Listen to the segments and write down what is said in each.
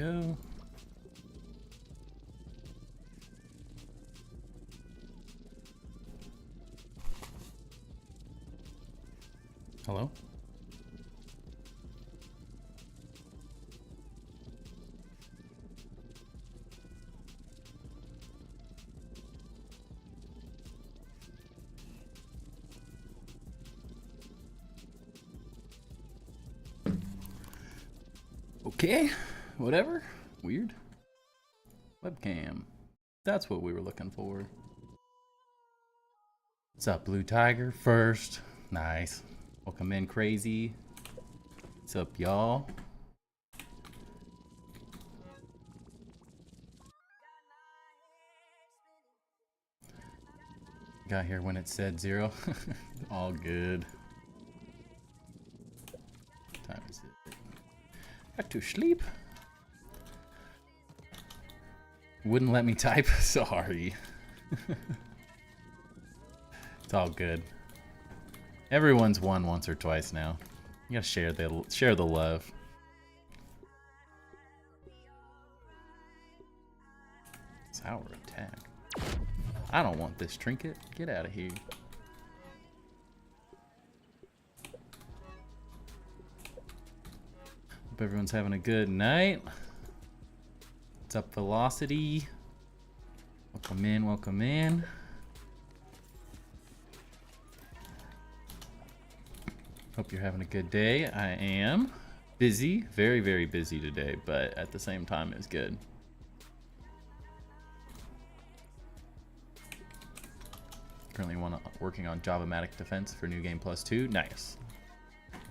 go. Hello? Okay, whatever. Weird. Webcam. That's what we were looking for. What's up, Blue Tiger? First. Nice. Welcome in, Crazy. What's up, y'all? Got here when it said 0. All good. What time is it? Got to sleep. Wouldn't let me type. Sorry. It's all good. Everyone's won once or twice now. You gotta share the love. Sour attack. I don't want this trinket. Get out of here. Hope everyone's having a good night. What's up, Velocity? Welcome in, welcome in. Hope you're having a good day. I am busy, very, very busy today, but at the same time, it's good. Currently working on Java-matic defense for New Game Plus 2. Nice.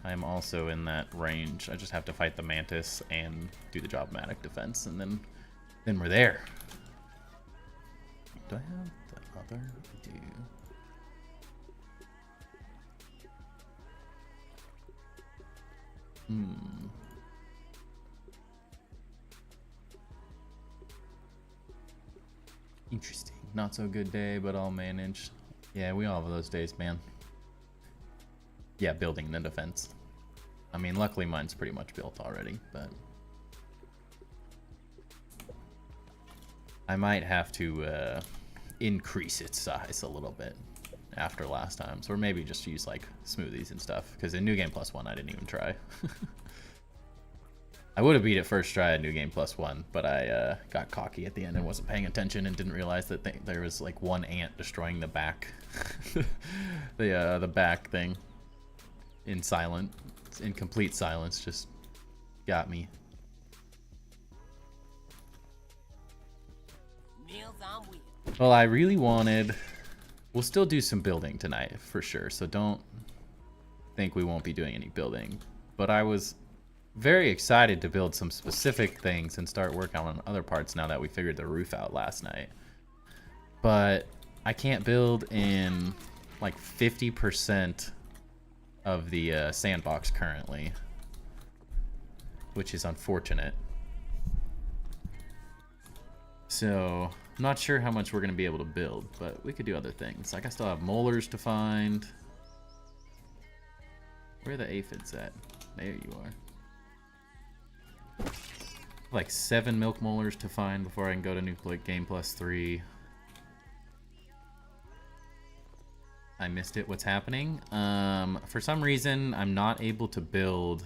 I am also in that range. I just have to fight the Mantis and do the Java-matic defense, and then we're there. Do I have the other? I do. Interesting. Not so good day, but I'll manage. Yeah, we all have those days, man. Yeah, building the defense. I mean, luckily mine's pretty much built already, but I might have to increase its size a little bit after last time, or maybe just use like smoothies and stuff, because in New Game Plus 1 I didn't even try. I would have beat it first try at New Game Plus 1, but I got cocky at the end and wasn't paying attention and didn't realize that there was like one ant destroying the back, the back thing in complete silence. Just got me. Well, I really wanted. We'll still do some building tonight for sure, so don't think we won't be doing any building. But I was very excited to build some specific things and start working on other parts now that we figured the roof out last night. But I can't build in like 50% of the sandbox currently, which is unfortunate. So I'm not sure how much we're going to be able to build, but we could do other things. Like I still have molars to find. Where are the aphids at? There you are. Like 7 milk molars to find before I can go to New Game Plus 3. I missed it. What's happening? For some reason, I'm not able to build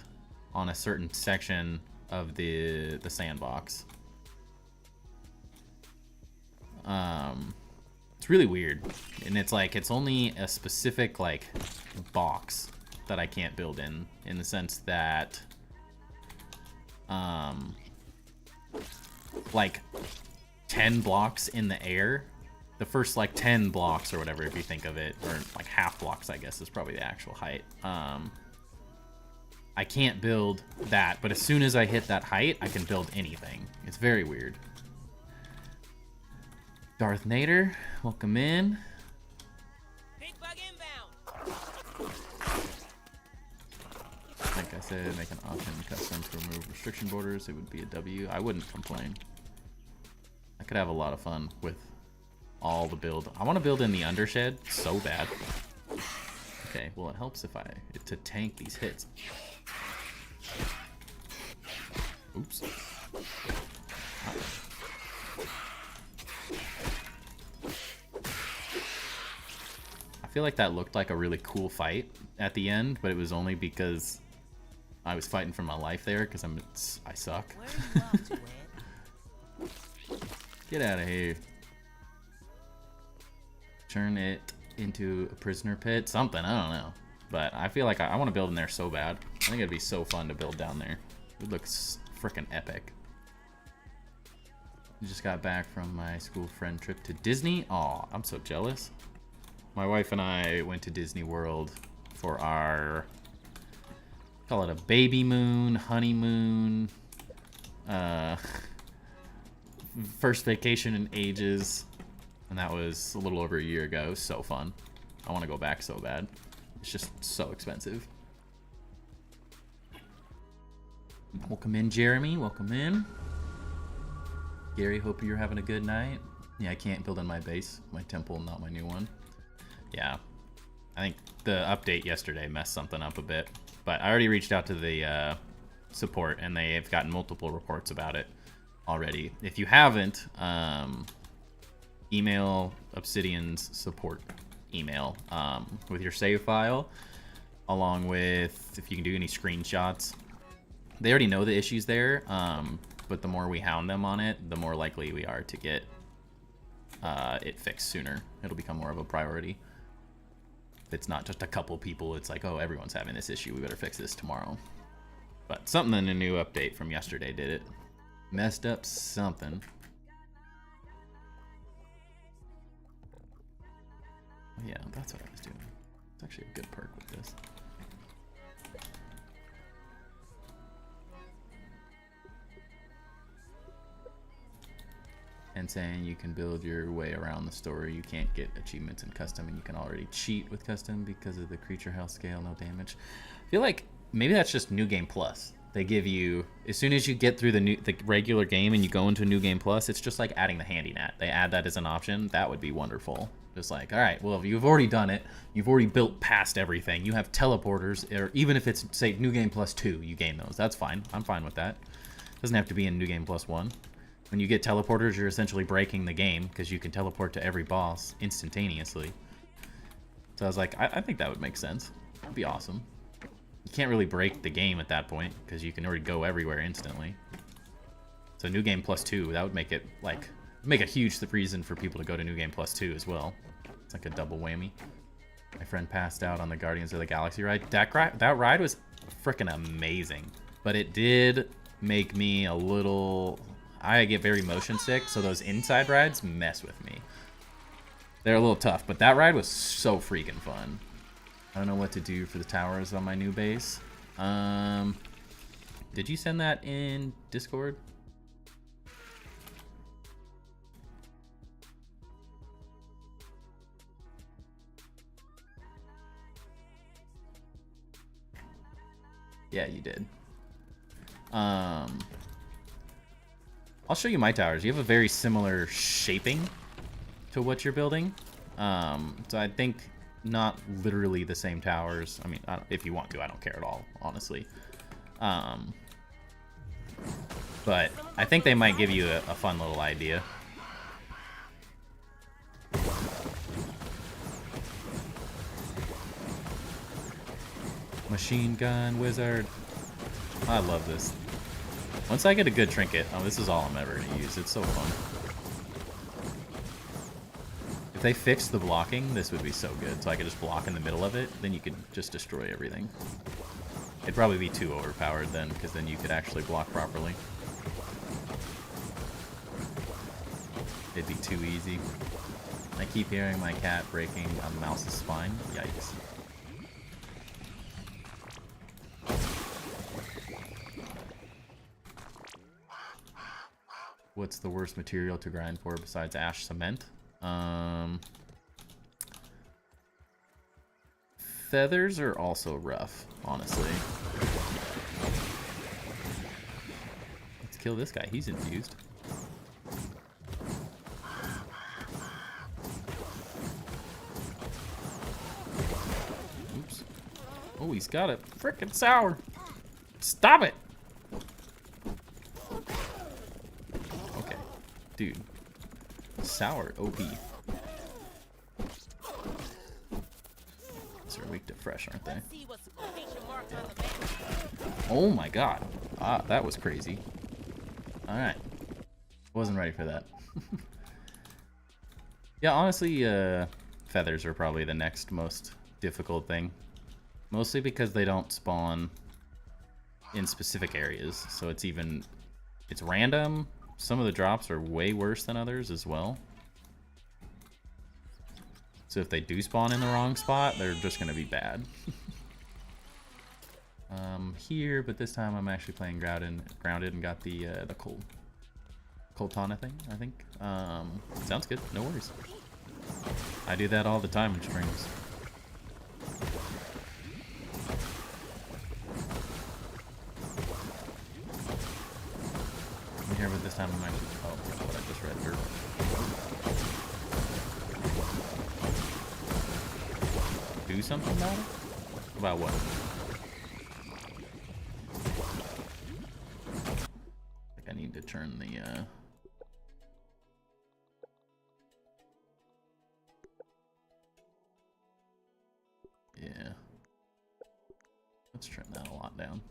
on a certain section of the sandbox. It's really weird, and it's like it's only a specific like box that I can't build in the sense that like 10 blocks in the air, the first like 10 blocks or whatever, if you think of it, or like half blocks I guess is probably the actual height. I can't build that, but as soon as I hit that height I can build anything. It's very weird. Darth Nader, welcome in. Like I said, make an option custom to remove restriction borders. It would be a W. I wouldn't complain. I could have a lot of fun with all the build. I want to build in the undershed so bad. Okay, well it helps if to tank these hits. Oops. I feel like that looked like a really cool fight at the end, but it was only because I was fighting for my life there, because I suck. Get out of here. Turn it into a prisoner pit? Something, I don't know. But I feel like I want to build in there so bad. I think it'd be so fun to build down there. It looks freaking epic. I just got back from my school friend trip to Disney. Aw, I'm so jealous. My wife and I went to Disney World for our, call it a baby moon, honeymoon, first vacation in ages, and that was a little over a year ago. It was so fun. I want to go back so bad. It's just so expensive. Welcome in, Jeremy. Welcome in. Gary, hope you're having a good night. Yeah, I can't build in my base, my temple, not my new one. Yeah, I think the update yesterday messed something up a bit, but I already reached out to the support, and they've gotten multiple reports about it already. If you haven't, email Obsidian's support email with your save file, along with if you can do any screenshots. They already know the issues there, but the more we hound them on it, the more likely we are to get it fixed sooner. It'll become more of a priority. If it's not just a couple people, it's like, oh, everyone's having this issue, we better fix this tomorrow. But something in the new update from yesterday did it. Messed up something. Yeah, that's what I was doing. It's actually a good perk with this. And saying you can build your way around the story. You can't get achievements in custom, and you can already cheat with custom because of the creature health scale, no damage. I feel like maybe that's just New Game Plus. They give you, as soon as you get through the regular game and you go into New Game Plus, it's just like adding the handy net. They add that as an option. That would be wonderful. Just like, all right, well, if you've already done it, you've already built past everything, you have teleporters, or even if it's, say, New Game Plus 2, you gain those. That's fine. I'm fine with that. Doesn't have to be in New Game Plus 1. When you get teleporters, you're essentially breaking the game, because you can teleport to every boss instantaneously. So I was like, I think that would make sense. That'd be awesome. You can't really break the game at that point, because you can already go everywhere instantly. So New Game Plus 2, that would make it, like, make a huge reason for people to go to New Game Plus 2 as well. It's like a double whammy. My friend passed out on the Guardians of the Galaxy ride. That ride was freaking amazing. But it did make me a little... I get very motion sick, so those inside rides mess with me. They're a little tough, but that ride was so freaking fun. I don't know what to do for the towers on my new base. Did you send that in Discord? Yeah, you did. I'll show you my towers. You have a very similar shaping to what you're building. So I think not literally the same towers. I mean, if you want to, I don't care at all, honestly. But I think they might give you a fun little idea. Machine gun wizard. I love this. Once I get a good trinket, oh, this is all I'm ever gonna use. It's so fun. If they fixed the blocking, this would be so good. So I could just block in the middle of it, then you could just destroy everything. It'd probably be too overpowered then, because then you could actually block properly. It'd be too easy. I keep hearing my cat breaking a mouse's spine. Yikes. What's the worst material to grind for besides ash cement? Feathers are also rough, honestly. Let's kill this guy. He's infused. Oops. Oh, he's got it. Frickin' sour. Stop it. Dude. Sour OP. So they're weak to fresh, aren't they? Oh my god. Ah, that was crazy. Alright. Wasn't ready for that. Yeah, honestly, feathers are probably the next most difficult thing. Mostly because they don't spawn in specific areas. So it's random. Some of the drops are way worse than others as well. So if they do spawn in the wrong spot, they're just going to be bad. Here, but this time I'm actually playing grounded and got the Coltana thing, I think. Sounds good. No worries. I do that all the time in strings. I'm here, but this time I'm actually... Oh, that's what I just read. Do something about it? About what? I think I need to turn the... Yeah. Let's turn that a lot down.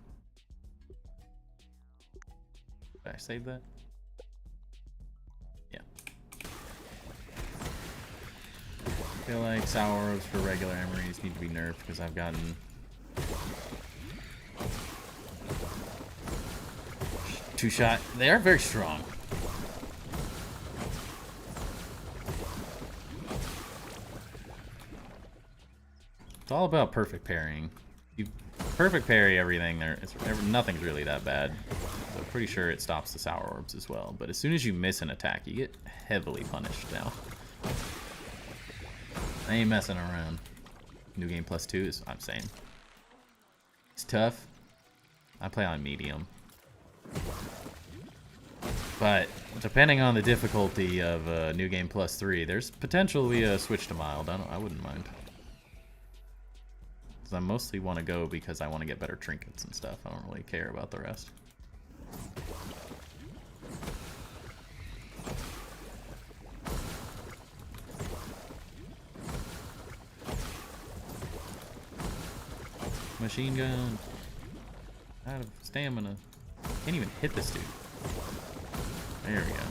Did I save that? Yeah. I feel like sour orbs for regular emeries need to be nerfed because I've gotten two-shot. They are very strong. It's all about perfect parrying. You perfect parry everything there. Nothing's really that bad. So I'm pretty sure it stops the sour orbs as well. But as soon as you miss an attack, you get heavily punished now. I ain't messing around. New game +2 is, I'm saying. It's tough. I play on medium. But depending on the difficulty of New Game +3, there's potentially a switch to mild. I wouldn't mind. Because I mostly want to go because I want to get better trinkets and stuff. I don't really care about the rest. Machine gun. Out of stamina. Can't even hit this dude. There we go.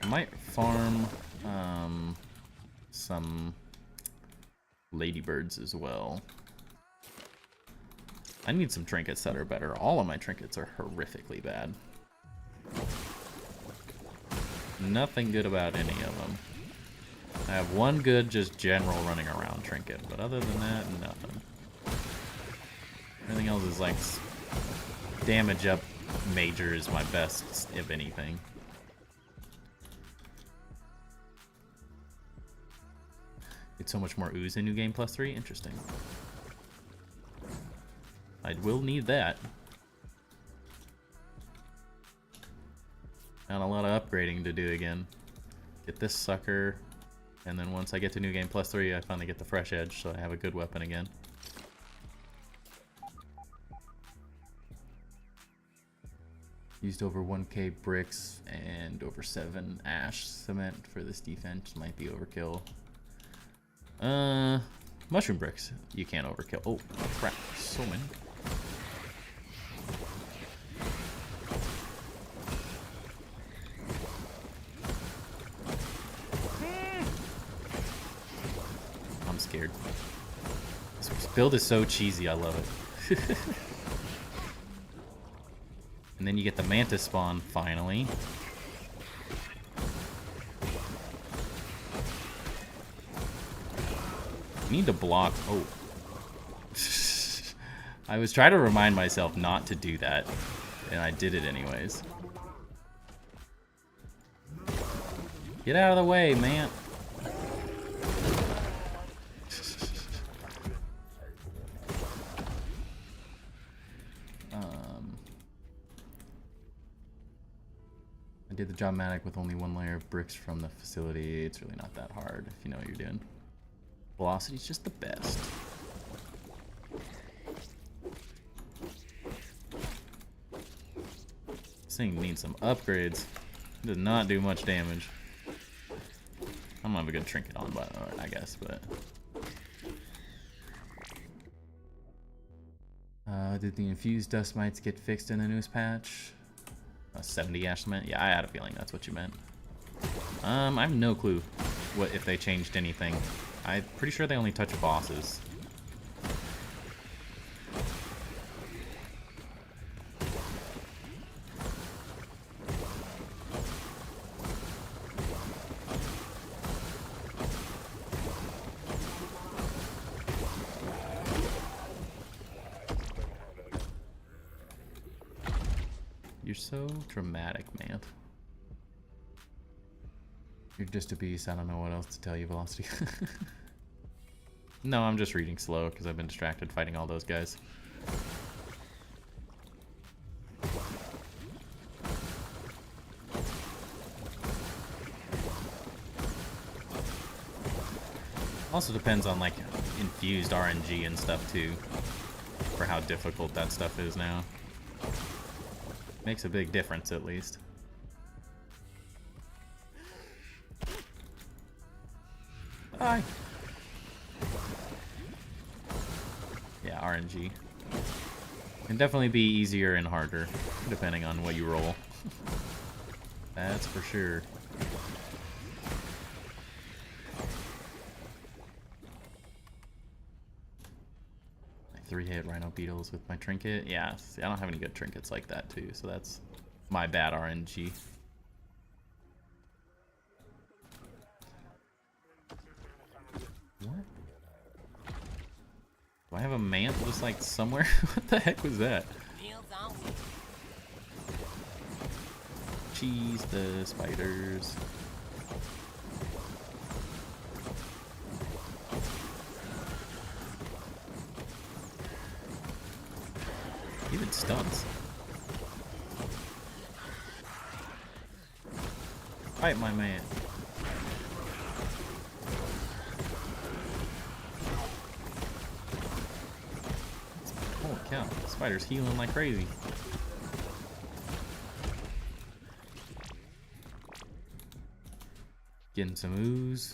I might farm some ladybirds as well. I need some trinkets that are better. All of my trinkets are horrifically bad. Nothing good about any of them. I have one good, just general running around trinket, but other than that, nothing. Everything else is like damage up major is my best, if anything. It's so much more ooze in New Game +3. Interesting. I will need that. Got a lot of upgrading to do again. Get this sucker, and then once I get to New Game +3, I finally get the fresh edge, so I have a good weapon again. Used over 1k bricks and over 7 ash cement for this defense. Might be overkill. Mushroom bricks. You can't overkill. Oh, crap. So many. I'm scared. This build is so cheesy. I love it. And then you get the Mantis spawn, finally. You need to block... Oh. I was trying to remind myself not to do that, and I did it anyways. Get out of the way, man. I did the Jobmatic with only 1 layer of bricks from the facility. It's really not that hard if you know what you're doing. Velocity's just the best. This thing needs some upgrades. Does not do much damage. I'm gonna have a good trinket on, but I guess, but. Did the infused dust mites get fixed in the newest patch? 70 ash cement? Yeah, I had a feeling that's what you meant. I have no clue what if they changed anything. I'm pretty sure they only touch bosses. You're so dramatic, man. You're just a beast. I don't know what else to tell you, Velocity. No, I'm just reading slow because I've been distracted fighting all those guys. Also depends on like infused RNG and stuff too, for how difficult that stuff is now. Makes a big difference at least. Bye. Yeah, RNG. Can definitely be easier and harder, depending on what you roll. That's for sure. I 3-hit rhino beetles with my trinket. Yeah, see, I don't have any good trinkets like that too, so that's my bad RNG. What? Do I have a mant just like somewhere? What the heck was that? Cheese the spiders. Even stunts. Fight my man. Holy cow, the spider's healing like crazy. Getting some ooze.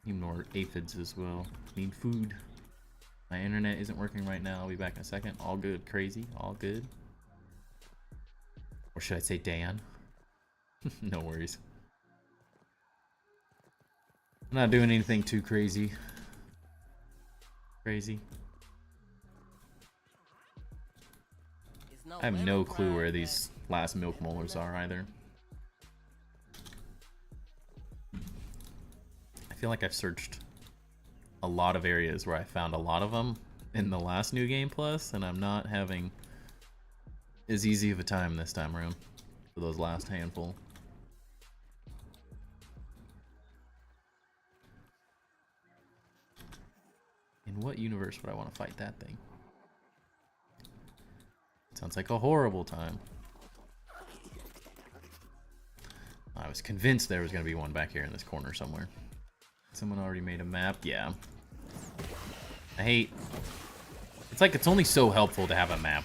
Need more aphids as well. Need food. My internet isn't working right now. I'll be back in a second. All good, crazy, all good. Or should I say Dan? No worries. I'm not doing anything too crazy. Crazy. I have no clue where these last milk molars are either. I feel like I've searched a lot of areas where I found a lot of them in the last New Game Plus, and I'm not having as easy of a time this time around for those last handful. In what universe would I want to fight that thing? Sounds like a horrible time. I was convinced there was going to be one back here in this corner somewhere. Someone already made a map? Yeah. I hate... It's like it's only so helpful to have a map.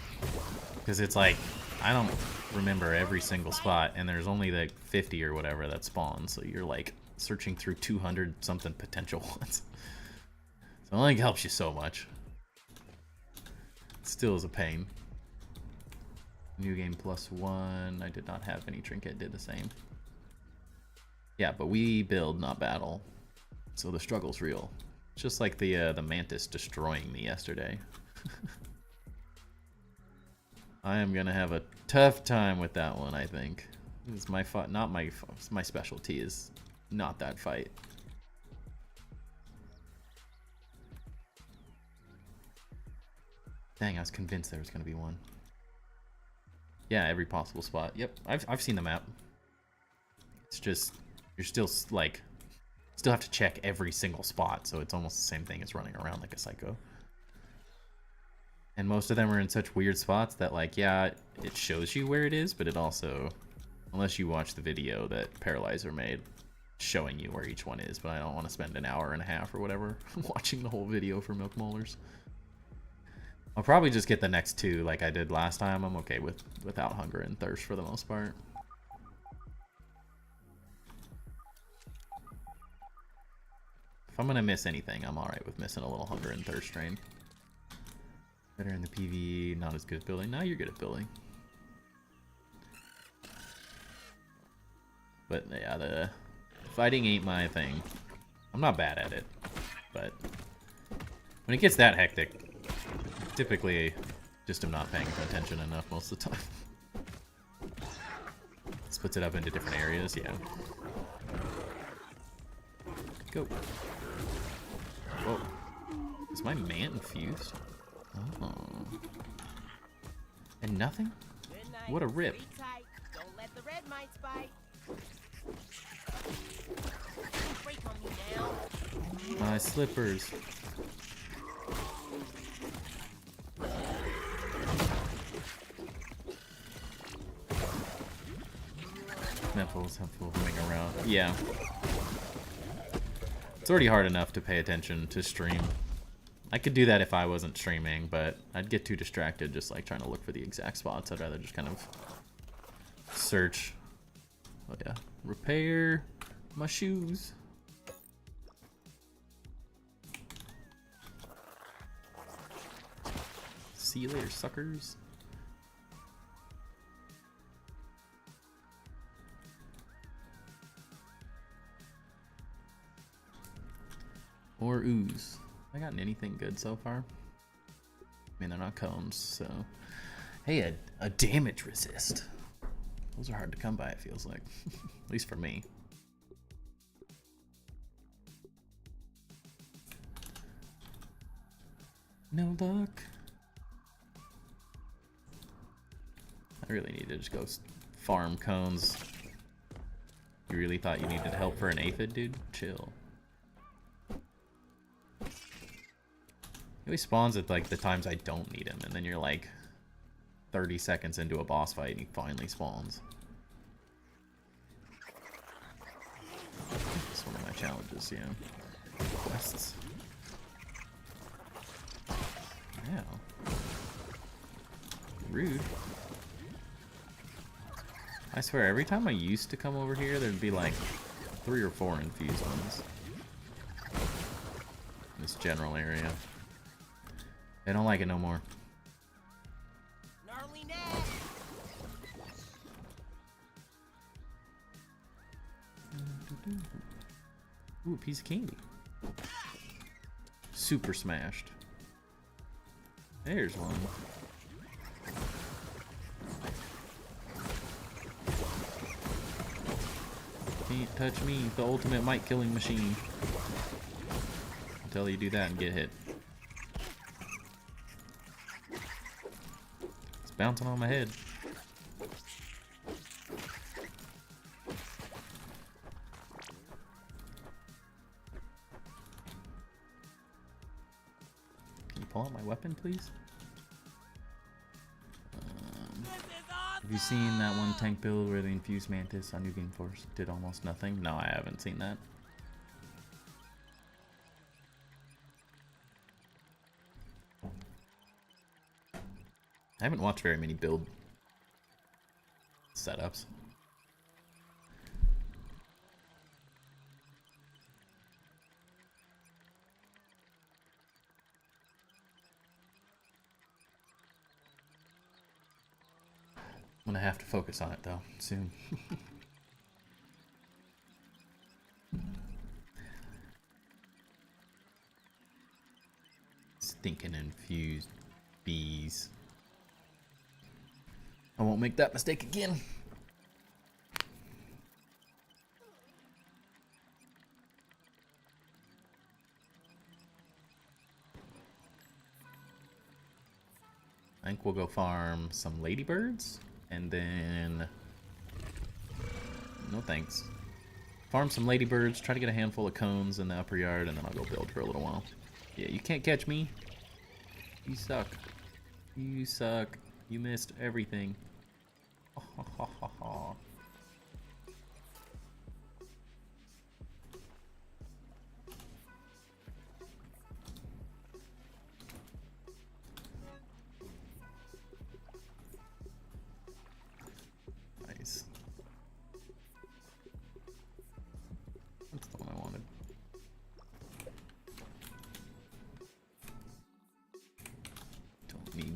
Because it's like, I don't remember every single spot, and there's only like 50 or whatever that spawns, so you're like searching through 200 something potential ones. So it only helps you so much. It still is a pain. New Game +1. I did not have any trinket, did the same. Yeah, but we build, not battle. So the struggle's real. It's just like the Mantis destroying me yesterday. I am gonna have a tough time with that one, I think. It's my not my specialty is not that fight. Dang, I was convinced there was gonna be one. Yeah, every possible spot. Yep, I've seen the map. It's just you're still like still have to check every single spot, so it's almost the same thing as running around like a psycho. And most of them are in such weird spots that, like, yeah, it shows you where it is, but it also, unless you watch the video that Paralyzer made showing you where each one is, but I don't want to spend an hour and a half or whatever watching the whole video for milk molars. I'll probably just get the next 2 like I did last time. I'm okay without hunger and thirst for the most part. If I'm gonna miss anything, I'm alright with missing a little hunger and thirst drain. Better in the PvE, not as good at building. Now you're good at building. But yeah, the fighting ain't my thing. I'm not bad at it, but when it gets that hectic, typically just am not paying attention enough most of the time. Splits it up into different areas, yeah. Go. Whoa. Is my man infused? Oh. And nothing? What a rip. Don't let the red mites bite. Break on me now. My slippers. Nipples have moving around. Yeah. It's already hard enough to pay attention to stream. I could do that if I wasn't streaming, but I'd get too distracted just like trying to look for the exact spots. I'd rather just kind of search. Oh yeah. Repair my shoes. See you later, suckers. Or ooze. Have I gotten anything good so far? I mean, they're not cones, so... Hey, a damage resist. Those are hard to come by, it feels like. At least for me. No luck. I really need to just go farm cones. You really thought you needed help for an aphid, dude? Chill. He always spawns at like the times I don't need him, and then you're like 30 seconds into a boss fight and he finally spawns. That's one of my challenges, yeah. Quests. Yeah. Rude. I swear, every time I used to come over here, there'd be like 3 or 4 infused ones. In this general area. I don't like it no more. Gnarly neck. Ooh, a piece of candy. Super smashed. There's one. Can't touch me, the ultimate mite killing machine. Until you do that and get hit. It's bouncing on my head. Can you pull out my weapon, please? Have you seen that one tank build where the infused Mantis on New Game Force did almost nothing? No, I haven't seen that. I haven't watched very many build setups. I'm gonna have to focus on it though, soon. Stinking infused bees. I won't make that mistake again. I think we'll go farm some ladybirds. And then, no thanks. Farm some ladybirds, try to get a handful of cones in the upper yard, and then I'll go build for a little while. Yeah, you can't catch me. You suck. You suck. You missed everything. Ha ha ha ha.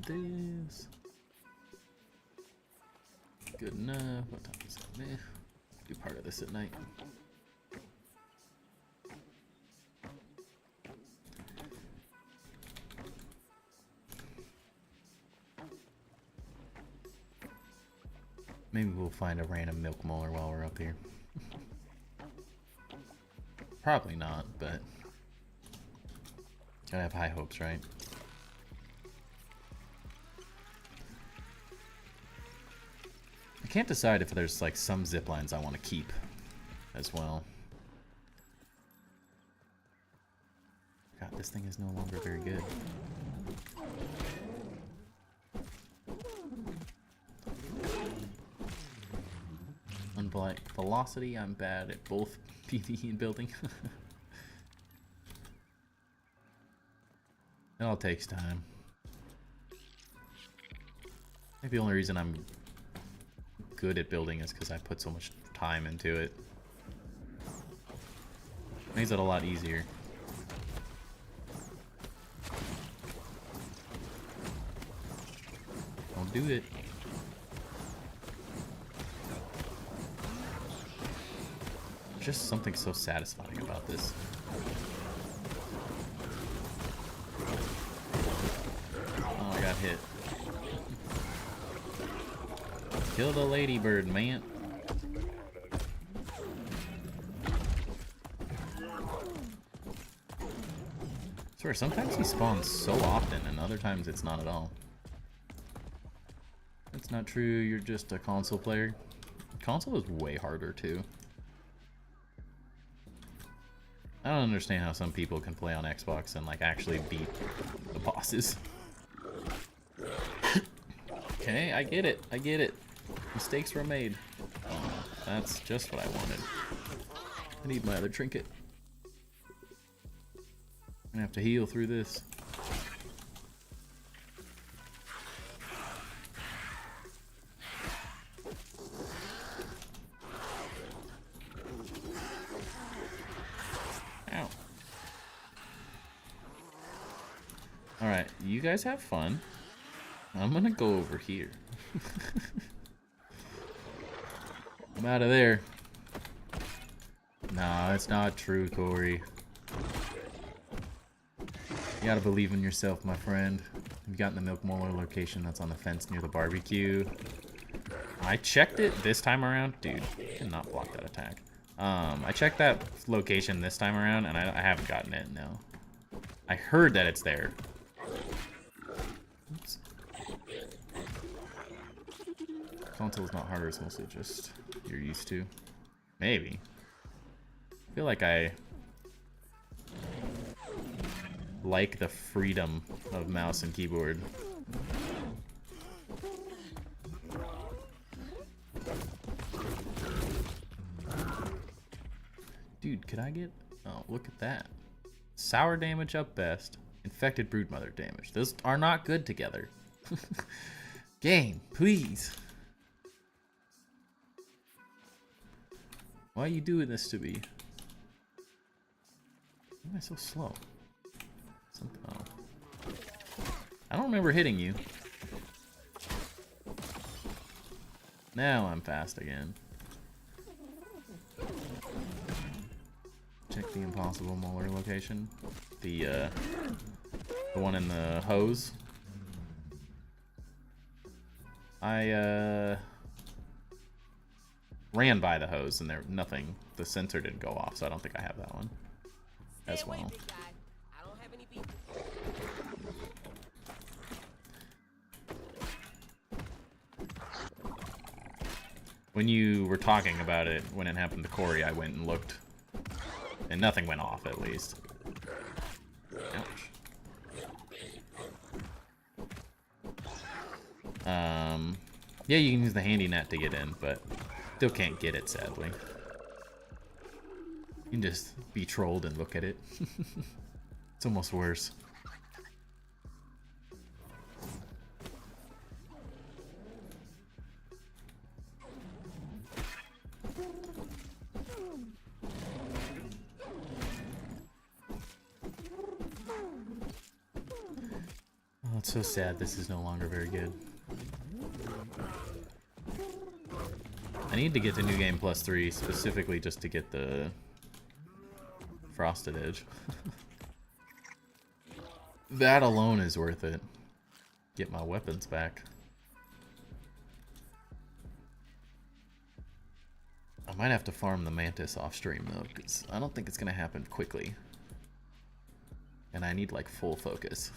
this. Good enough. What time is it? Meh. Do part of this at night. Maybe we'll find a random milk molar while we're up here. Probably not, but gotta have high hopes, right? I can't decide if there's like some zip lines I want to keep as well. God, this thing is no longer very good. Unlike velocity, I'm bad at both PvE and building. It all takes time. Maybe the only reason I'm good at building is because I put so much time into it. Makes it a lot easier. Don't do it. Just something so satisfying about this. Oh, I got hit. Kill the ladybird, man. I swear, sometimes he spawns so often, and other times it's not at all. That's not true, you're just a console player. Console is way harder, too. I don't understand how some people can play on Xbox and like actually beat the bosses. Okay, I get it. I get it. Mistakes were made. Oh, that's just what I wanted. I need my other trinket. I'm gonna have to heal through this. Ow. Alright, you guys have fun. I'm gonna go over here. I'm out of there. Nah, that's not true, Corey. You gotta believe in yourself, my friend. You've gotten the milk molar location that's on the fence near the barbecue. I checked it this time around. Dude, I cannot block that attack. I checked that location this time around, and I haven't gotten it, no. I heard that it's there. Oops. Console's not harder, it's mostly just you're used to. Maybe. I feel like I like the freedom of mouse and keyboard. Dude, could I get... Oh, look at that. Sour damage up best. Infected broodmother damage. Those are not good together. Game, please. Why are you doing this to me? Why am I so slow? Something, oh. I don't remember hitting you. Now I'm fast again. Check the impossible molar location. The one in the hose. I ran by the hose and there nothing. The sensor didn't go off, so I don't think I have that one as well. Big guy. I don't have any beef. When you were talking about it, when it happened to Corey, I went and looked. And nothing went off, at least. Ouch. Yeah, you can use the handy net to get in, but still can't get it, sadly. You can just be trolled and look at it. It's almost worse. So sad this is no longer very good. I need to get to New Game Plus 3 specifically just to get the Frosted Edge. That alone is worth it. Get my weapons back. I might have to farm the Mantis off stream though, because I don't think it's gonna happen quickly. And I need like full focus.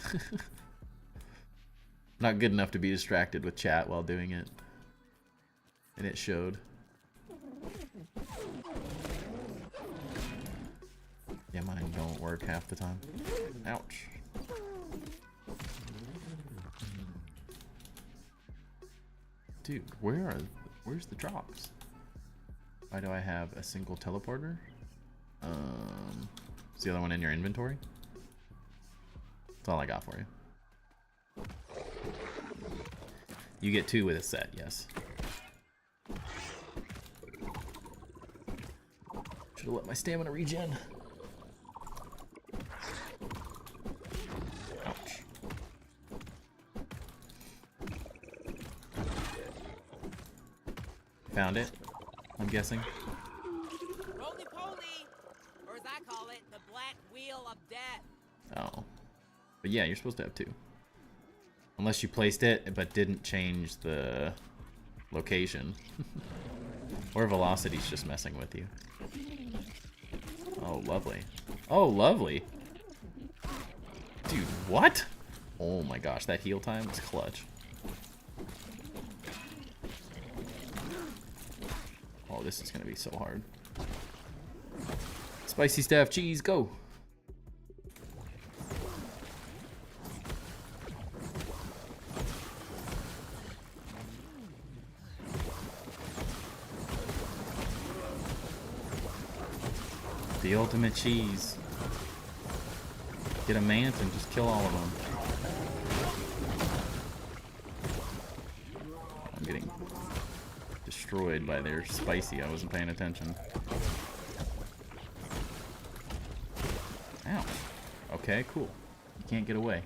Not good enough to be distracted with chat while doing it. And it showed. Yeah, mine don't work half the time. Ouch. Dude, where's the drops? Why do I have a single teleporter? Is the other one in your inventory? That's all I got for you. You get 2 with a set, yes. Should have let my stamina regen. Ouch. Found it, I'm guessing. Roly-poly, or as I call it, the black wheel of death. Oh. But yeah, you're supposed to have 2. Unless you placed it, but didn't change the location. Or velocity's just messing with you. Oh, lovely. Oh, lovely. Dude, what? Oh my gosh, that heal time was clutch. Oh, this is gonna be so hard. Spicy staff cheese, go! The ultimate cheese. Get a mant and just kill all of them. I'm getting destroyed by their spicy. I wasn't paying attention. Ow. Okay, cool. You can't get away.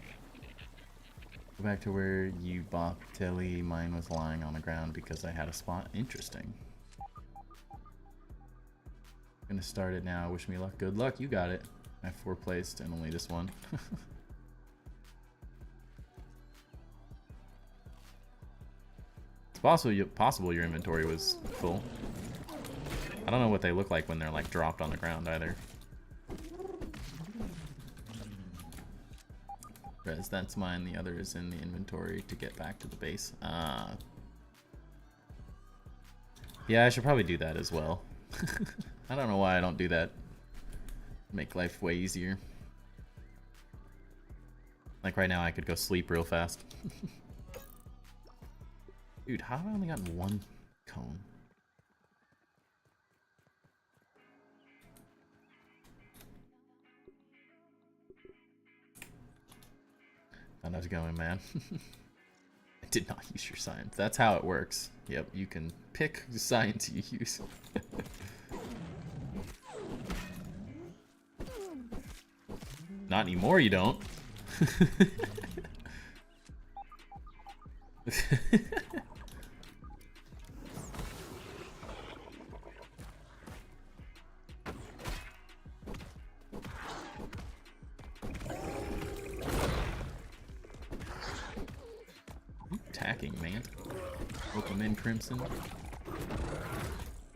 Go back to where you bought Telly. Mine was lying on the ground because I had a spot. Interesting. Gonna start it now. Wish me luck. Good luck. You got it. I have 4 placed and only this one. It's possible your inventory was full. I don't know what they look like when they're like dropped on the ground either. Rez, that's mine. The other is in the inventory to get back to the base. Yeah, I should probably do that as well. I don't know why I don't do that. Make life way easier. Like right now I could go sleep real fast. Dude, how have I only gotten 1 cone? Thought I was going, man. I did not use your science. That's how it works. Yep, you can pick the science you use. Not anymore, you don't. Attacking, man. Welcome in, Crimson.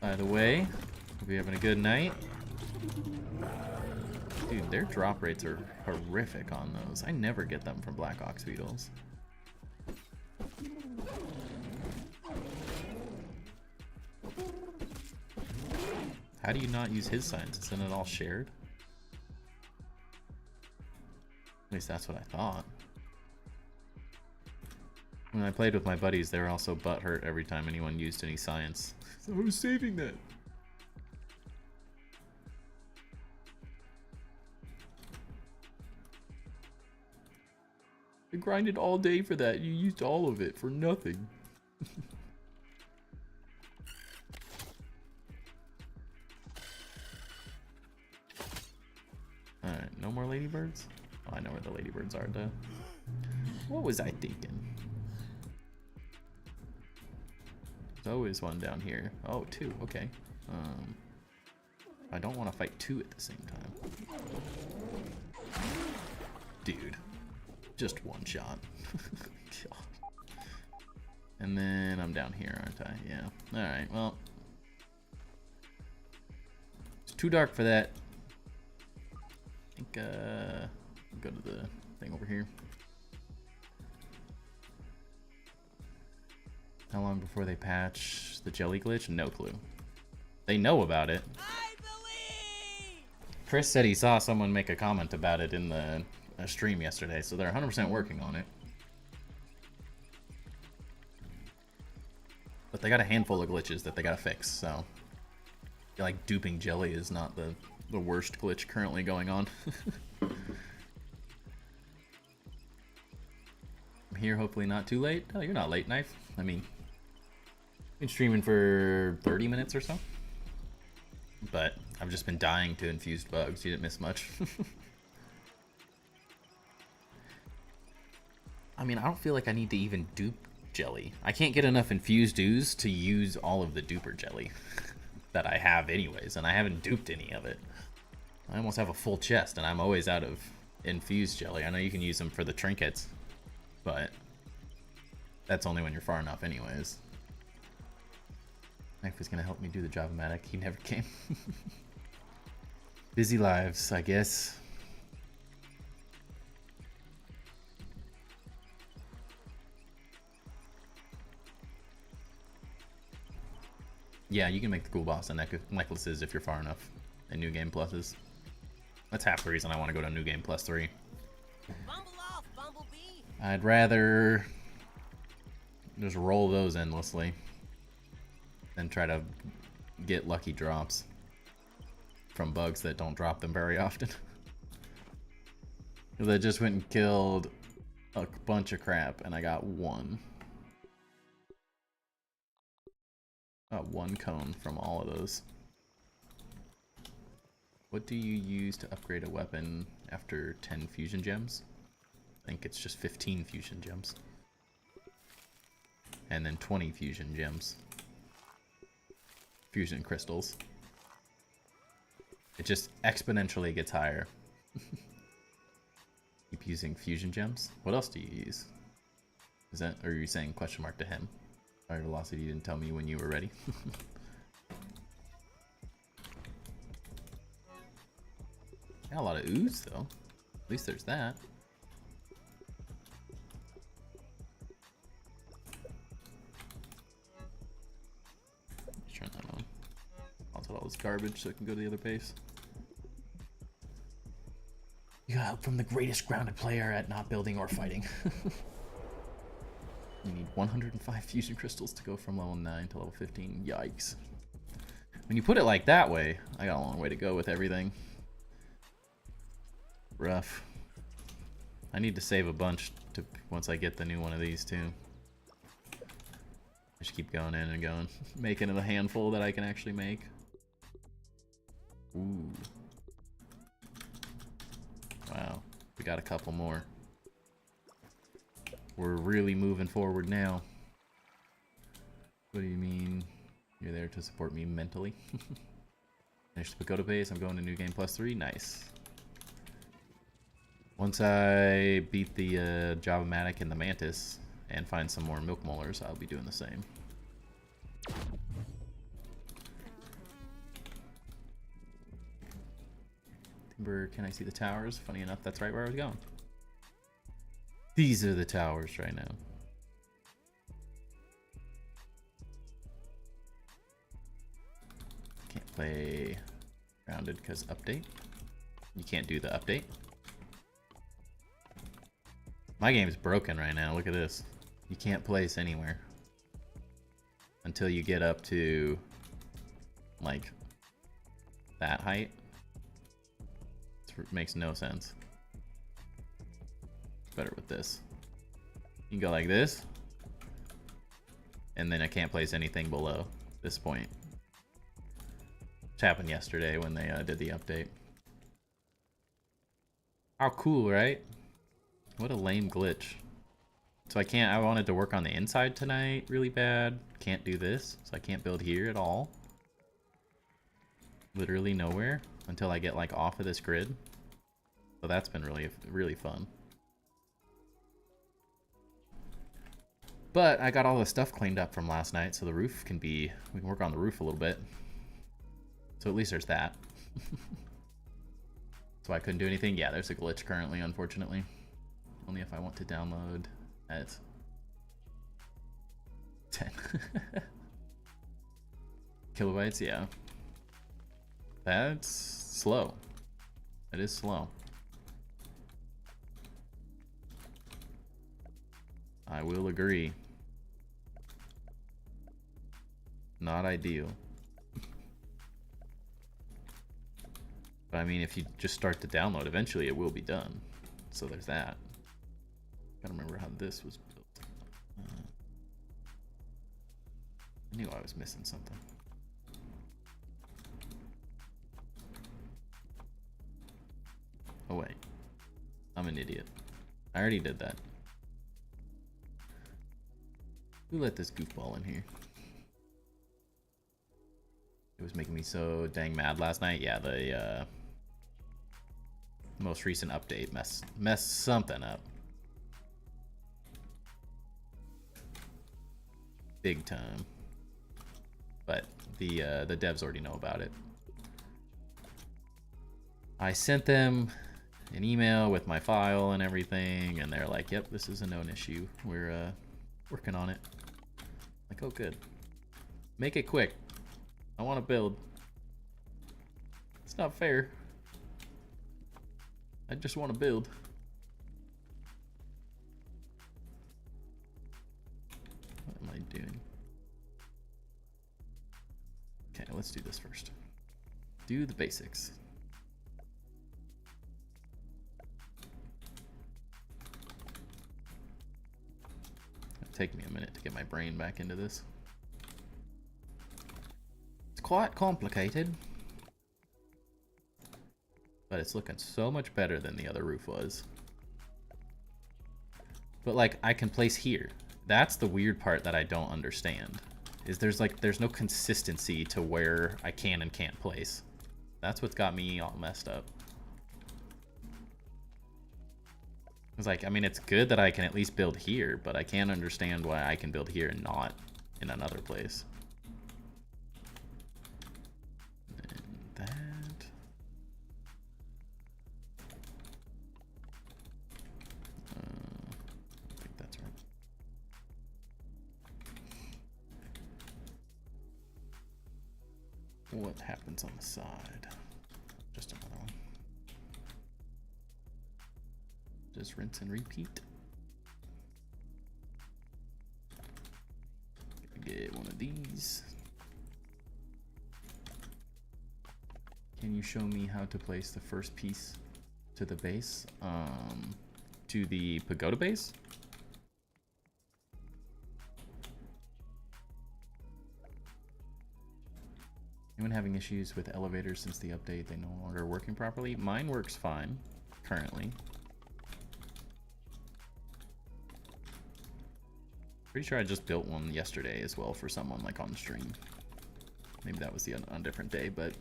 By the way, hope you're having a good night. Dude, their drop rates are horrific on those. I never get them from Black Ox Beetles. How do you not use his signs? Isn't it all shared? At least that's what I thought. When I played with my buddies, they were also butthurt every time anyone used any science. So I was saving that. I grinded all day for that. You used all of it for nothing. Alright, no more ladybirds? Oh, I know where the ladybirds are, though. What was I thinking? There's always one down here. Oh, two. Okay. I don't want to fight two at the same time. Dude. Just one shot. God. And then I'm down here, aren't I? Yeah. Alright, well. It's too dark for that. I think, go to the thing over here. How long before they patch the jelly glitch? No clue. They know about it. I believe! Chris said he saw someone make a comment about it in the stream yesterday, so they're 100% working on it. But they got a handful of glitches that they gotta fix, so I feel like duping jelly is not the worst glitch currently going on. I'm here, hopefully not too late. Oh, you're not late, Knife. I mean, been streaming for 30 minutes or so. But I've just been dying to infused bugs. You didn't miss much. I mean, I don't feel like I need to even dupe jelly. I can't get enough infused ooze to use all of the duper jelly that I have anyways, and I haven't duped any of it. I almost have a full chest, and I'm always out of infused jelly. I know you can use them for the trinkets, but that's only when you're far enough anyways. Knife was gonna help me do the Java-matic. He never came. Busy lives, I guess. Yeah, you can make the cool boss and necklaces if you're far enough in New Game Pluses. That's half the reason I want to go to New Game Plus 3. Bumble off, Bumblebee! I'd rather just roll those endlessly than try to get lucky drops from bugs that don't drop them very often. Because I just went and killed a bunch of crap and I got one. Got one cone from all of those. What do you use to upgrade a weapon after 10 fusion gems? I think it's just 15 fusion gems. And then 20 fusion gems. Fusion crystals. It just exponentially gets higher. Keep using fusion gems. What else do you use? Is that, or are you saying question mark to him? Sorry, Velocity, you didn't tell me when you were ready. Got a lot of ooze though. At least there's that. Let's turn that on. I'll tell all this garbage so I can go to the other base. You got help from the greatest grounded player at not building or fighting. You need 105 fusion crystals to go from level 9 to level 15. Yikes. When you put it like that way, I got a long way to go with everything. Rough. I need to save a bunch to once I get the new one of these too. Just keep going in and going. Making it a handful that I can actually make. Ooh. Wow. We got a couple more. We're really moving forward now. What do you mean? You're there to support me mentally? Finish the Pagoda base. I'm going to New Game Plus 3. Nice. Once I beat the Java-matic and the Mantis and find some more milk molars, I'll be doing the same. Timber, can I see the towers? Funny enough, that's right where I was going. These are the towers right now. Can't play grounded because update. You can't do the update. My game's broken right now. Look at this. You can't place anywhere until you get up to like that height. It makes no sense. It's better with this. You can go like this, and then I can't place anything below this point. Which happened yesterday when they did the update. How cool, right? What a lame glitch. So I wanted to work on the inside tonight really bad. Can't do this, so I can't build here at all. Literally nowhere until I get like off of this grid. So that's been really fun. But I got all the stuff cleaned up from last night, so the roof can be, we can work on the roof a little bit. So at least there's that. So I couldn't do anything. Yeah, there's a glitch currently, unfortunately. Only if I want to download at 10 kilobytes. Yeah, that's slow. It is slow. I will agree. Not ideal. But I mean, if you just start to download, eventually it will be done. So there's that. Gotta remember how this was built. I knew I was missing something. Oh wait, I'm an idiot. I already did that. Who let this goofball in here? It was making me so dang mad last night. Yeah, the most recent update messed something up. Big time. But the devs already know about it. I sent them an email with my file and everything, and they're like, "Yep, this is a known issue. We're working on it." Like, oh, good. Make it quick. I want to build. It's not fair. I just want to build. What am I doing? Okay, let's do this first. Do the basics. It'll take me a minute to get my brain back into this. It's quite complicated, but it's looking so much better than the other roof was. But like, I can place here. That's the weird part that I don't understand. Is there's no consistency to where I can and can't place. That's what's got me all messed up. It's like, I mean, it's good that I can at least build here, but I can't understand why I can build here and not in another place. And that. I think that's right. What happens on the side? Just another one. Just rinse and repeat. Get one of these. Can you show me how to place the first piece to the base? To the pagoda base? Anyone having issues with elevators since the update? They no longer working properly? Mine works fine, currently. Pretty sure I just built one yesterday as well for someone, like on stream. Maybe that was on a different day, but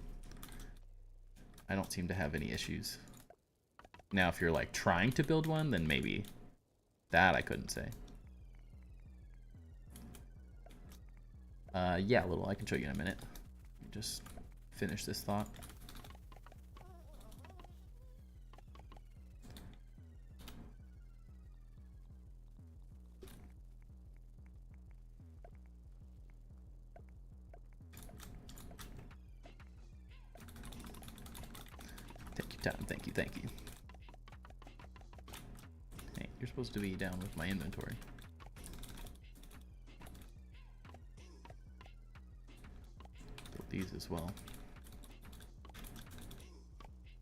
I don't seem to have any issues. Now, if you're like trying to build one, then maybe that I couldn't say. Yeah, I can show you in a minute. Just finish this thought. Take your time. Thank you. Thank you. Hey, you're supposed to be down with my inventory. These as well.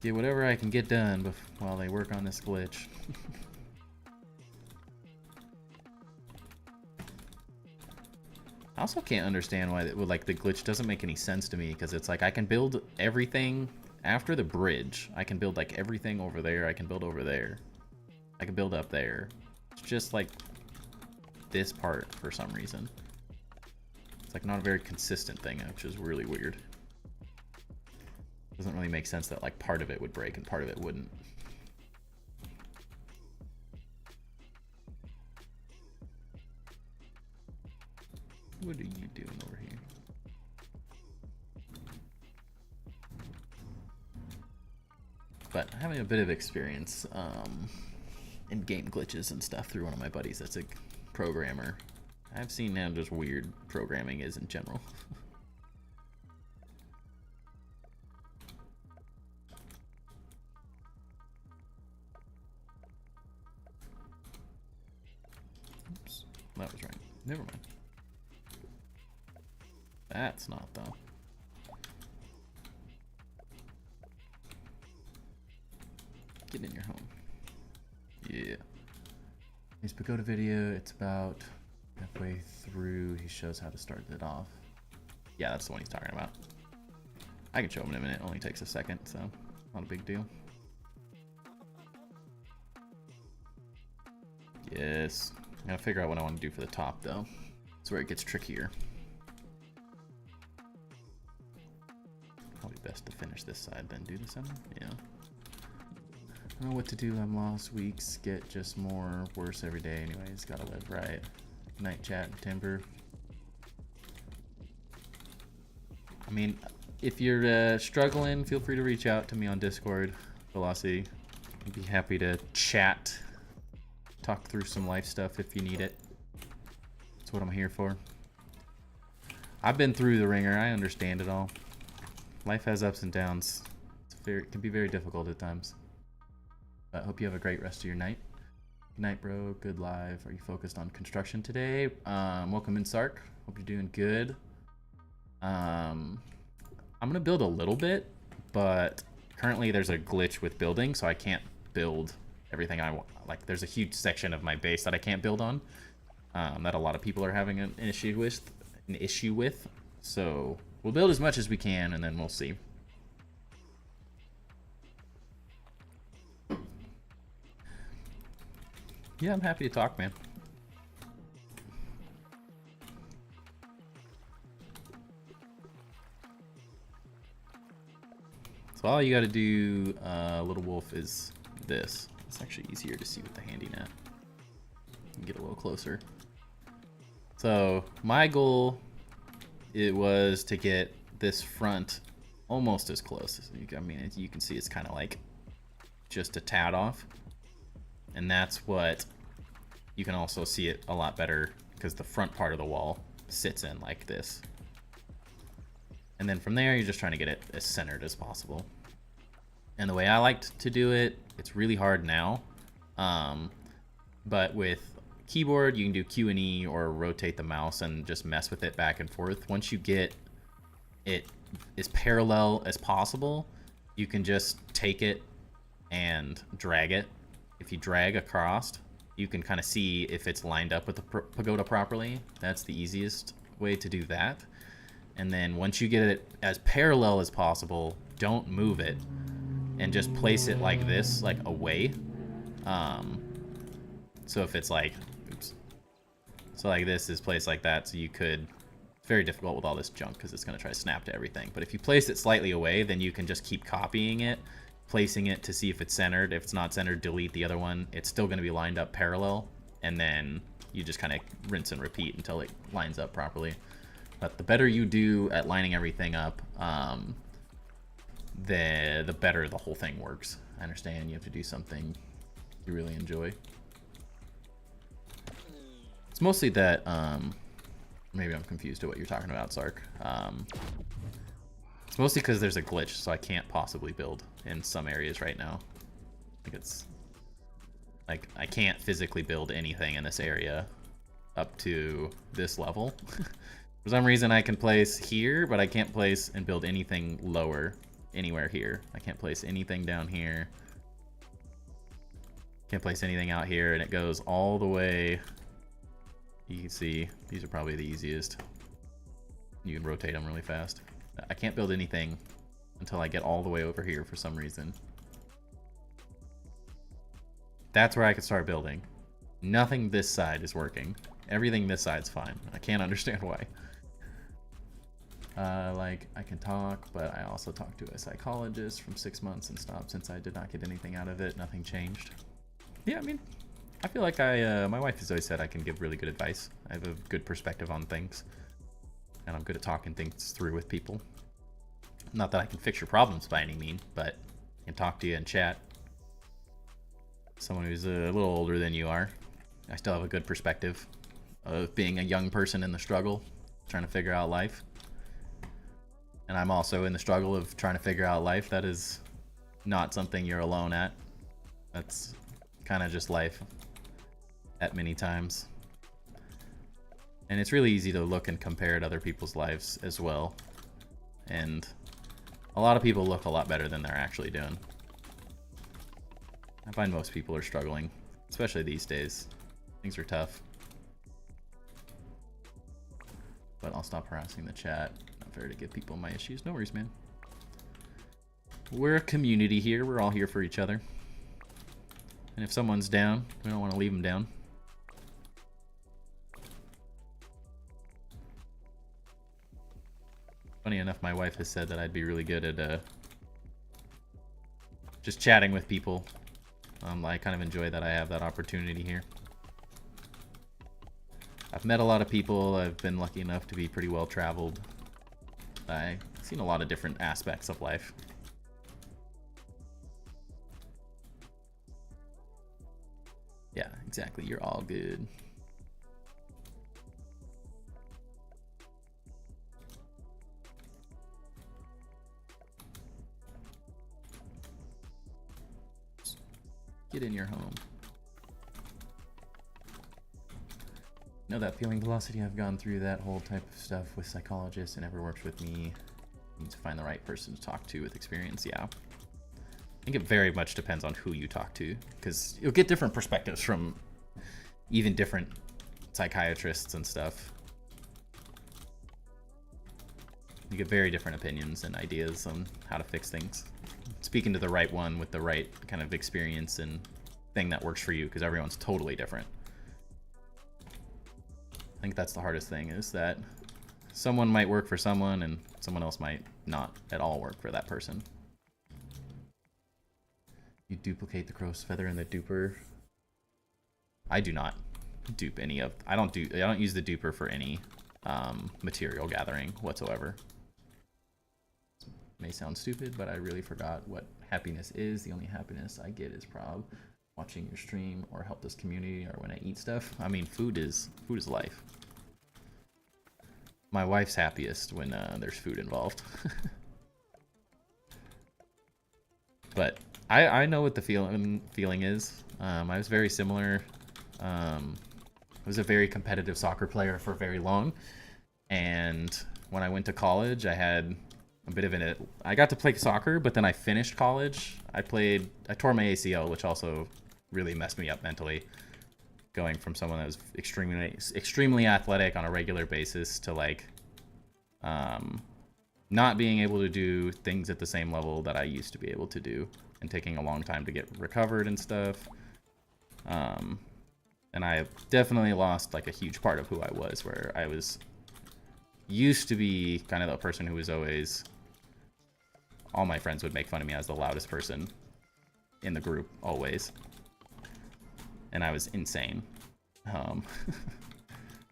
Get whatever I can get done while they work on this glitch. I also can't understand why the glitch doesn't make any sense to me, because it's like I can build everything after the bridge. I can build like everything over there. I can build over there. I can build up there. It's just like this part for some reason. It's like not a very consistent thing, which is really weird. Doesn't really make sense that like part of it would break and part of it wouldn't. What are you doing over here? But having a bit of experience in game glitches and stuff through one of my buddies that's a programmer. I've seen how just weird programming is in general. Oops, that was right. Never mind. That's not though. Get in your home. Yeah. His Pagoda video, it's about halfway through. He shows how to start it off. Yeah, that's the one he's talking about. I can show him in a minute. It only takes a second, so not a big deal. Yes. I gotta figure out what I want to do for the top, though. That's where it gets trickier. Probably best to finish this side, then do the center. Yeah. I don't know what to do. I'm lost. Weeks get just more worse every day. Anyways, gotta live right. Night chat and timber. I mean, if you're struggling, feel free to reach out to me on Discord, Velocity. I'd be happy to chat, talk through some life stuff if you need it. That's what I'm here for. I've been through the ringer. I understand it all. Life has ups and downs. It can be very difficult at times. I hope you have a great rest of your night. Good night, bro. Good live. Are you focused on construction today? Welcome in, Sark. Hope you're doing good. I'm gonna build a little bit, but currently there's a glitch with building, so I can't build everything I want. Like, there's a huge section of my base that I can't build on, that a lot of people are having an issue with. So we'll build as much as we can, and then we'll see. Yeah, I'm happy to talk, man. So all you gotta do, Little Wolf, is this. It's actually easier to see with the handy net. Get a little closer. So my goal, it was to get this front almost as close. I mean, you can see it's kind of like just a tad off. And that's what you can also see it a lot better because the front part of the wall sits in like this. And then from there, you're just trying to get it as centered as possible. And the way I liked to do it, it's really hard now. But with keyboard, you can do Q and E or rotate the mouse and just mess with it back and forth. Once you get it as parallel as possible, you can just take it and drag it. If you drag across, you can kind of see if it's lined up with the pagoda properly. That's the easiest way to do that. And then once you get it as parallel as possible, don't move it and just place it like this, like away. So if it's like, oops. So like this is placed like that, so you could, it's very difficult with all this junk because it's gonna try to snap to everything. But if you place it slightly away, then you can just keep copying it, placing it to see if it's centered. If it's not centered, delete the other one. It's still gonna be lined up parallel. And then you just kind of rinse and repeat until it lines up properly. But the better you do at lining everything up, the better the whole thing works. I understand you have to do something you really enjoy. It's mostly that, maybe I'm confused to what you're talking about, Sark. It's mostly because there's a glitch, so I can't possibly build in some areas right now. I think it's, like, I can't physically build anything in this area up to this level. For some reason I can place here, but I can't place and build anything lower anywhere here. I can't place anything down here. Can't place anything out here, and it goes all the way. You can see these are probably the easiest. You can rotate them really fast. I can't build anything until I get all the way over here for some reason. That's where I can start building. Nothing this side is working. Everything this side's fine. I can't understand why. Like, I can talk, but I also talked to a psychologist from 6 months and stopped since I did not get anything out of it. Nothing changed. Yeah, I mean, I feel like my wife has always said I can give really good advice. I have a good perspective on things. And I'm good at talking things through with people. Not that I can fix your problems by any means, but I can talk to you and chat. Someone who's a little older than you are, I still have a good perspective of being a young person in the struggle, trying to figure out life. And I'm also in the struggle of trying to figure out life. That is not something you're alone at. That's kind of just life at many times. And it's really easy to look and compare at other people's lives as well. And a lot of people look a lot better than they're actually doing. I find most people are struggling, especially these days. Things are tough. But I'll stop harassing the chat. Not fair to give people my issues. No worries, man. We're a community here. We're all here for each other. And if someone's down, we don't want to leave them down. Funny enough, my wife has said that I'd be really good at just chatting with people. I kind of enjoy that I have that opportunity here. I've met a lot of people. I've been lucky enough to be pretty well traveled. I've seen a lot of different aspects of life. Yeah, exactly. You're all good. Get in your home. Know that feeling, Velocity. I've gone through that whole type of stuff with psychologists. It never works with me. You need to find the right person to talk to with experience. Yeah. I think it very much depends on who you talk to, because you'll get different perspectives from even different psychiatrists and stuff. You get very different opinions and ideas on how to fix things. Speaking to the right one with the right kind of experience and thing that works for you, because everyone's totally different. I think that's the hardest thing, is that someone might work for someone and someone else might not at all work for that person. You duplicate the crow's feather in the duper. I do not dupe any of. I don't use the duper for any material gathering whatsoever. May sound stupid, but I really forgot what happiness is. The only happiness I get is prob watching your stream or help this community or when I eat stuff. I mean, food is life. My wife's happiest when there's food involved. But I know what the feeling is. I was very similar. I was a very competitive soccer player for very long, and when I went to college, I had a bit of I got to play soccer, but then I finished college. I tore my ACL, which also really messed me up mentally. Going from someone that was extremely athletic on a regular basis to like not being able to do things at the same level that I used to be able to do, and taking a long time to get recovered and stuff. And I definitely lost like a huge part of who I was, where I used to be kind of the person who was always, all my friends would make fun of me as the loudest person in the group, always. And I was insane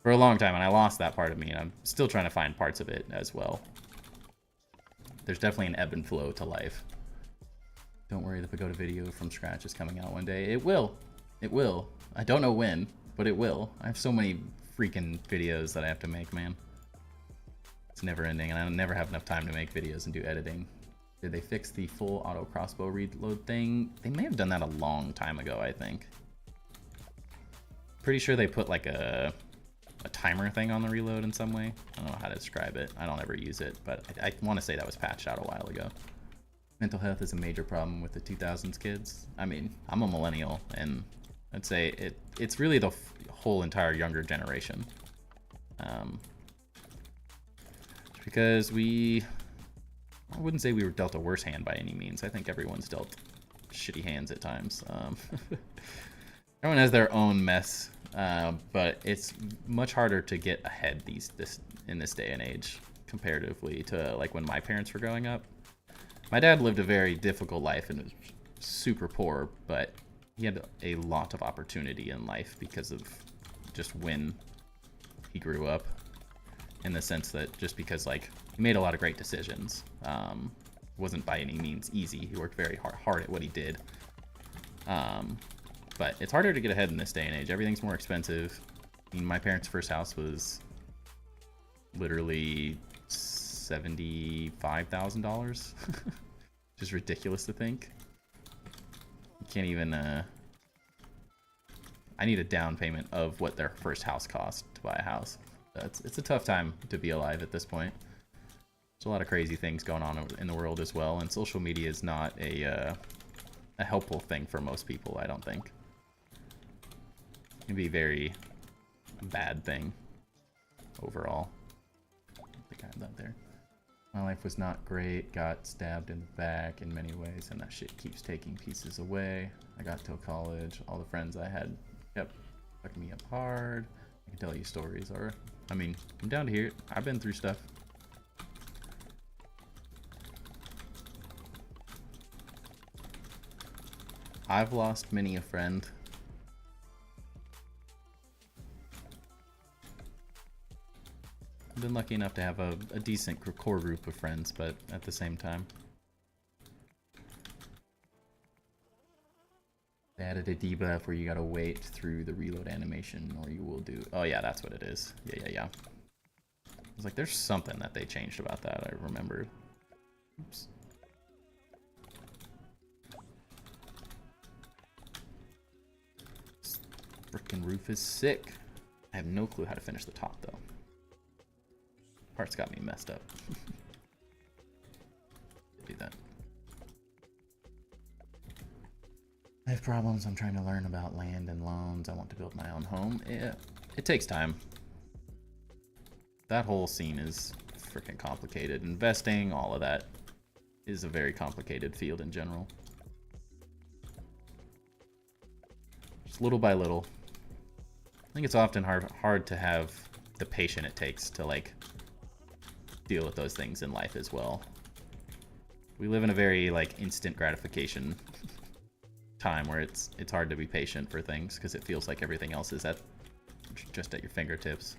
for a long time, and I lost that part of me, and I'm still trying to find parts of it as well. There's definitely an ebb and flow to life. Don't worry, the Pagoda video from scratch is coming out one day. It will. It will. I don't know when, but it will. I have so many freaking videos that I have to make, man. It's never ending, and I never have enough time to make videos and do editing. Did they fix the full auto crossbow reload thing? They may have done that a long time ago, I think. Pretty sure they put like a timer thing on the reload in some way. I don't know how to describe it. I don't ever use it, but I want to say that was patched out a while ago. Mental health is a major problem with the 2000s kids. I mean, I'm a millennial, and I'd say it's really the whole entire younger generation. Because I wouldn't say we were dealt a worse hand by any means. I think everyone's dealt shitty hands at times. Everyone has their own mess But it's much harder to get ahead in this day and age comparatively to like when my parents were growing up. My dad lived a very difficult life and was super poor, but he had a lot of opportunity in life because of just when he grew up, in the sense that just because like he made a lot of great decisions. Wasn't by any means easy. He worked very hard at what he did. But it's harder to get ahead in this day and age. Everything's more expensive. I mean, my parents' first house was literally $75,000. Just ridiculous to think. You can't even, I need a down payment of what their first house cost to buy a house. It's a tough time to be alive at this point. There's a lot of crazy things going on in the world as well, and social media is not a helpful thing for most people, I don't think. It can be a very bad thing overall. I think I have that there. My life was not great, got stabbed in the back in many ways, and that shit keeps taking pieces away. I got to college, all the friends I had kept fucking me up hard. I can tell you stories, or, I mean, I'm down to hear it. I've been through stuff. I've lost many a friend. I've been lucky enough to have a decent core group of friends, but at the same time. They added a debuff where you gotta wait through the reload animation or you will do... Oh yeah, that's what it is. Yeah. I was like, there's something that they changed about that, I remember. Oops. This frickin' roof is sick. I have no clue how to finish the top though. Parts got me messed up. Do that. I have problems. I'm trying to learn about land and loans. I want to build my own home. It takes time. That whole scene is freaking complicated. Investing, all of that is a very complicated field in general. Just little by little. I think it's often hard to have the patience it takes to like deal with those things in life as well. We live in a very like instant gratification time where it's hard to be patient for things because it feels like everything else is just at your fingertips.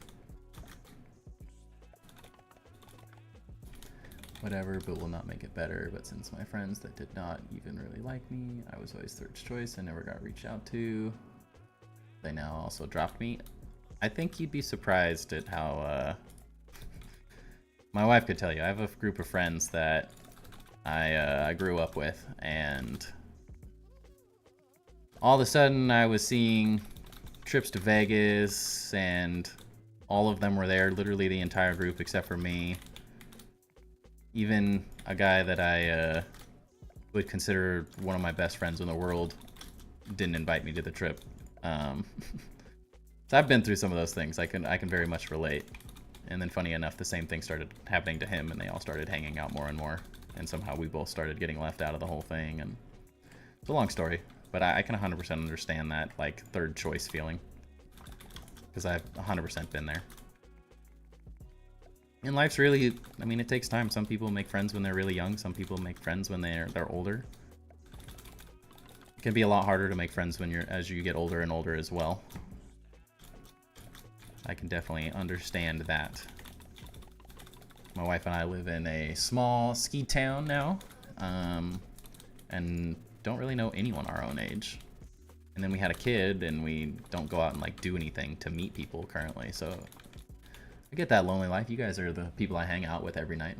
Whatever, but will not make it better. But since my friends that did not even really like me, I was always third choice and never got reached out to. They now also dropped me. I think you'd be surprised at how my wife could tell you. I have a group of friends that I grew up with, and all of a sudden I was seeing trips to Vegas, and all of them were there, literally the entire group except for me. Even a guy that I would consider one of my best friends in the world didn't invite me to the trip. So I've been through some of those things. I can very much relate. And then funny enough, the same thing started happening to him, and they all started hanging out more and more. And somehow we both started getting left out of the whole thing. And it's a long story, but I can 100% understand that like third choice feeling, because I've 100% been there. And life's really, I mean, it takes time. Some people make friends when they're really young. Some people make friends when they're older. It can be a lot harder to make friends as you get older and older as well. I can definitely understand that. My wife and I live in a small ski town now, and don't really know anyone our own age. And then we had a kid, and we don't go out and like do anything to meet people currently, so I get that lonely life. You guys are the people I hang out with every night.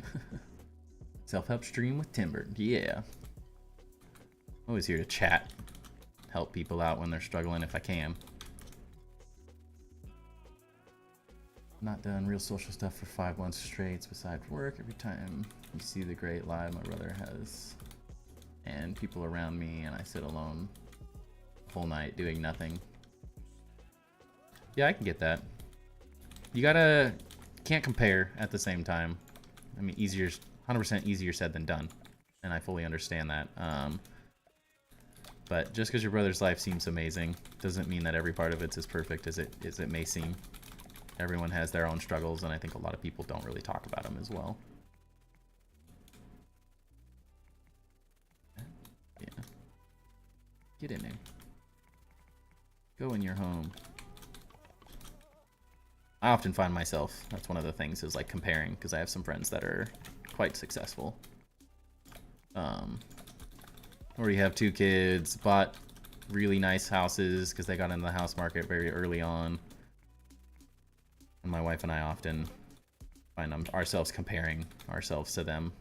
Self-help stream with Timber, yeah. Always here to chat, help people out when they're struggling if I can. Not done real social stuff for 5 months straight besides work. Every time you see the great live my brother has and people around me, and I sit alone the whole night doing nothing. Yeah, I can get that. You can't compare at the same time. I mean, 100% easier said than done, and I fully understand that. But just because your brother's life seems amazing doesn't mean that every part of it's as perfect as it may seem. Everyone has their own struggles, and I think a lot of people don't really talk about them as well. Yeah. Get in there. Go in your home. I often find myself, that's one of the things, is like comparing, because I have some friends that are quite successful. Already have 2 kids, bought really nice houses because they got into the house market very early on. And my wife and I often find ourselves comparing ourselves to them,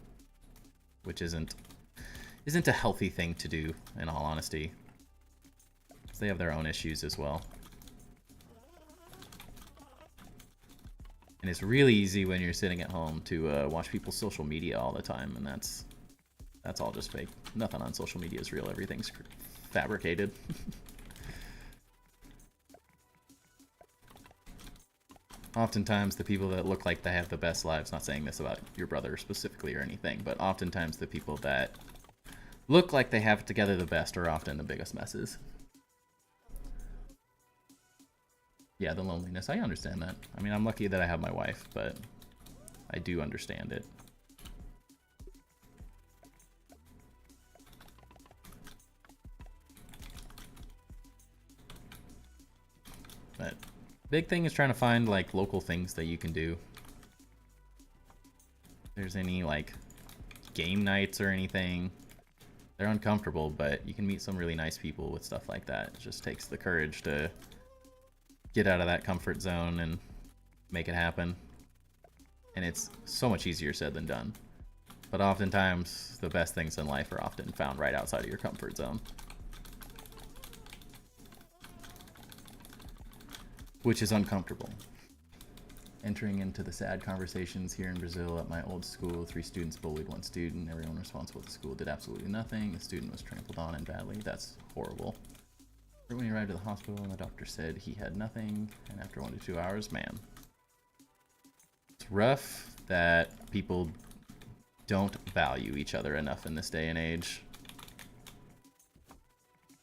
which isn't a healthy thing to do, in all honesty. Because they have their own issues as well. And it's really easy when you're sitting at home to watch people's social media all the time, and that's all just fake. Nothing on social media is real. Everything's fabricated. Oftentimes, the people that look like they have the best lives, not saying this about your brother specifically or anything, but oftentimes the people that look like they have it together the best are often the biggest messes. Yeah, the loneliness. I understand that. I mean, I'm lucky that I have my wife, but I do understand it. But big thing is trying to find like local things that you can do. If there's any like game nights or anything, they're uncomfortable, but you can meet some really nice people with stuff like that. It just takes the courage to get out of that comfort zone and make it happen. And it's so much easier said than done. But oftentimes, the best things in life are often found right outside of your comfort zone. Which is uncomfortable. Entering into the sad conversations here in Brazil at my old school, 3 students bullied 1 student. Everyone responsible at the school did absolutely nothing. The student was trampled on and badly. That's horrible. When he arrived at the hospital and the doctor said he had nothing, and after 1 to 2 hours, man. It's rough that people don't value each other enough in this day and age.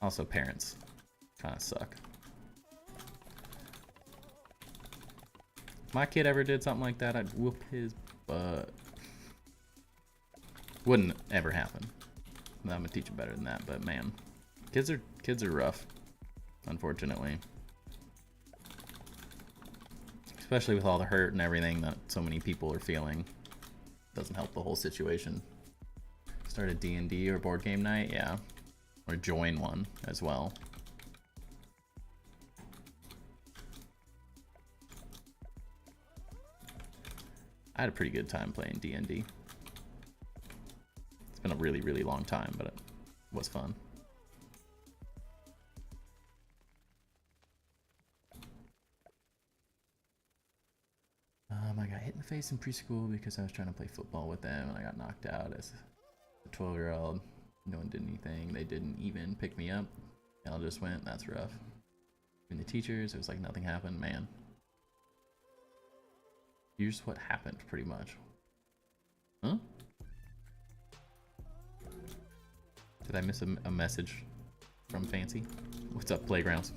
Also, parents kind of suck. If my kid ever did something like that, I'd whoop his butt. Wouldn't ever happen. I'm gonna teach him better than that, but man, kids are rough, unfortunately. Especially with all the hurt and everything that so many people are feeling. Doesn't help the whole situation. Start a D&D or board game night, yeah. Or join one as well. I had a pretty good time playing D&D. It's been a really, really long time, but it was fun. I got hit in the face in preschool because I was trying to play football with them, and I got knocked out as a 12-year-old. No one did anything. They didn't even pick me up. Hell just went. That's rough. And the teachers, it was like nothing happened. Man. Here's what happened, pretty much. Huh? Did I miss a message from Fancy? What's up, Playgrounds?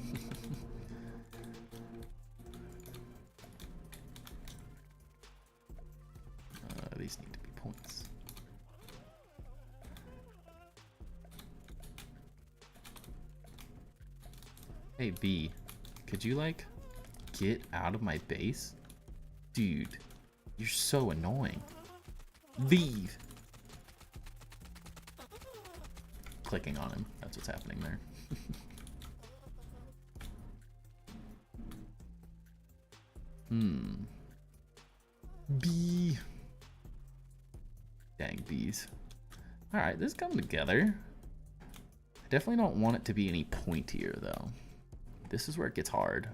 These need to be points. Hey, B. Could you, like, get out of my base? Dude, you're so annoying. Leave! Clicking on him. That's what's happening there. B. Dang bees. Alright, this is coming together. I definitely don't want it to be any pointier, though. This is where it gets hard.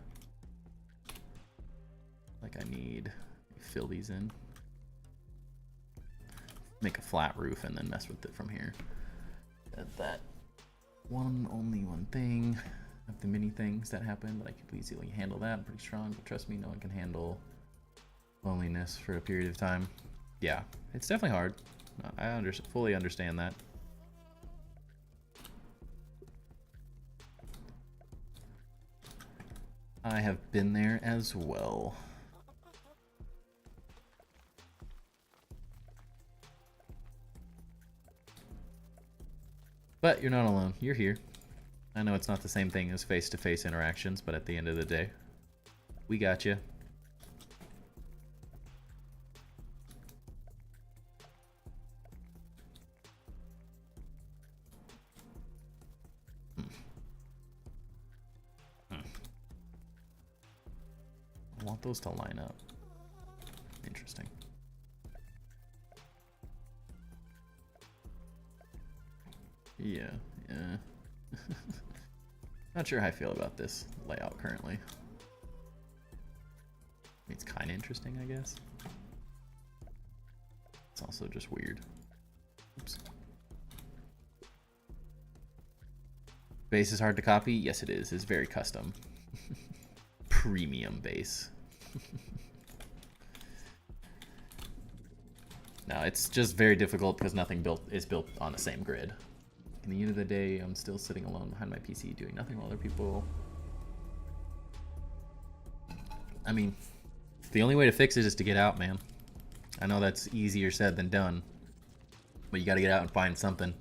Like I need to fill these in. Make a flat roof and then mess with it from here. That only one thing of the many things that happen, but I could easily handle that. I'm pretty strong, but trust me, no one can handle loneliness for a period of time. Yeah, it's definitely hard. I fully understand that. I have been there as well. But you're not alone. You're here. I know it's not the same thing as face-to-face interactions, but at the end of the day, we got you. I want those to line up. Interesting. Yeah. Not sure how I feel about this layout currently. It's kind of interesting, I guess. It's also just weird. Oops. Base is hard to copy? Yes, it is. It's very custom. Premium base. No, it's just very difficult because nothing is built on the same grid. In the end of the day, I'm still sitting alone behind my PC doing nothing while other people... I mean, the only way to fix it is to get out, man. I know that's easier said than done, but you gotta get out and find something.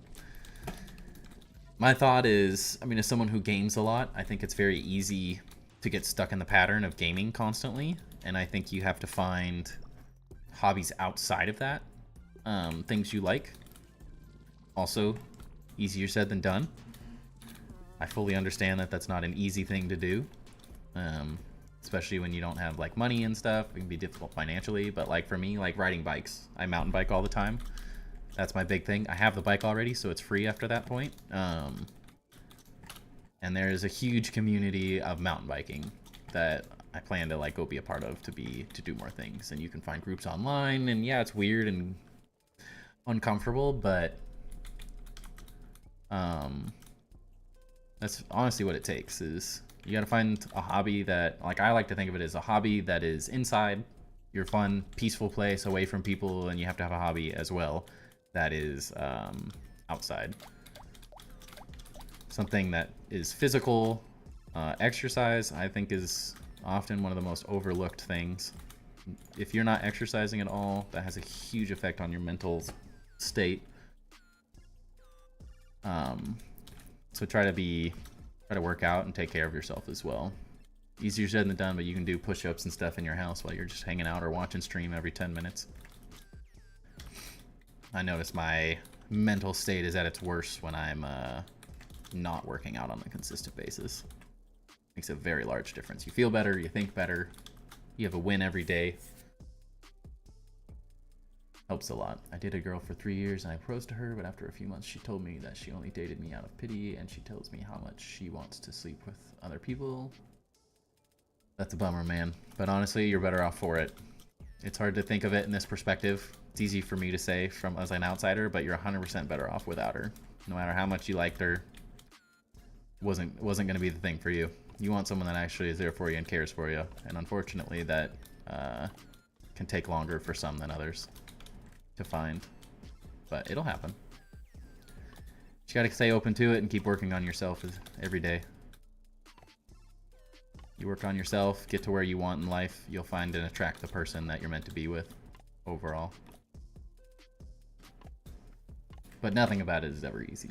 My thought is, I mean, as someone who games a lot, I think it's very easy to get stuck in the pattern of gaming constantly, and I think you have to find hobbies outside of that, things you like. Also, easier said than done. I fully understand that that's not an easy thing to do, especially when you don't have like money and stuff. It can be difficult financially, but like for me, like riding bikes, I mountain bike all the time. That's my big thing. I have the bike already, so it's free after that point. And there's a huge community of mountain biking that I plan to like go be a part of to do more things. And you can find groups online, and yeah, it's weird and uncomfortable, but that's honestly what it takes. Is you got to find a hobby that, like, I like to think of it as a hobby that is inside your fun, peaceful place away from people, and you have to have a hobby as well that is outside. Something that is physical. Exercise, I think, is often one of the most overlooked things. If you're not exercising at all, that has a huge effect on your mental state. So try to work out and take care of yourself as well. Easier said than done, but you can do push-ups and stuff in your house while you're just hanging out or watching stream every 10 minutes. I notice my mental state is at its worst when I'm not working out on a consistent basis. Makes a very large difference. You feel better, you think better, you have a win every day. Helps a lot. I dated a girl for 3 years and I proposed to her, but after a few months she told me that she only dated me out of pity, and she tells me how much she wants to sleep with other people. That's a bummer, man. But honestly, you're better off for it. It's hard to think of it in this perspective. It's easy for me to say from as an outsider, but you're 100% better off without her. No matter how much you liked her, wasn't going to be the thing for you. You want someone that actually is there for you and cares for you. And unfortunately, that can take longer for some than others to find. But it'll happen. You got to stay open to it and keep working on yourself every day. You work on yourself, get to where you want in life, you'll find and attract the person that you're meant to be with overall. But nothing about it is ever easy.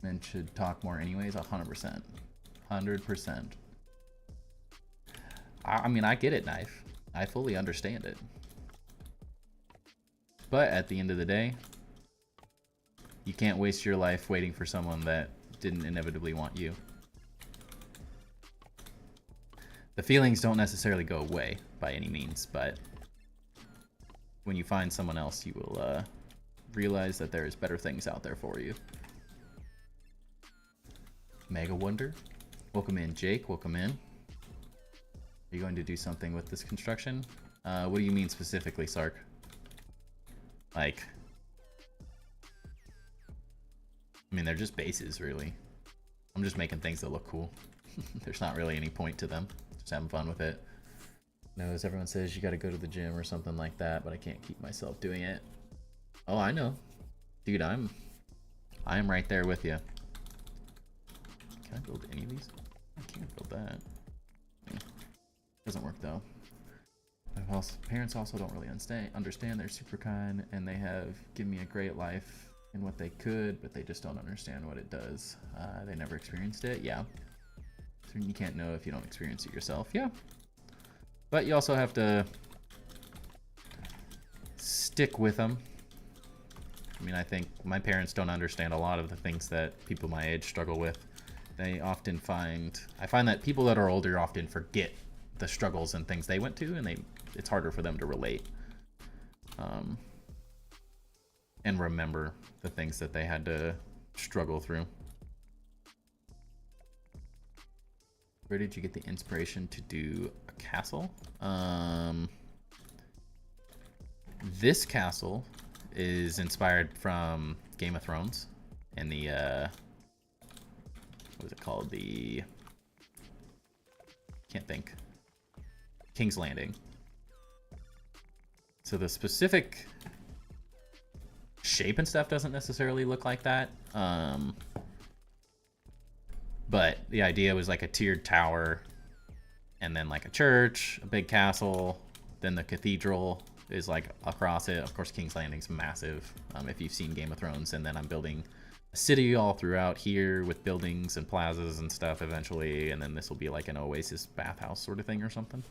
Men should talk more anyways, 100%. 100%. I mean, I get it, Knife. I fully understand it. But at the end of the day, you can't waste your life waiting for someone that didn't inevitably want you. The feelings don't necessarily go away by any means, but when you find someone else, you will realize that there's better things out there for you. Mega Wonder. Welcome in, Jake. Welcome in. Are you going to do something with this construction? What do you mean specifically, Sark? Like, I mean, they're just bases, really. I'm just making things that look cool. There's not really any point to them. Just having fun with it. No, as everyone says, you gotta go to the gym or something like that, but I can't keep myself doing it. Oh, I know. Dude, I am right there with you. Can I build any of these? I can't build that. Doesn't work though. Parents also don't really understand. They're super kind and they have given me a great life in what they could, but they just don't understand what it does. They never experienced it. Yeah. So you can't know if you don't experience it yourself. Yeah. But you also have to stick with them. I mean, I think my parents don't understand a lot of the things that people my age struggle with. I find that people that are older often forget the struggles and things they went to, and it's harder for them to relate and remember the things that they had to struggle through. Where did you get the inspiration to do a castle? This castle is inspired from Game of Thrones and the what is it called? Can't think. King's Landing. So the specific shape and stuff doesn't necessarily look like that. But the idea was like a tiered tower and then like a church, a big castle, then the cathedral is like across it. Of course, King's Landing's massive, if you've seen Game of Thrones. And then I'm building a city all throughout here with buildings and plazas and stuff eventually. And then this will be like an oasis bathhouse sort of thing or something.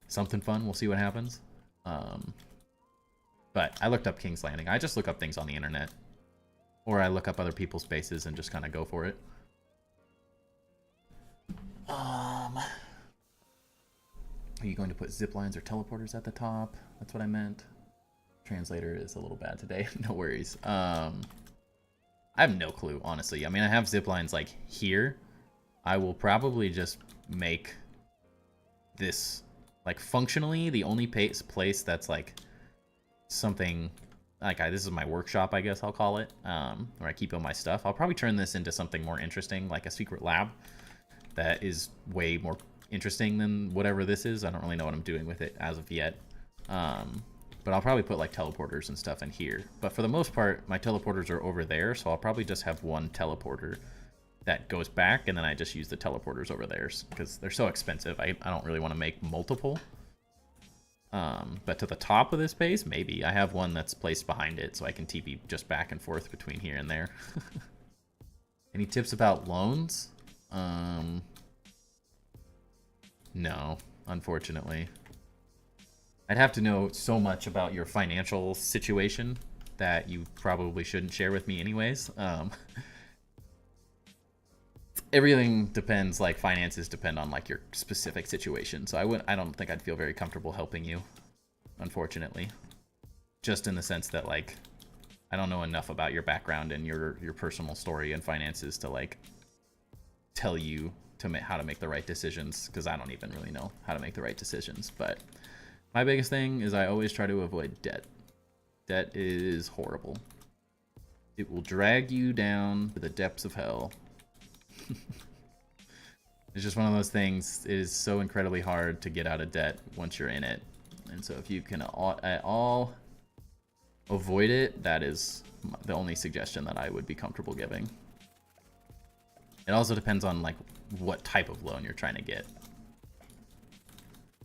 Something fun. We'll see what happens. But I looked up King's Landing. I just look up things on the internet. Or I look up other people's bases and just kind of go for it. Are you going to put zip lines or teleporters at the top? That's what I meant. Translator is a little bad today. No worries. I have no clue, honestly. I mean, I have zip lines like here. I will probably just make this like functionally the only place that's like something like this is my workshop, I guess I'll call it, where I keep all my stuff. I'll probably turn this into something more interesting, like a secret lab that is way more interesting than whatever this is. I don't really know what I'm doing with it as of yet. But I'll probably put like teleporters and stuff in here. But for the most part, my teleporters are over there, so I'll probably just have one teleporter that goes back, and then I just use the teleporters over there because they're so expensive. I don't really want to make multiple. But to the top of this base, maybe. I have one that's placed behind it, so I can TP just back and forth between here and there. Any tips about loans? No, unfortunately. I'd have to know so much about your financial situation that you probably shouldn't share with me anyways. Everything depends, like finances depend on like your specific situation. So I don't think I'd feel very comfortable helping you, unfortunately. Just in the sense that like I don't know enough about your background and your personal story and finances to like tell you how to make the right decisions, because I don't even really know how to make the right decisions. But my biggest thing is I always try to avoid debt. Debt is horrible. It will drag you down to the depths of hell. It's just one of those things. It is so incredibly hard to get out of debt once you're in it. And so if you can at all avoid it, that is the only suggestion that I would be comfortable giving. It also depends on like what type of loan you're trying to get.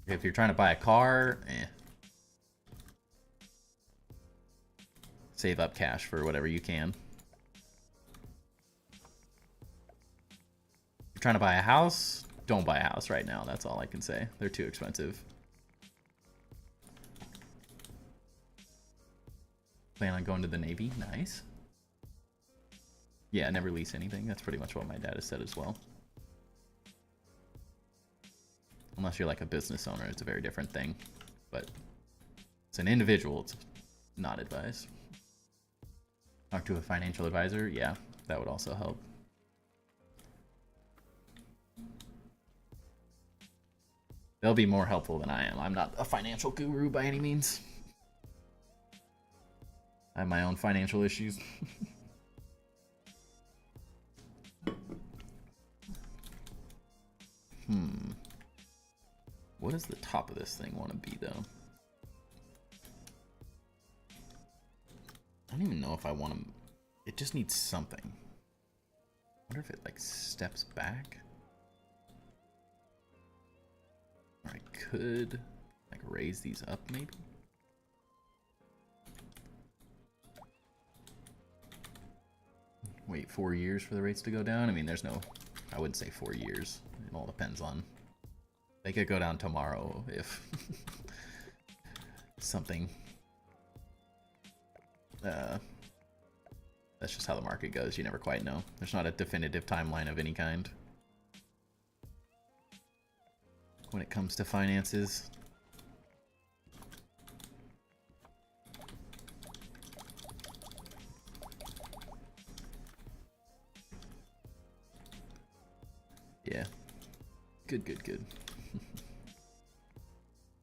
If you're trying to buy a car, save up cash for whatever you can. If you're trying to buy a house, don't buy a house right now. That's all I can say. They're too expensive. Plan on going to the Navy? Nice. Yeah, never lease anything. That's pretty much what my dad has said as well. Unless you're like a business owner, it's a very different thing. But it's an individual, it's not advised. Talk to a financial advisor? Yeah, that would also help. They'll be more helpful than I am. I'm not a financial guru by any means. I have my own financial issues. What does the top of this thing want to be, though? I don't even know if I want to... It just needs something. I wonder if it, like, steps back. I could like raise these up maybe. Wait 4 years for the rates to go down? I mean, there's no... I wouldn't say 4 years. It all depends on... They could go down tomorrow if... something... that's just how the market goes. You never quite know. There's not a definitive timeline of any kind when it comes to finances. Yeah. Good, good, good.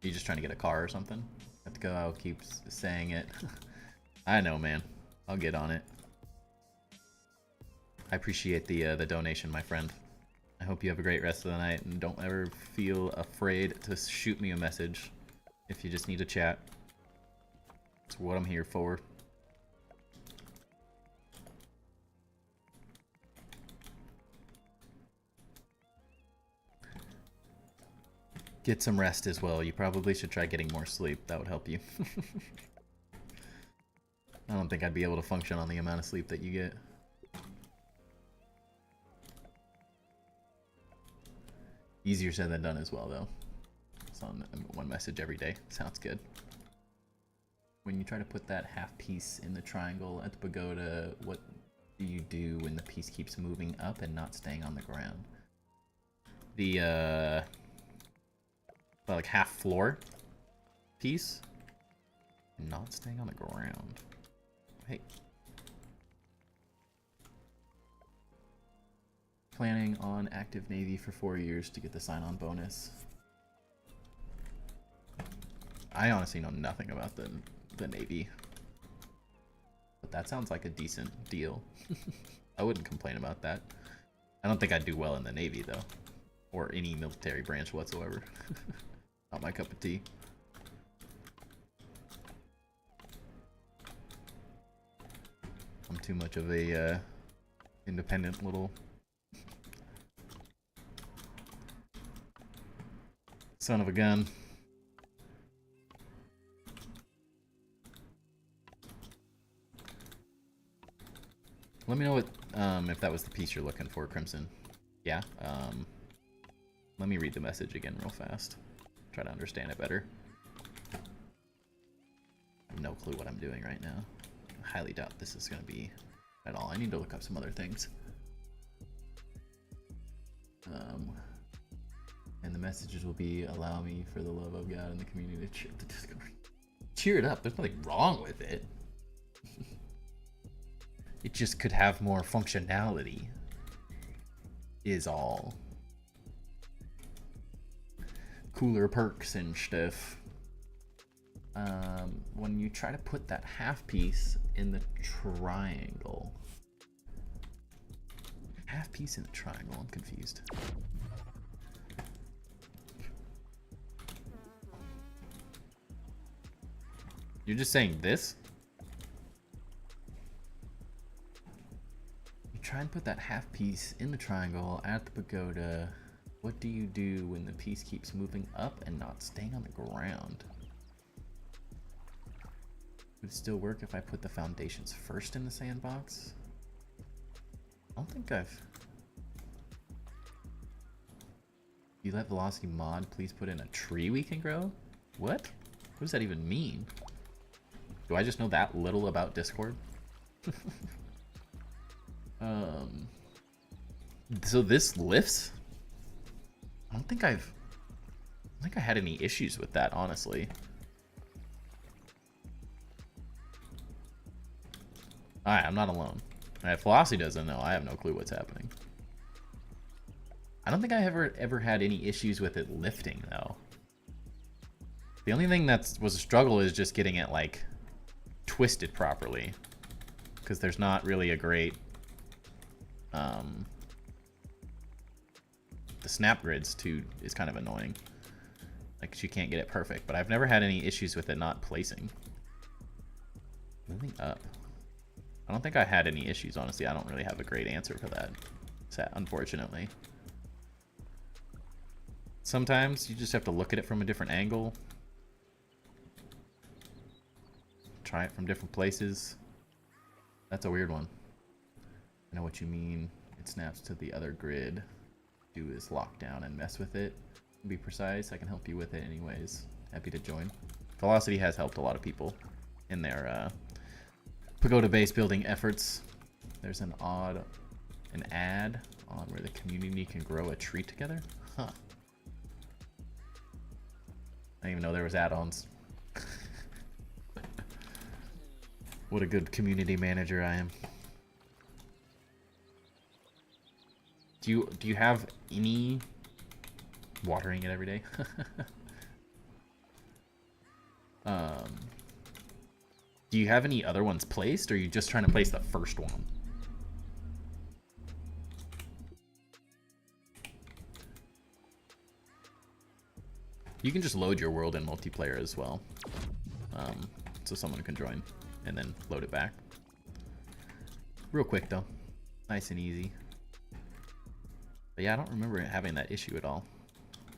You just trying to get a car or something? Have to go out, keep saying it. I know, man. I'll get on it. I appreciate the donation, my friend. I hope you have a great rest of the night, and don't ever feel afraid to shoot me a message if you just need to chat. That's what I'm here for. Get some rest as well. You probably should try getting more sleep. That would help you. I don't think I'd be able to function on the amount of sleep that you get. Easier said than done as well, though. It's on one message every day. Sounds good. When you try to put that half piece in the triangle at the pagoda, what do you do when the piece keeps moving up and not staying on the ground? The, like half floor piece and not staying on the ground. Hey. Planning on active Navy for 4 years to get the sign-on bonus. I honestly know nothing about the Navy, but that sounds like a decent deal. I wouldn't complain about that. I don't think I'd do well in the Navy though, or any military branch whatsoever. Not my cup of tea. I'm too much of a independent little son of a gun. Let me know what if that was the piece you're looking for, Crimson. Yeah. Let me read the message again real fast. Try to understand it better. I have no clue what I'm doing right now. I highly doubt this is going to be at all. I need to look up some other things. And the messages will be, allow me for the love of God and the community to cheer the Discord. Cheer it up. There's nothing wrong with it. It just could have more functionality. Is all. Cooler perks and stuff. When you try to put that half piece in the triangle. Half piece in the triangle, I'm confused. You're just saying this? You try and put that half piece in the triangle at the pagoda. What do you do when the piece keeps moving up and not staying on the ground? Would it still work if I put the foundations first in the sandbox? I don't think I've... You let velocity mod please put in a tree we can grow? What? What does that even mean? Do I just know that little about Discord? So this lifts? I don't think I had any issues with that, honestly. Alright, I'm not alone. Alright, Velocity doesn't know. I have no clue what's happening. I don't think I ever had any issues with it lifting, though. The only thing that was a struggle is just getting it, like, twisted properly. Because there's not really a great... the snap grids, too, is kind of annoying. Like, you can't get it perfect. But I've never had any issues with it not placing. Moving up. I don't think I had any issues, honestly. I don't really have a great answer for that, unfortunately. Sometimes you just have to look at it from a different angle. Try it from different places. That's a weird one. I know what you mean. It snaps to the other grid. Do is lock down and mess with it. Be precise. I can help you with it anyways. Happy to join. Velocity has helped a lot of people in their Pagoda base building efforts. There's an ad on where the community can grow a tree together. Huh. I didn't even know there was add-ons. What a good community manager I am. Do you have any watering it every day? Do you have any other ones placed, or are you just trying to place the first one? You can just load your world in multiplayer as well, so someone can join and then load it back. Real quick though, nice and easy. But yeah, I don't remember having that issue at all.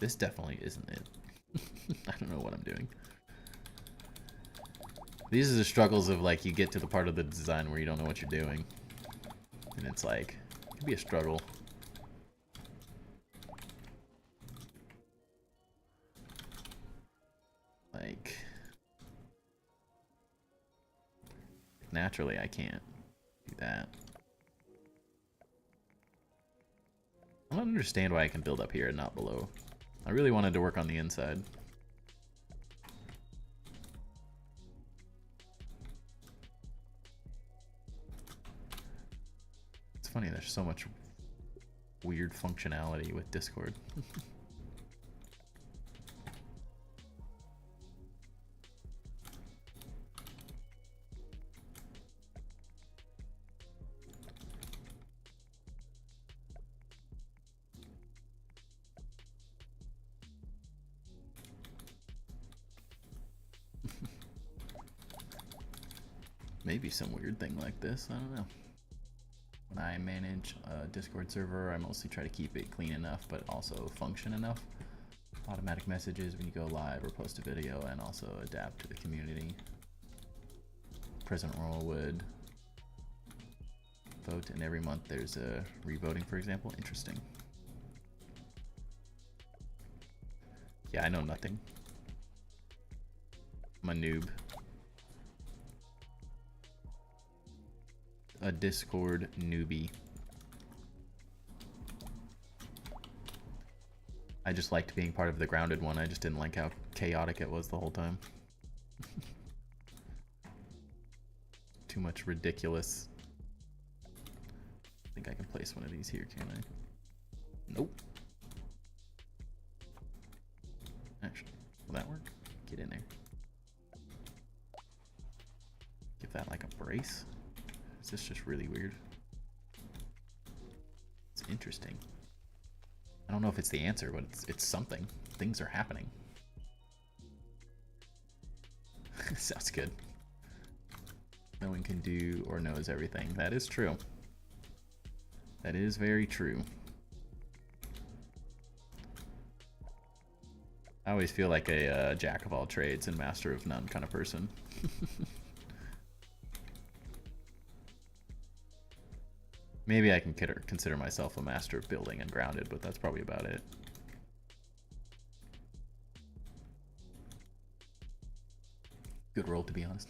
This definitely isn't it. I don't know what I'm doing. These are the struggles of like you get to the part of the design where you don't know what you're doing. And it's like, it can be a struggle. Like, naturally I can't do that. I don't understand why I can build up here and not below. I really wanted to work on the inside. It's funny, there's so much weird functionality with Discord. Maybe some weird thing like this, I don't know. When I manage a Discord server, I mostly try to keep it clean enough, but also function enough. Automatic messages when you go live or post a video, and also adapt to the community. President Royal would vote, and every month there's a re-voting, for example. Interesting. Yeah, I know nothing. I'm a noob. A Discord newbie. I just liked being part of the grounded one. I just didn't like how chaotic it was the whole time. Too much ridiculous. I think I can place one of these here, can I? Nope. Actually, will that work? Get in there. Give that like a brace. Is this just really weird? It's interesting. I don't know if it's the answer, but it's something. Things are happening. Sounds good. No one can do or knows everything. That is true. That is very true. I always feel like a jack of all trades and master of none kind of person. Maybe I can consider myself a master of building and grounded, but that's probably about it. Good roll, to be honest.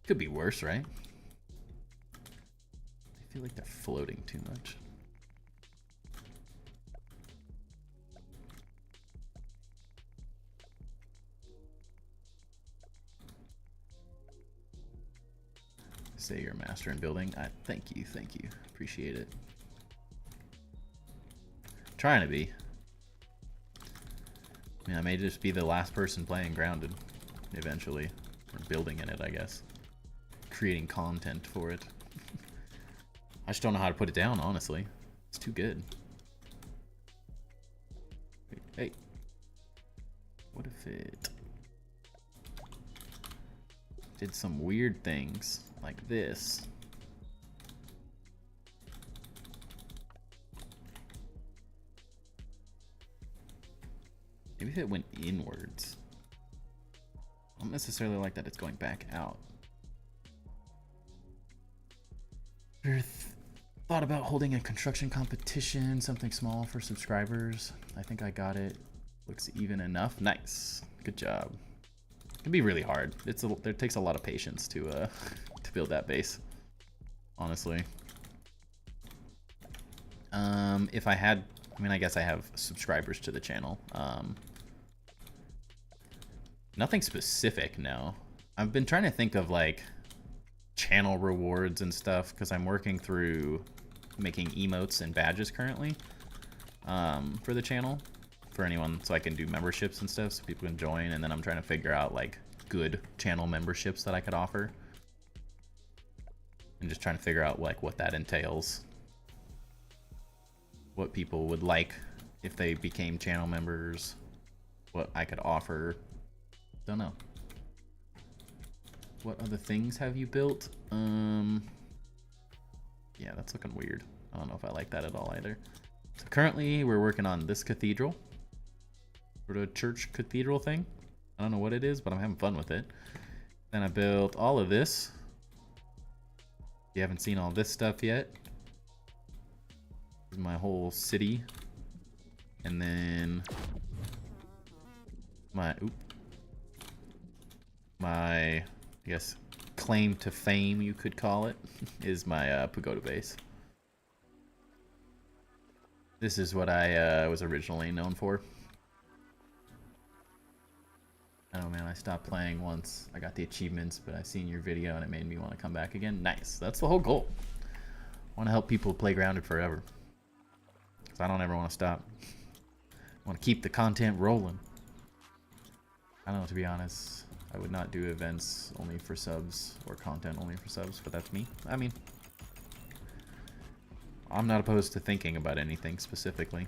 Could be worse, right? I feel like they're floating too much. Say you're a master in building. Thank you, appreciate it. Trying to be. I mean, I may just be the last person playing grounded eventually, or building in it, I guess. Creating content for it. I just don't know how to put it down, honestly. It's too good. Wait, hey. What if it did some weird things like this? Maybe if it went inwards. I don't necessarily like that it's going back out. Thought about holding a construction competition, something small for subscribers. I think I got it. Looks even enough. Nice. Good job. It can be really hard. It takes a lot of patience to build that base, honestly. If I had, I mean, I guess I have subscribers to the channel. Nothing specific, no. I've been trying to think of like channel rewards and stuff because I'm working through making emotes and badges currently for the channel for anyone, so I can do memberships and stuff so people can join, and then I'm trying to figure out like good channel memberships that I could offer and just trying to figure out like what that entails, what people would like if they became channel members, what I could offer. Don't know. What other things have you built? Yeah, that's looking weird. I don't know if I like that at all either. So currently we're working on this cathedral. Sort of church cathedral thing. I don't know what it is, but I'm having fun with it. Then I built all of this. You haven't seen all this stuff yet. This is my whole city. And then my I guess claim to fame, you could call it, is my Pagoda base. This is what I was originally known for. Oh man, I stopped playing once I got the achievements, but I seen your video and it made me want to come back again. Nice. That's the whole goal. I want to help people play Grounded forever. Because I don't ever want to stop. I want to keep the content rolling. I don't know, to be honest. I would not do events only for subs or content only for subs, but that's me. I mean, I'm not opposed to thinking about anything specifically.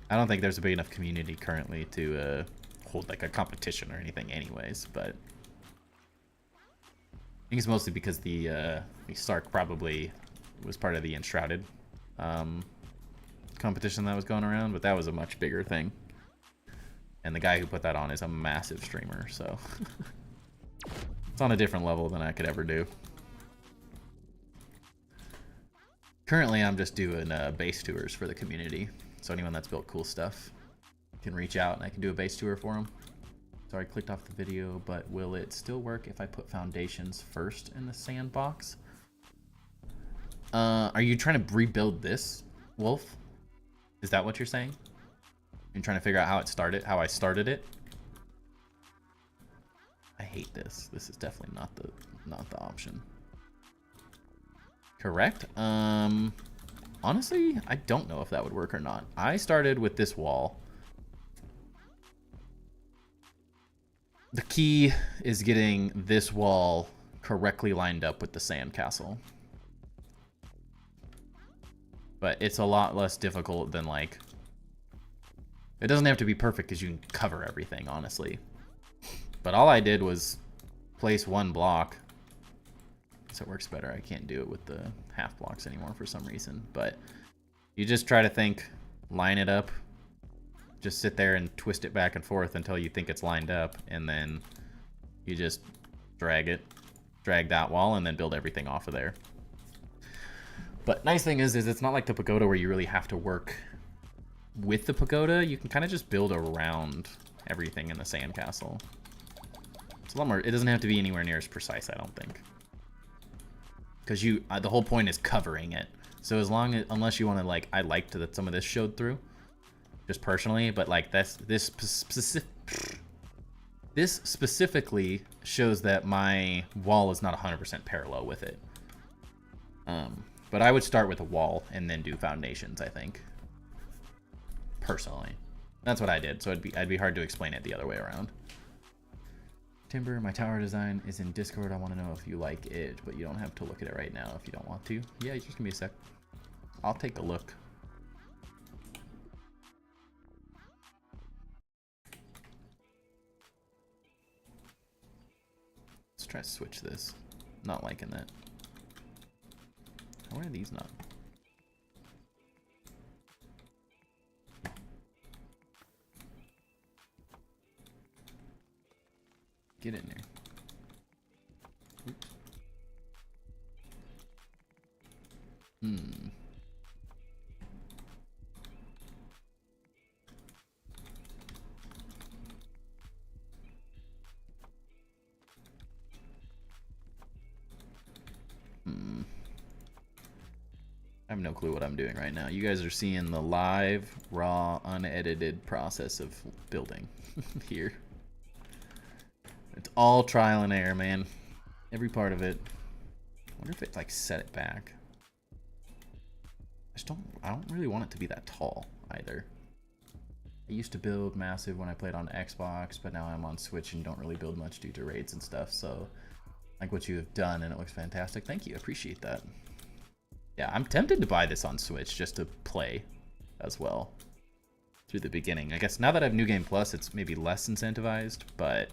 I don't think there's a big enough community currently to hold like a competition or anything anyways, but I think it's mostly because the Stark probably was part of the Enshrouded competition that was going around, but that was a much bigger thing. And the guy who put that on is a massive streamer, so it's on a different level than I could ever do. Currently, I'm just doing base tours for the community. So anyone that's built cool stuff can reach out and I can do a base tour for them. Sorry, I clicked off the video, but will it still work if I put foundations first in the sandbox? Are you trying to rebuild this, Wolf? Is that what you're saying? You're trying to figure out how it started, how I started it? I hate this. This is definitely not the option. Correct? Honestly, I don't know if that would work or not. I started with this wall. The key is getting this wall correctly lined up with the sandcastle. But it's a lot less difficult than like... It doesn't have to be perfect because you can cover everything, honestly. But all I did was place one block. So it works better. I can't do it with the half blocks anymore for some reason. But you just try to think, line it up. Just sit there and twist it back and forth until you think it's lined up. And then you just drag that wall and then build everything off of there. But nice thing is it's not like the Pagoda where you really have to work with the Pagoda. You can kind of just build around everything in the sandcastle. It's a lot more, it doesn't have to be anywhere near as precise, I don't think. Because the whole point is covering it. So as long as, unless you want to like, I liked that some of this showed through, just personally, but like this specifically shows that my wall is not 100% parallel with it. But I would start with a wall and then do foundations, I think. Personally. That's what I did, so I'd be hard to explain it the other way around. Timber, my tower design is in Discord. I want to know if you like it, but you don't have to look at it right now if you don't want to. Yeah, just give me a sec. I'll take a look. Let's try to switch this. Not liking that. Why are these not? Get in there. Oops. I have no clue what I'm doing right now. You guys are seeing the live, raw, unedited process of building here. It's all trial and error, man. Every part of it. I wonder if it's like set it back. I don't really want it to be that tall either. I used to build massive when I played on Xbox, but now I'm on Switch and don't really build much due to raids and stuff. So like what you have done, and it looks fantastic. Thank you, I appreciate that. Yeah, I'm tempted to buy this on Switch just to play as well through the beginning. I guess now that I have New Game Plus, it's maybe less incentivized, but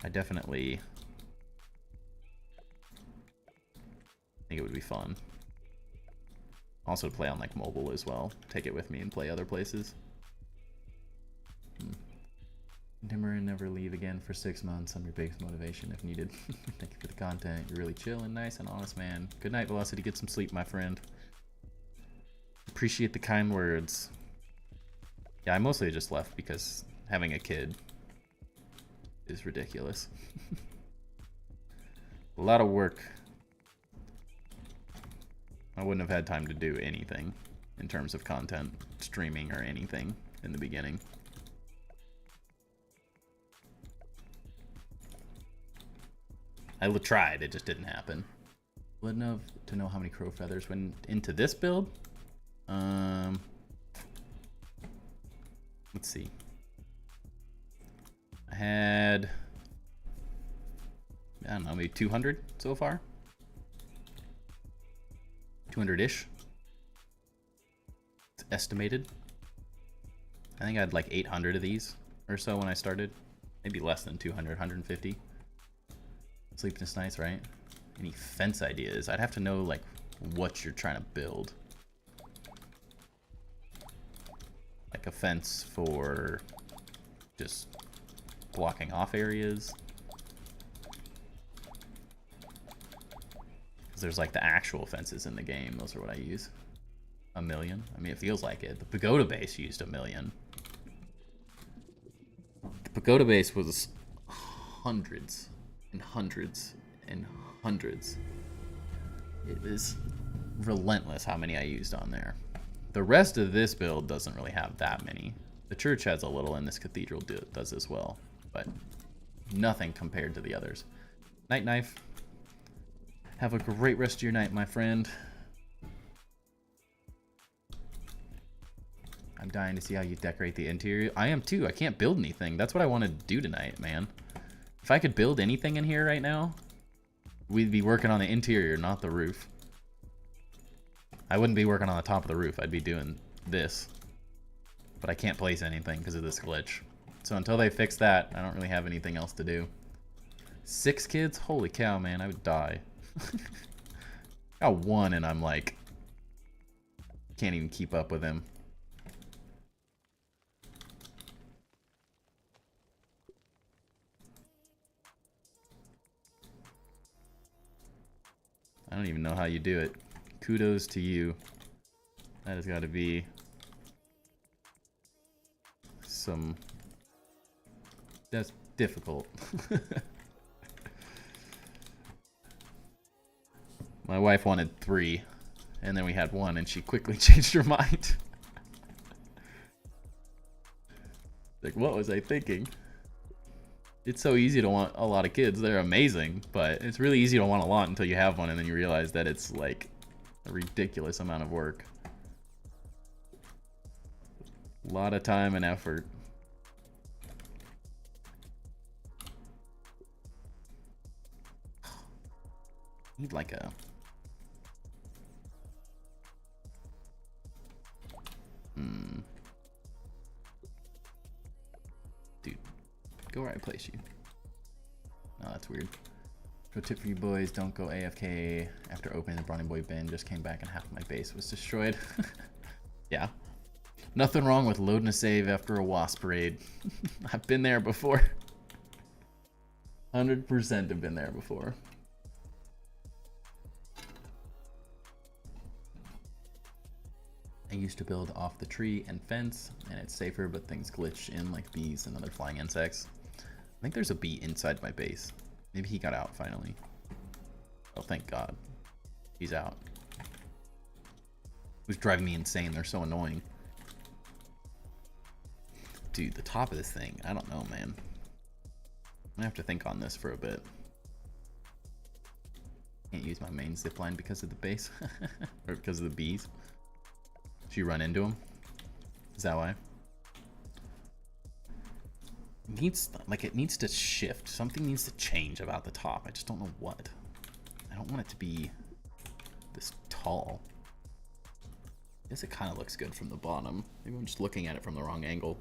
I definitely think it would be fun. Also to play on like mobile as well. Take it with me and play other places. Dimmer and never leave again for 6 months. I'm your biggest motivation if needed. Thank you for the content. You're really chill and nice and honest, man. Good night, Velocity. Get some sleep, my friend. Appreciate the kind words. Yeah, I mostly just left because having a kid is ridiculous. A lot of work. I wouldn't have had time to do anything in terms of content, streaming, or anything in the beginning. I tried, it just didn't happen. Good enough to know how many crow feathers went into this build. Let's see. I had, I don't know, maybe 200 so far. 200-ish. It's estimated. I think I had like 800 of these or so when I started. Maybe less than 200, 150. Sleepiness nice, right? Any fence ideas? I'd have to know like what you're trying to build. Like a fence for just blocking off areas. Because there's like the actual fences in the game. Those are what I use. 1 million. I mean, it feels like it. The Pagoda base used 1 million. The Pagoda base was hundreds and hundreds and hundreds. It is relentless how many I used on there. The rest of this build doesn't really have that many. The church has a little, and this cathedral does as well, but nothing compared to the others. Night Knife. Have a great rest of your night, my friend. I'm dying to see how you decorate the interior. I am too. I can't build anything. That's what I want to do tonight, man. If I could build anything in here right now, we'd be working on the interior, not the roof. I wouldn't be working on the top of the roof. I'd be doing this. But I can't place anything because of this glitch. So until they fix that, I don't really have anything else to do. 6 kids? Holy cow, man. I would die. Got 1 and I'm like, can't even keep up with him. I don't even know how you do it. Kudos to you. That has got to be some... That's difficult. My wife wanted 3, and then we had 1, and she quickly changed her mind. Like, what was I thinking? It's so easy to want a lot of kids. They're amazing, but it's really easy to want a lot until you have one, and then you realize that it's like a ridiculous amount of work. A lot of time and effort. Need like a... Dude, go where I place you. No, that's weird. Pro tip for you boys, don't go AFK after opening the Brawny Boy bin. Just came back and half my base was destroyed. Yeah. Nothing wrong with loading a save after a wasp raid. I've been there before. 100% have been there before. I used to build off the tree and fence, and it's safer, but things glitch in like bees and other flying insects. I think there's a bee inside my base. Maybe he got out finally. Oh, thank God. He's out. It was driving me insane. They're so annoying. Dude, the top of this thing, I don't know, man. I'm gonna have to think on this for a bit. Can't use my main zipline because of the base. Or because of the bees. Did you run into them? Is that why? It needs to shift. Something needs to change about the top. I just don't know what. I don't want it to be this tall. I guess it kind of looks good from the bottom. Maybe I'm just looking at it from the wrong angle.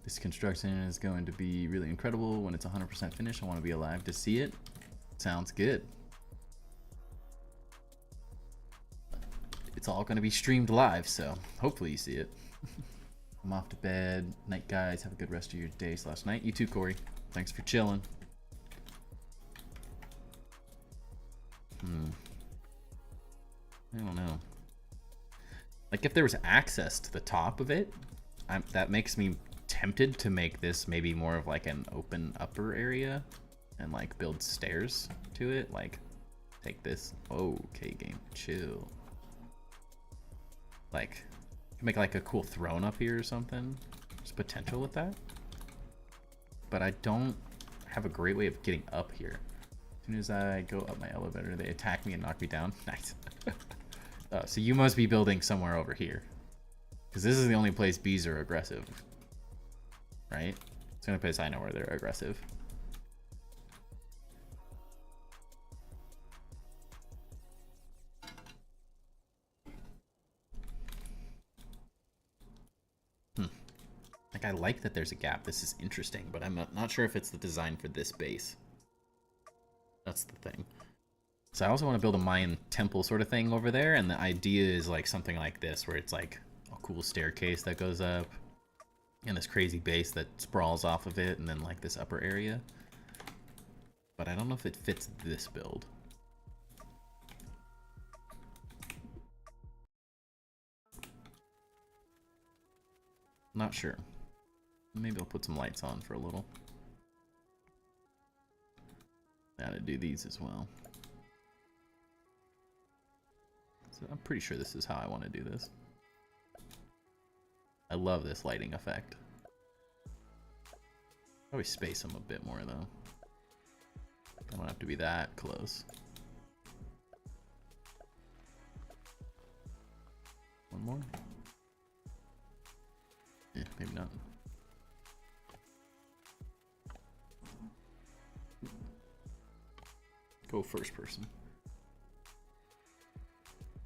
This construction is going to be really incredible when it's 100% finished. I want to be alive to see it. Sounds good. It's all going to be streamed live, so hopefully you see it. I'm off to bed. Night, guys. Have a good rest of your day/night. You too, Corey. Thanks for chilling. I don't know. Like, if there was access to the top of it, that makes me tempted to make this maybe more of like an open upper area and like build stairs to it. Like, take this. Okay, game. Chill. Like, make like a cool throne up here or something. There's potential with that. But I don't have a great way of getting up here. As soon as I go up my elevator, they attack me and knock me down. Nice. So you must be building somewhere over here. Because this is the only place bees are aggressive. Right? It's the only place I know where they're aggressive. Like, I like that there's a gap. This is interesting, but I'm not sure if it's the design for this base. That's the thing. So I also want to build a Mayan temple sort of thing over there, and the idea is like something like this, where it's like a cool staircase that goes up, and this crazy base that sprawls off of it, and then like this upper area. But I don't know if it fits this build. Not sure. Maybe I'll put some lights on for a little. Gotta do these as well. So I'm pretty sure this is how I want to do this. I love this lighting effect. Probably space them a bit more though. I don't have to be that close. One more? Yeah, maybe not. Go first person.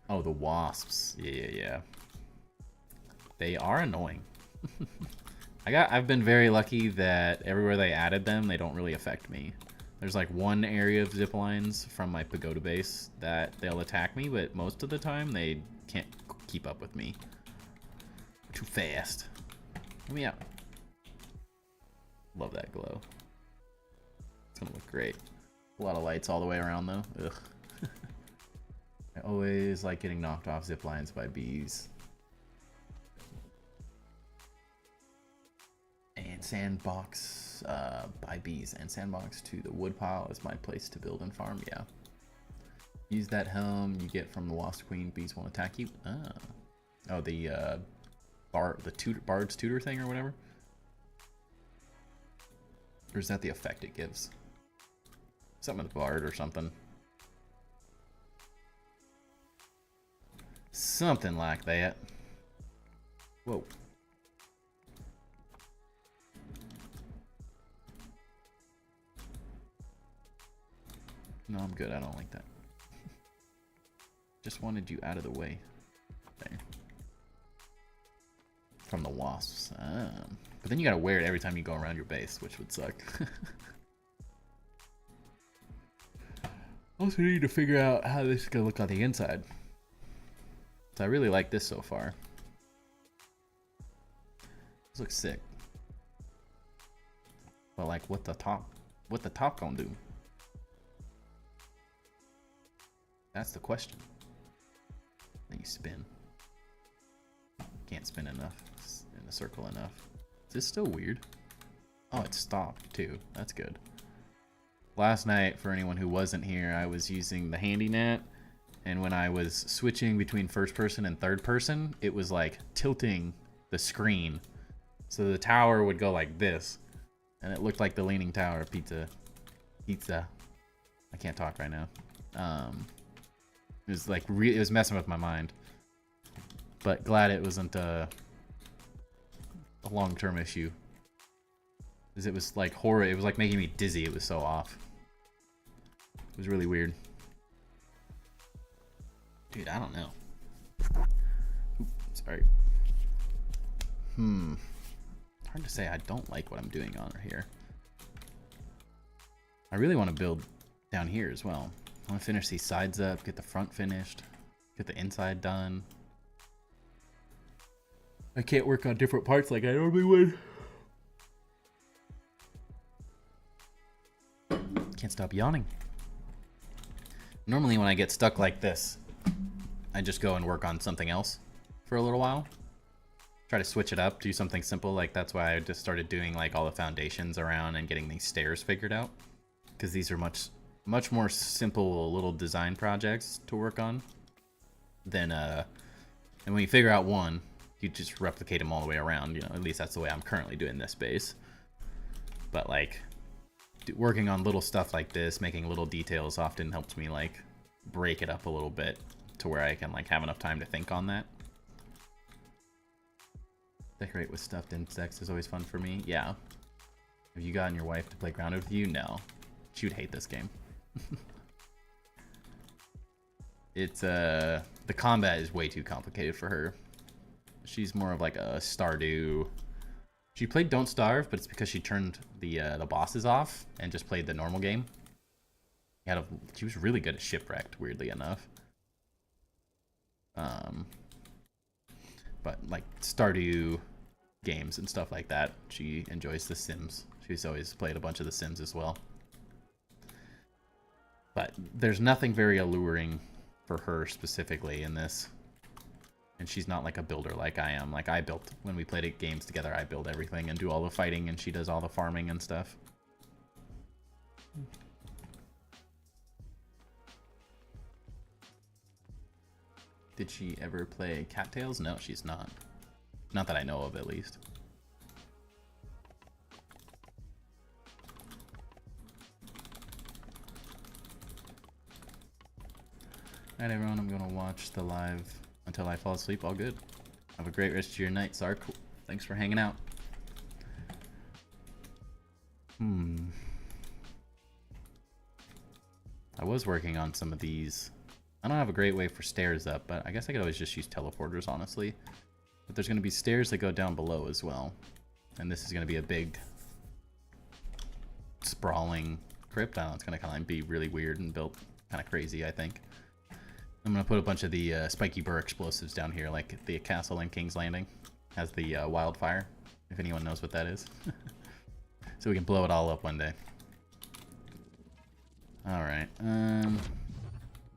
Oh, the wasps. Yeah. They are annoying. I've been very lucky that everywhere they added them, they don't really affect me. There's like one area of zip lines from my Pagoda base that they'll attack me, but most of the time they can't keep up with me. Too fast. Let me out. Love that glow. It's gonna look great. A lot of lights all the way around though. Ugh. I always like getting knocked off zip lines by bees. And sandbox by bees. And sandbox to the woodpile is my place to build and farm. Yeah. Use that helm you get from the Wasp Queen. Bees won't attack you. Oh, the Bard's tutor thing or whatever. Or is that the effect it gives? Something with Bard or something. Something like that. Whoa. No, I'm good. I don't like that. Just wanted you out of the way. There. From the wasps. But then you gotta wear it every time you go around your base, which would suck. Also need to figure out how this is gonna look on the inside. So I really like this so far. This looks sick. But like, what the top gonna do? That's the question. Then you spin. Can't spin enough in a circle enough. Is this still weird? Oh, it stopped too. That's good. Last night, for anyone who wasn't here, I was using the handy net, and when I was switching between first person and third person, it was like tilting the screen. So the tower would go like this, and it looked like the Leaning Tower of Pizza. I can't talk right now. It was like it was messing with my mind. But glad it wasn't a long-term issue. Because it was like horror. It was like making me dizzy. It was so off. It was really weird. Dude, I don't know. Oops, sorry. Hard to say. I don't like what I'm doing on here. I really want to build down here as well. I want to finish these sides up, get the front finished, get the inside done. I can't work on different parts like I normally would. Can't stop yawning. Normally when I get stuck like this, I just go and work on something else for a little while. Try to switch it up, do something simple. Like that's why I just started doing like all the foundations around and getting these stairs figured out. Because these are much more simple little design projects to work on than and when you figure out one, you just replicate them all the way around. You know, at least that's the way I'm currently doing this base. But like working on little stuff like this, making little details often helps me like break it up a little bit to where I can like have enough time to think on that. Decorate with stuffed insects is always fun for me. Yeah. Have you gotten your wife to play grounded with you? No. She would hate this game. It's the combat is way too complicated for her. She's more of like a Stardew. She played Don't Starve, but it's because she turned the bosses off and just played the normal game. She was really good at Shipwrecked, weirdly enough. But like Stardew games and stuff like that, she enjoys The Sims. She's always played a bunch of The Sims as well. But there's nothing very alluring for her specifically in this. And she's not like a builder like I am. Like I built, when we played games together, I build everything and do all the fighting, and she does all the farming and stuff. Did she ever play Cattails? No, she's not. Not that I know of, at least. Alright everyone, I'm gonna watch the live until I fall asleep. All good. Have a great rest of your night, Sark. Thanks for hanging out. I was working on some of these. I don't have a great way for stairs up, but I guess I could always just use teleporters, honestly. But there's gonna be stairs that go down below as well. And this is gonna be a big sprawling crypt. I don't know, it's gonna kind of be really weird and built kind of crazy, I think. I'm gonna put a bunch of the spiky burr explosives down here, like the castle in King's Landing has the wildfire, if anyone knows what that is. So we can blow it all up one day. Alright, I'm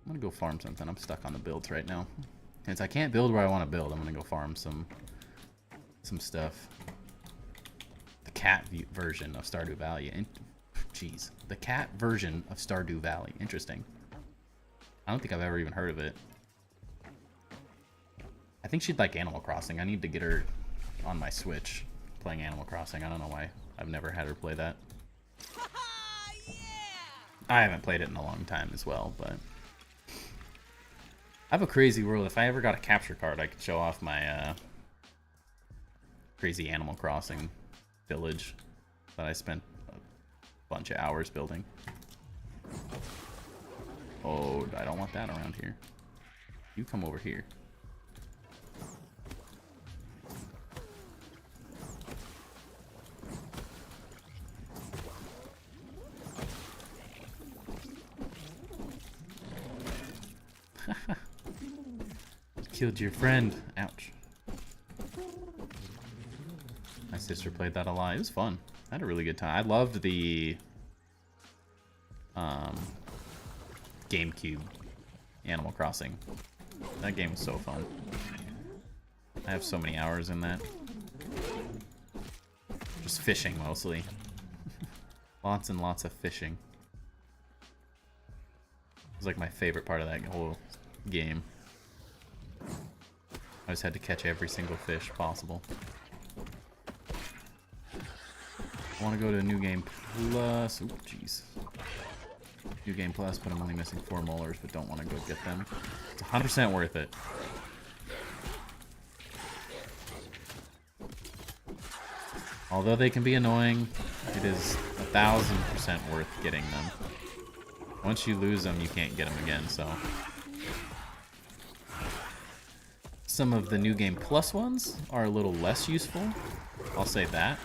gonna go farm something. I'm stuck on the builds right now. Since I can't build where I want to build, I'm gonna go farm some stuff. The cat version of Stardew Valley. Jeez, the cat version of Stardew Valley. Interesting. I don't think I've ever even heard of it. I think she'd like Animal Crossing. I need to get her on my Switch playing Animal Crossing. I don't know why I've never had her play that. Yeah! I haven't played it in a long time as well, but I have a crazy world. If I ever got a capture card, I could show off my crazy Animal Crossing village that I spent a bunch of hours building. Oh, I don't want that around here. You come over here. Killed your friend. Ouch. sister played that a lot. It was fun. I had a really good time. I loved the GameCube Animal Crossing. That game was so fun. I have so many hours in that. Just fishing mostly. Lots and lots of fishing. It was like my favorite part of that whole game. I just had to catch every single fish possible. I want to go to New Game Plus. Oh, jeez. New Game Plus, but I'm only missing 4 molars, but don't want to go get them. It's 100% worth it. Although they can be annoying, it is 1000% worth getting them. Once you lose them, you can't get them again, so. Some of the New Game Plus ones are a little less useful. I'll say that.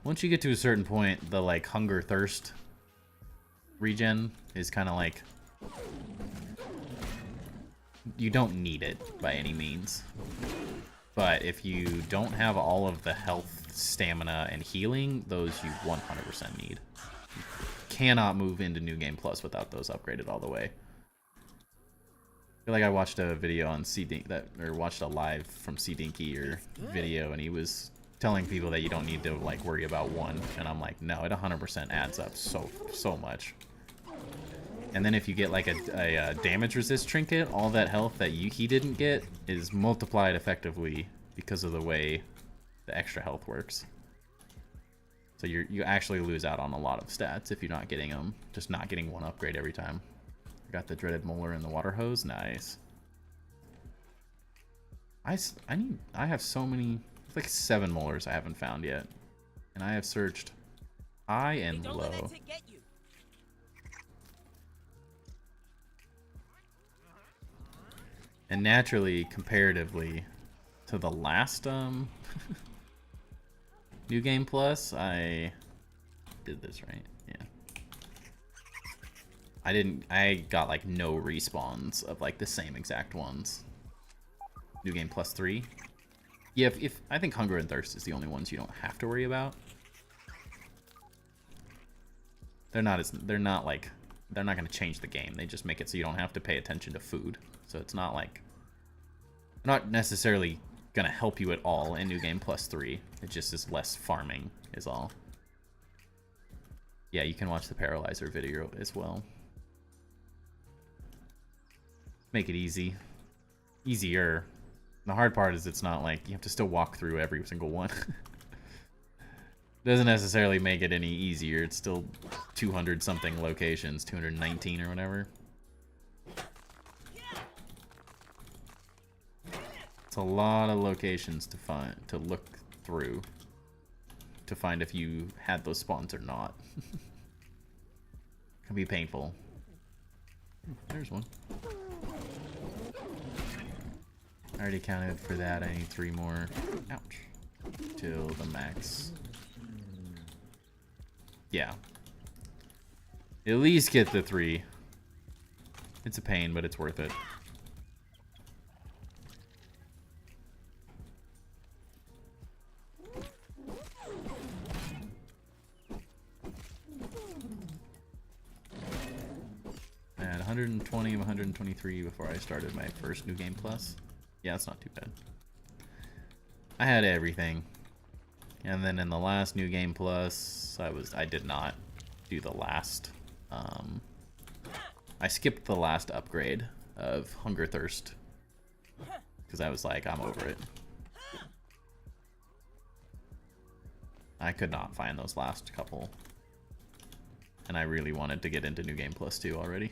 Once you get to a certain point, the like hunger thirst regen is kind of like you don't need it by any means. But if you don't have all of the health, stamina, and healing, those you 100% need. You cannot move into New Game Plus without those upgraded all the way. I feel like I watched a video on or watched a live from C-Dinky or video, and he was telling people that you don't need to like worry about one, and I'm like, no, it 100% adds up so much. And then if you get like a damage resist trinket, all that health that he didn't get is multiplied effectively because of the way the extra health works. So you actually lose out on a lot of stats if you're not getting them, just not getting one upgrade every time. I got the dreaded molar and the water hose, nice. I have so many, like 7 molars I haven't found yet, and I have searched high and low. And naturally, comparatively to the last New Game Plus, I did this right. Yeah. I got like no respawns of like the same exact ones. New Game Plus 3. Yeah, if I think Hunger and Thirst is the only ones you don't have to worry about. They're not going to change the game. They just make it so you don't have to pay attention to food. So it's not like, not necessarily going to help you at all in New Game Plus 3. It just is less farming is all. Yeah, you can watch the Paralyzer video as well. Make it easy. Easier. The hard part is it's not like you have to still walk through every single one. Doesn't necessarily make it any easier. It's still 200 something locations, 219 or whatever. It's a lot of locations to look through to find if you had those spawns or not. Can be painful. There's one. I already counted for that. I need 3 more. Ouch. Till the max. Yeah. At least get the 3. It's a pain, but it's worth it. I had 120 of 123 before I started my first New Game Plus. Yeah, that's not too bad. I had everything. And then in the last New Game Plus, I did not do the last, I skipped the last upgrade of Hunger Thirst. Because I was like, I'm over it. I could not find those last couple. And I really wanted to get into New Game Plus 2 already.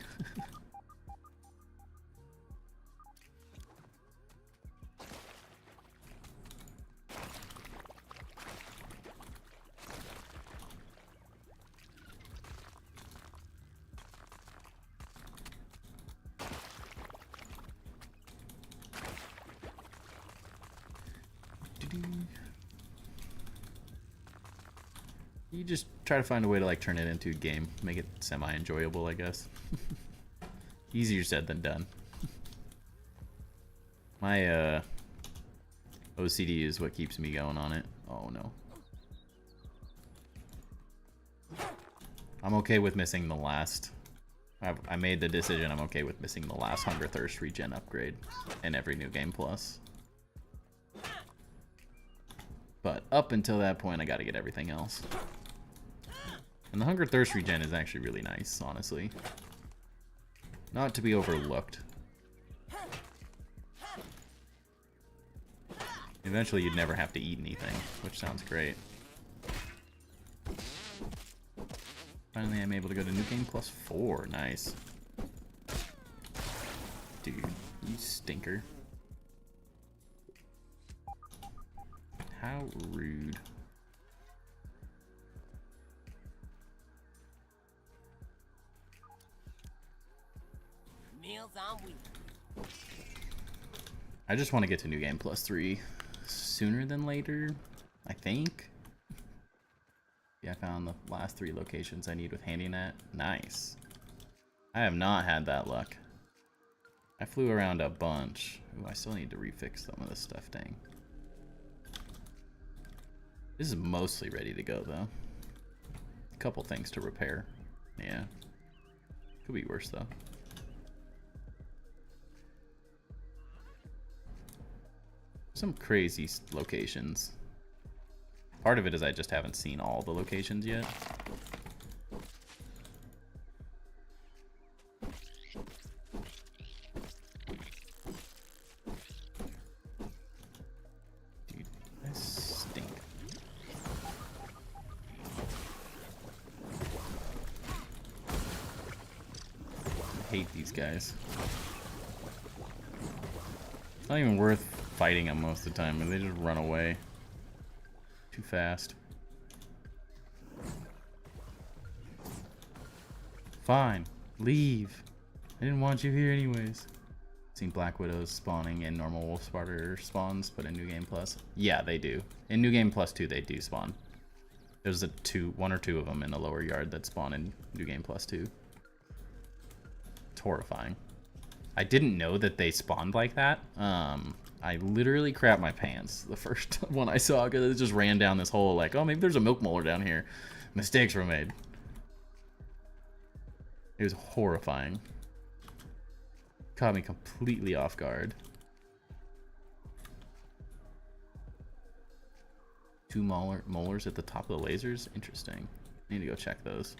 You just try to find a way to like turn it into a game, make it semi-enjoyable, I guess. Easier said than done. My OCD is what keeps me going on it. Oh no. I'm okay with missing the last. I made the decision. I'm okay with missing the last Hunger Thirst regen upgrade in every new game plus. But up until that point, I gotta get everything else. And the Hunger Thirst regen is actually really nice, honestly. Not to be overlooked. Eventually, you'd never have to eat anything, which sounds great. Finally, I'm able to go to New Game Plus 4. Nice. Dude, you stinker. How rude. Meals on wheels. I just want to get to New Game Plus 3 sooner than later, I think. Yeah, I found the last 3 locations I need with HandyNet. Nice. I have not had that luck. I flew around a bunch. Ooh, I still need to refix some of this stuff, dang. This is mostly ready to go, though. A couple things to repair. Yeah. Could be worse, though. Some crazy locations. Part of it is I just haven't seen all the locations yet. Dude, I stink. I hate these guys. It's not even worth fighting them most of the time, and they just run away. Too fast. Fine. Leave. I didn't want you here anyways. Seen Black Widows spawning in normal Wolf Spider spawns, but in New Game Plus. Yeah, they do. In New Game Plus 2, they do spawn. There's one or two of them in the lower yard that spawn in New Game Plus 2. It's horrifying. I didn't know that they spawned like that. I literally crapped my pants the first one I saw because it just ran down this hole like, oh, maybe there's a milk molar down here. Mistakes were made. It was horrifying. Caught me completely off guard. 2 molars at the top of the lasers? Interesting. I need to go check those.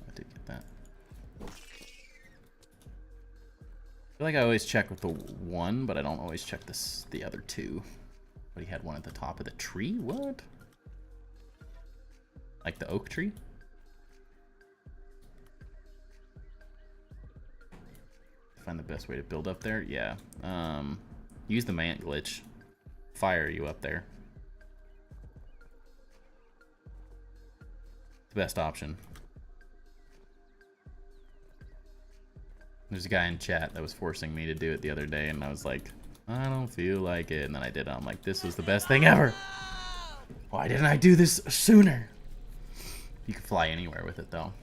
I did get that. I feel like I always check with the one, but I don't always check the other 2. But he had one at the top of the tree? What? Like the oak tree? Find the best way to build up there? Yeah. Use the mant glitch. Fire you up there. The best option. There's a guy in chat that was forcing me to do it the other day, and I was like, I don't feel like it. And then I did it. I'm like, this was the best thing ever. Why didn't I do this sooner? You can fly anywhere with it, though.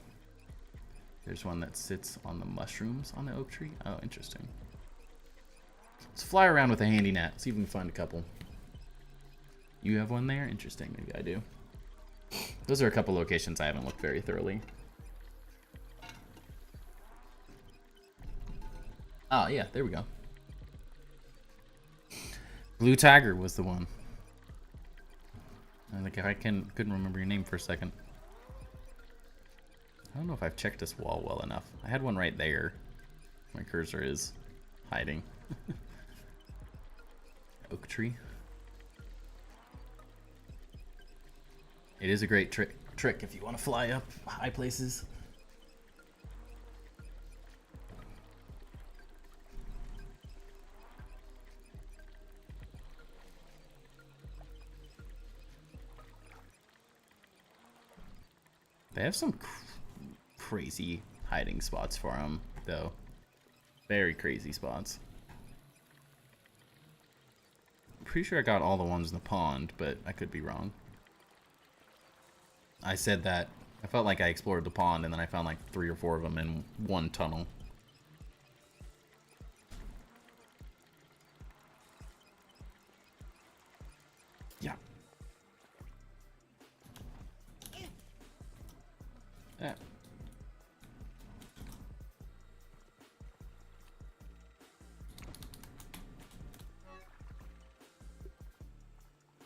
There's one that sits on the mushrooms on the oak tree. Oh, interesting. Let's fly around with a handy net. See if we can find a couple. You have one there? Interesting. Maybe I do. Those are a couple locations I haven't looked very thoroughly. Oh, yeah, there we go. Blue Tiger was the one. I think couldn't remember your name for a second. I don't know if I've checked this wall well enough. I had one right there. My cursor is hiding. Oak tree. It is a great trick if you want to fly up high places. They have some crazy hiding spots for them, though. Very crazy spots. I'm pretty sure I got all the ones in the pond, but I could be wrong. I said that. I felt like I explored the pond, and then I found like 3 or 4 of them in one tunnel.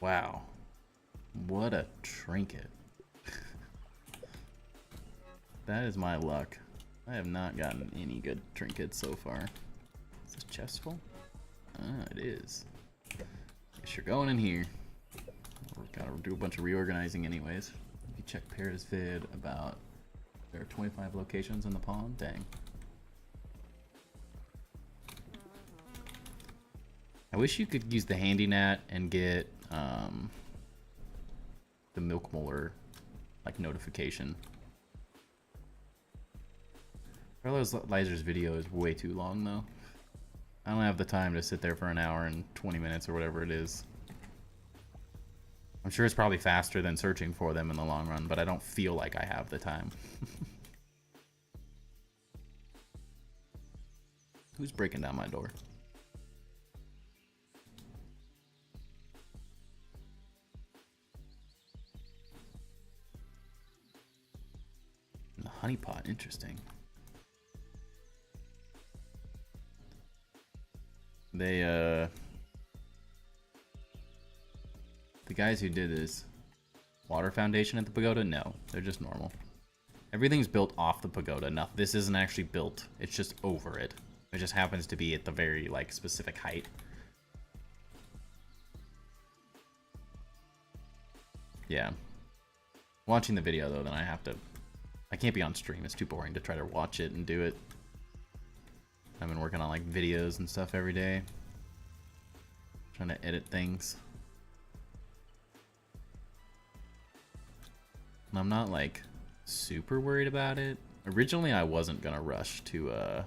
Wow. What a trinket. That is my luck. I have not gotten any good trinkets so far. Is this chest full? Ah, it is. Guess you're going in here. We're gotta do a bunch of reorganizing anyways. If you check Para's vid about there are 25 locations in the pond, dang. I wish you could use the handy gnat and get the milk molar like notification. Carlos Liser's video is way too long though. I don't have the time to sit there for an hour and 20 minutes or whatever it is. I'm sure it's probably faster than searching for them in the long run, but I don't feel like I have the time. Who's breaking down my door? And the honeypot, interesting. They, the guys who did this water foundation at the pagoda, no, they're just normal. Everything's built off the pagoda. No, this isn't actually built. It's just over it. It just happens to be at the very, like, specific height. Yeah. Watching the video, though, then I can't be on stream. It's too boring to try to watch it and do it. I've been working on, like, videos and stuff every day. Trying to edit things. And I'm not, like, super worried about it. Originally, I wasn't gonna rush to,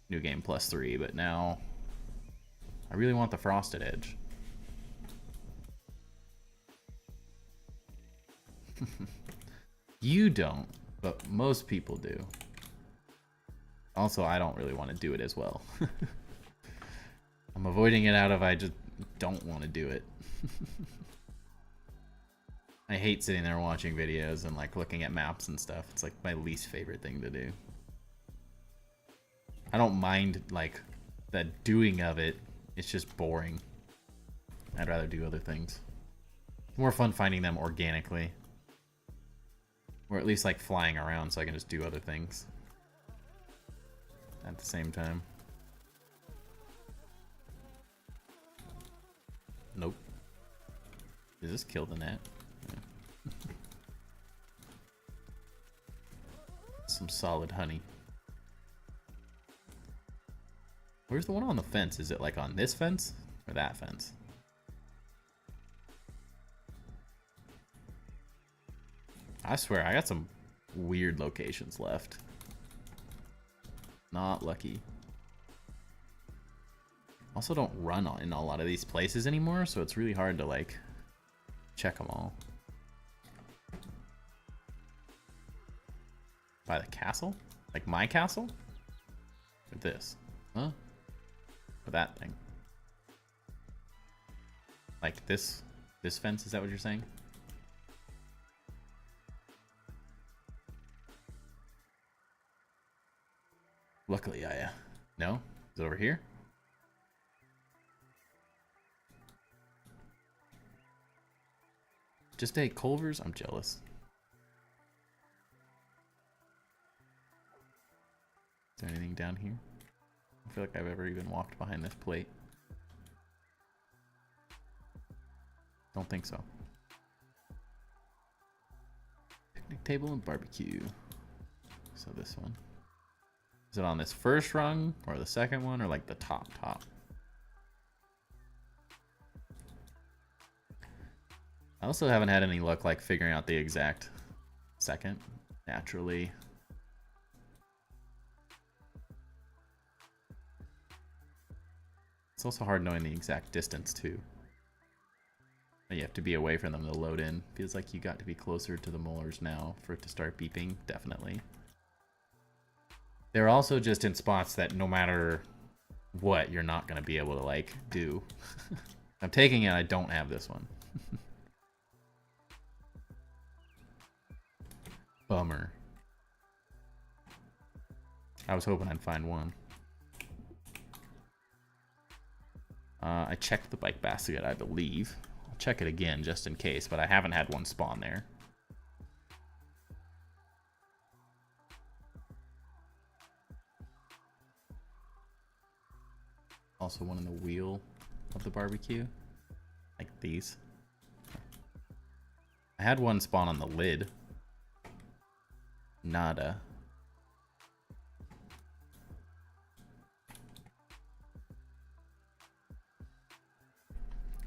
New Game Plus 3, but now I really want the Frosted Edge. You don't, but most people do. Also, I don't really want to do it as well. I'm avoiding it out of I just don't want to do it. I hate sitting there watching videos and like looking at maps and stuff. It's like my least favorite thing to do. I don't mind like the doing of it. It's just boring. I'd rather do other things. It's more fun finding them organically. Or at least like flying around so I can just do other things at the same time. Nope. Does this kill the net? Yeah. Some solid honey. Where's the one on the fence? Is it like on this fence or that fence? I swear, I got some weird locations left. Not lucky. Also don't run in a lot of these places anymore, so it's really hard to like check them all. By the castle? Like my castle? Or this? Huh? Or that thing? Like this fence, is that what you're saying? Luckily, no? Is it over here? Just a Culver's? I'm jealous. Is there anything down here? I feel like I've ever even walked behind this plate. Don't think so. Picnic table and barbecue. So this one. Is it on this first rung or the second one or like the top? I also haven't had any luck like figuring out the exact second naturally. It's also hard knowing the exact distance too. You have to be away from them to load in. Feels like you got to be closer to the molars now for it to start beeping, definitely. They're also just in spots that no matter what, you're not going to be able to, like, do. I'm taking it, I don't have this one. Bummer. I was hoping I'd find one. I checked the bike basket, I believe. I'll check it again just in case, but I haven't had one spawn there. Also one in the wheel of the barbecue. Like these. I had one spawn on the lid. Nada.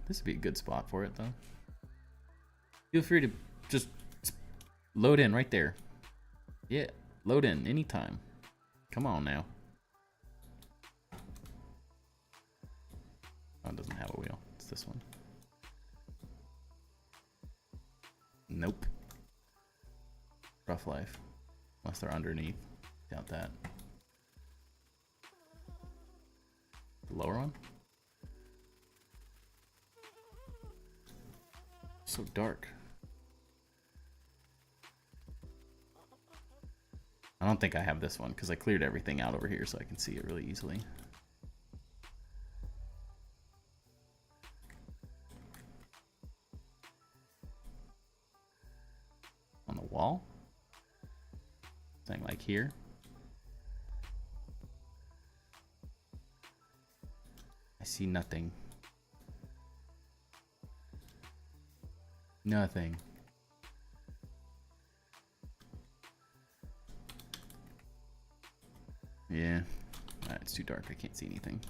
This would be a good spot for it, though. Feel free to just load in right there. Yeah, load in anytime. Come on now. Oh, it doesn't have a wheel. It's this one. Nope. Rough life. Unless they're underneath. Doubt that. The lower one? So dark. I don't think I have this one because I cleared everything out over here so I can see it really easily. On the wall? Something like here. I see nothing. Nothing. Yeah. It's too dark. I can't see anything.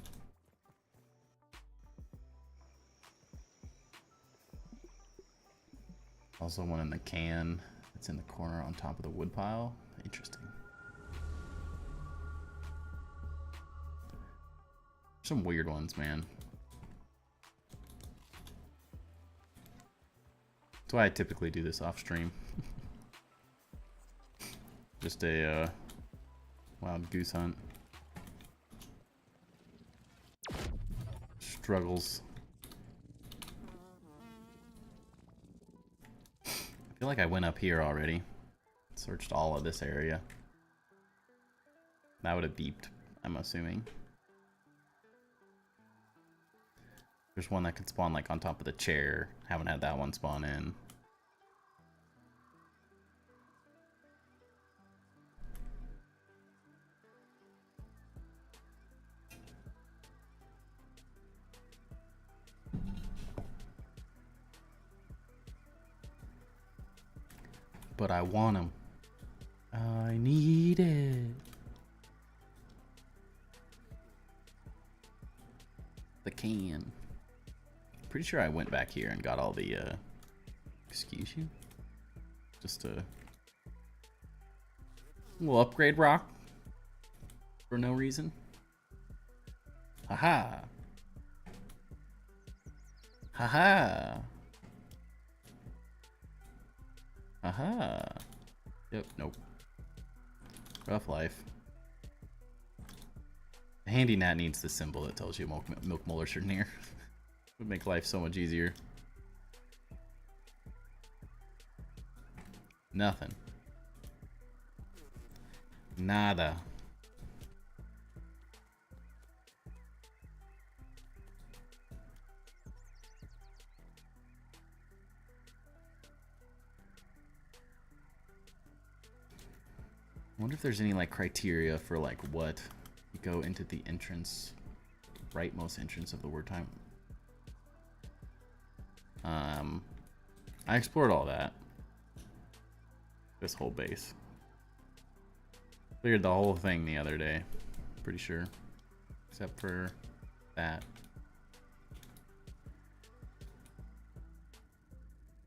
Also one in the can. It's in the corner on top of the wood pile. Interesting. Some weird ones, man. That's why I typically do this off stream. Just a wild goose hunt. Struggles. I feel like I went up here already. Searched all of this area. That would have beeped, I'm assuming. There's one that could spawn like on top of the chair. Haven't had that one spawn in. But I want them. I need it. The can. Pretty sure I went back here and got all the, excuse you? Just a little upgrade rock. For no reason. Haha. Haha. Haha. Yep, nope. Rough life. The handy gnat needs the symbol that tells you milk molars are near. Would make life so much easier. Nothing. Nada. I wonder if there's any like criteria for like what you go into the entrance, rightmost entrance of the word time. I explored all that. This whole base. Cleared the whole thing the other day. Pretty sure. Except for that.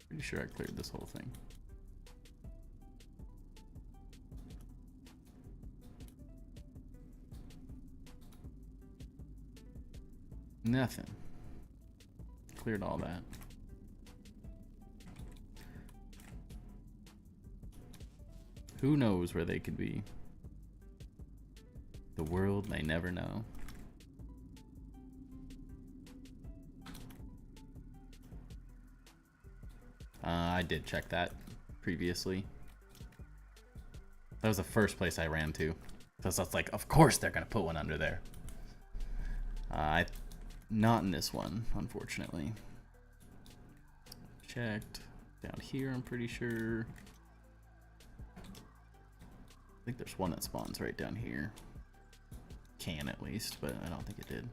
Pretty sure I cleared this whole thing. Nothing. Cleared all that. Who knows where they could be? The world may never know. I did check that previously. That was the first place I ran to. Because I was like, of course they're gonna put one under there. I Not in this one, unfortunately. Checked. Down here, I'm pretty sure. I think there's one that spawns right down here. Can at least, but I don't think it did.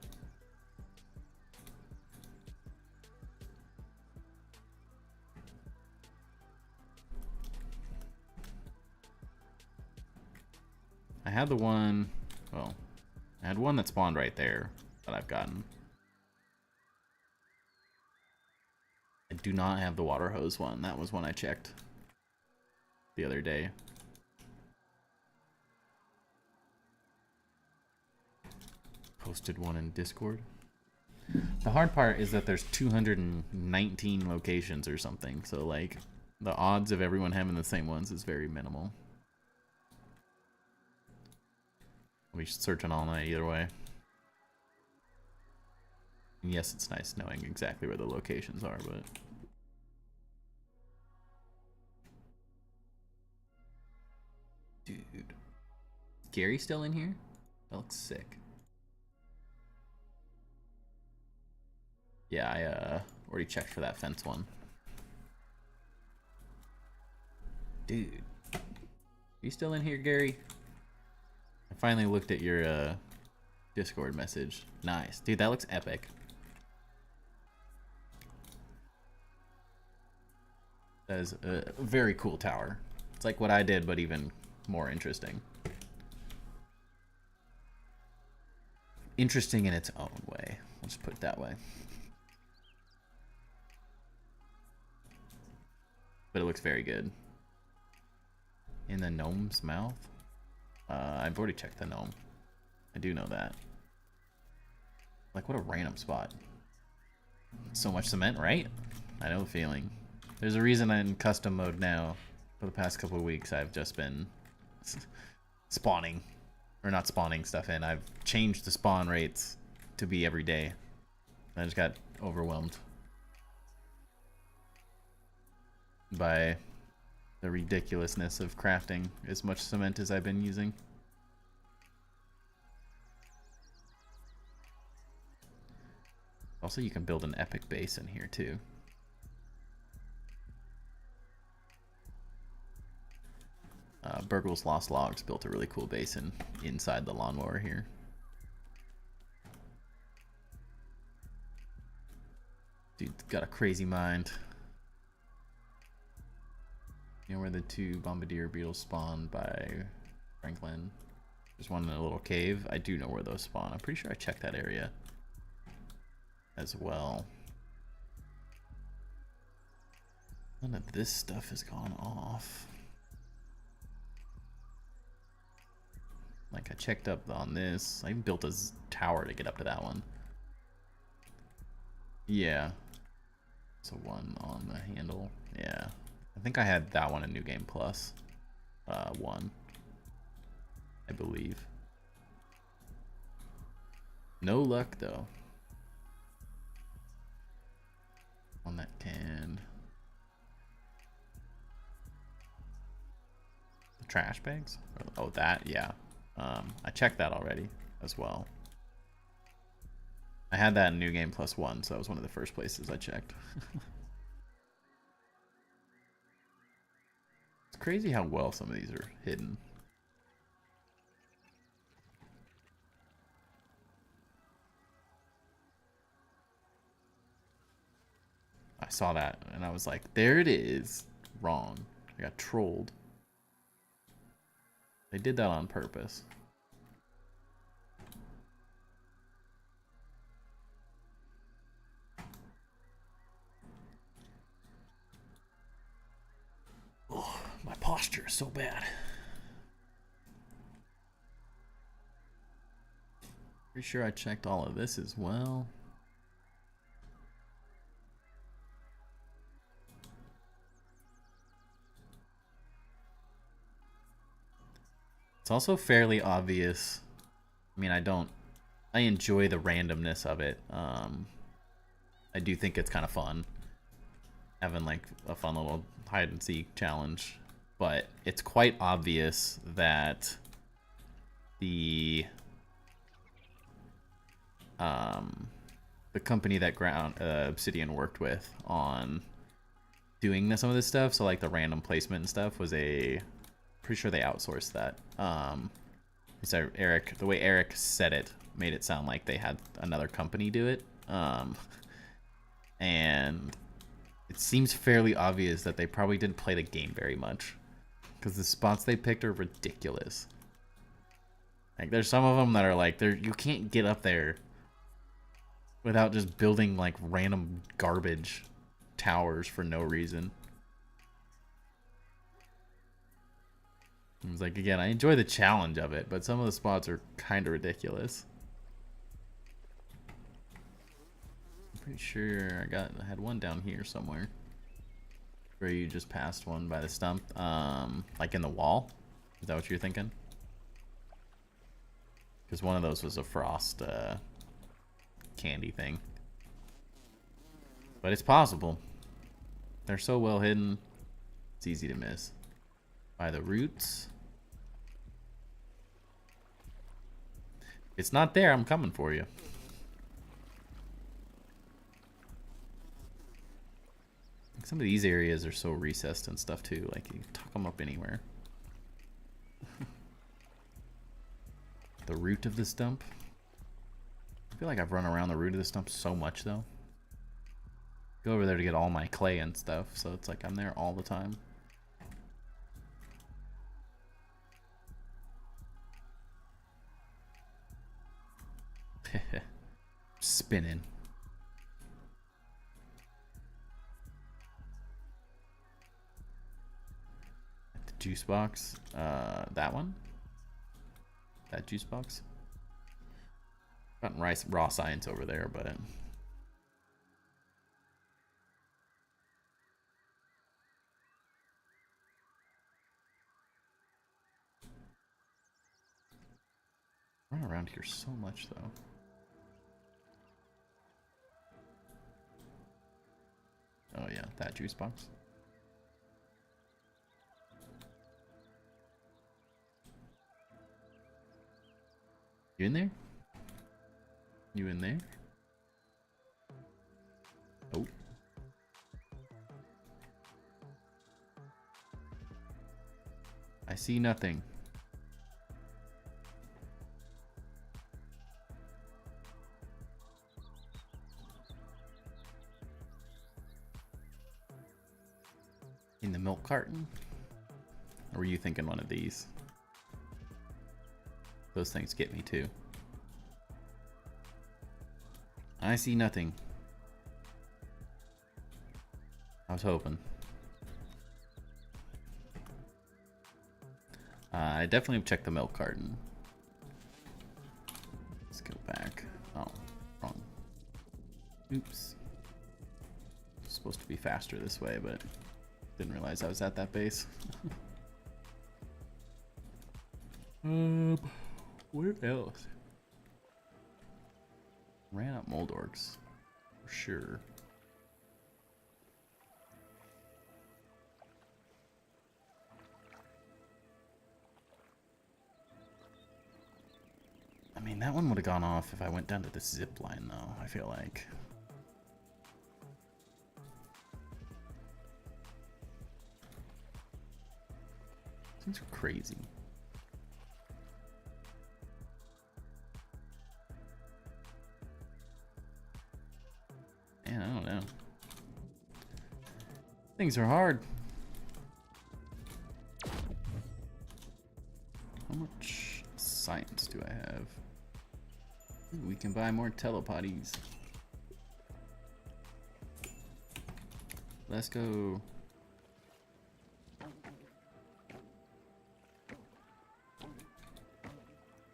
I had the one, well, I had one that spawned right there that I've gotten. I do not have the water hose one. That was one I checked the other day. Posted one in Discord. The hard part is that there's 219 locations or something, so like the odds of everyone having the same ones is very minimal. I'll be searching all night either way. And yes, it's nice knowing exactly where the locations are, but dude, is Gary still in here? That looks sick. Yeah, I already checked for that fence one. Dude, you still in here, Gary? I finally looked at your Discord message. Nice, dude, that looks epic. That is a very cool tower. It's like what I did, but even more interesting. Interesting in its own way. I'll just put it that way. But it looks very good. In the gnome's mouth? I've already checked the gnome. I do know that. Like, what a random spot. So much cement, right? I know the feeling. There's a reason I'm in custom mode now. For the past couple of weeks, I've just been spawning. Or not spawning stuff in. I've changed the spawn rates to be every day. I just got overwhelmed by the ridiculousness of crafting as much cement as I've been using. Also, you can build an epic base in here too. Burgle's Lost Logs built a really cool base inside the lawnmower here. Dude's got a crazy mind. You know where the two bombardier beetles spawn by Franklin? There's one in a little cave. I do know where those spawn. I'm pretty sure I checked that area as well. None of this stuff has gone off. Like, I checked up on this. I even built a tower to get up to that one. Yeah. So one on the handle. Yeah. I think I had that one in New Game Plus. One. I believe. No luck, though. One that can... The trash bags? Oh, that? Yeah. I checked that already as well. I had that in New Game Plus 1, so that was one of the first places I checked. It's crazy how well some of these are hidden. I saw that and I was like, there it is. Wrong. I got trolled. They did that on purpose. Oh, my posture is so bad. Pretty sure I checked all of this as well. It's also fairly obvious. I mean, I enjoy the randomness of it. I do think it's kind of fun. Having like a fun little hide and seek challenge. But it's quite obvious that the the company that Obsidian worked with on doing some of this stuff. So like the random placement and stuff was pretty sure they outsourced that. So Eric, the way Eric said it made it sound like they had another company do it. And it seems fairly obvious that they probably didn't play the game very much, because the spots they picked are ridiculous. Like there's some of them that are like, you can't get up there without just building like random garbage towers for no reason. It's like, again, I enjoy the challenge of it, but some of the spots are kind of ridiculous. I'm pretty sure I had one down here somewhere where you just passed one by the stump, like in the wall. Is that what you're thinking? Because one of those was a frost candy thing. But it's possible. They're so well hidden, it's easy to miss. By the roots. If it's not there, I'm coming for you. Some of these areas are so recessed and stuff too, like you can tuck them up anywhere. The root of the stump. I feel like I've run around the root of the stump so much though. Go over there to get all my clay and stuff, so it's like I'm there all the time. Spinning. At the juice box. That one? That juice box? Gotten raw science over there, but run around here so much though. Oh yeah, that juice box. You in there? You in there? Oh. I see nothing. In the milk carton? Or were you thinking one of these? Those things get me too. I see nothing. I was hoping. I definitely checked the milk carton. Let's go back. Oh, wrong. Oops. It's supposed to be faster this way, but didn't realize I was at that base. Where else? Ran up Moldorks, for sure. I mean, that one would have gone off if I went down to the zip line, though, I feel like. Things are crazy. Man, I don't know. Things are hard. How much science do I have? Ooh, we can buy more telepotties. Let's go.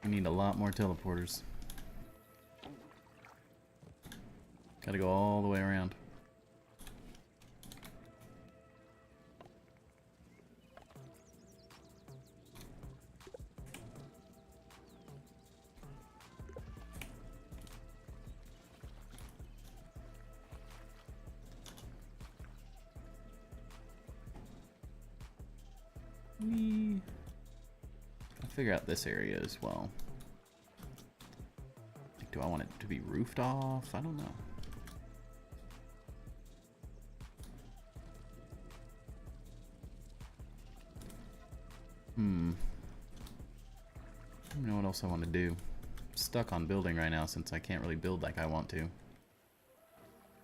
We need a lot more teleporters. Gotta go all the way around. I'll figure out this area as well. Do I want it to be roofed off? I don't know. I don't know what else I want to do. I'm stuck on building right now since I can't really build like I want to.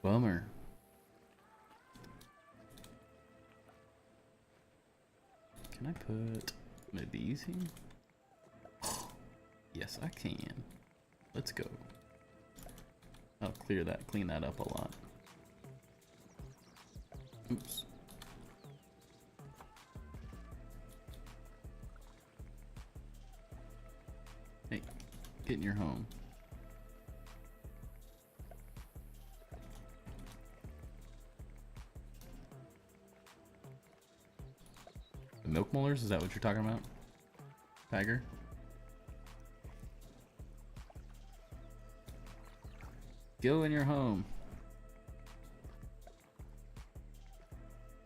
Bummer. Can I put one of these here? Yes, I can. Let's go. I'll clean that up a lot. Oops. Hey, get in your home. The milk molars? Is that what you're talking about? Tiger? Go in your home.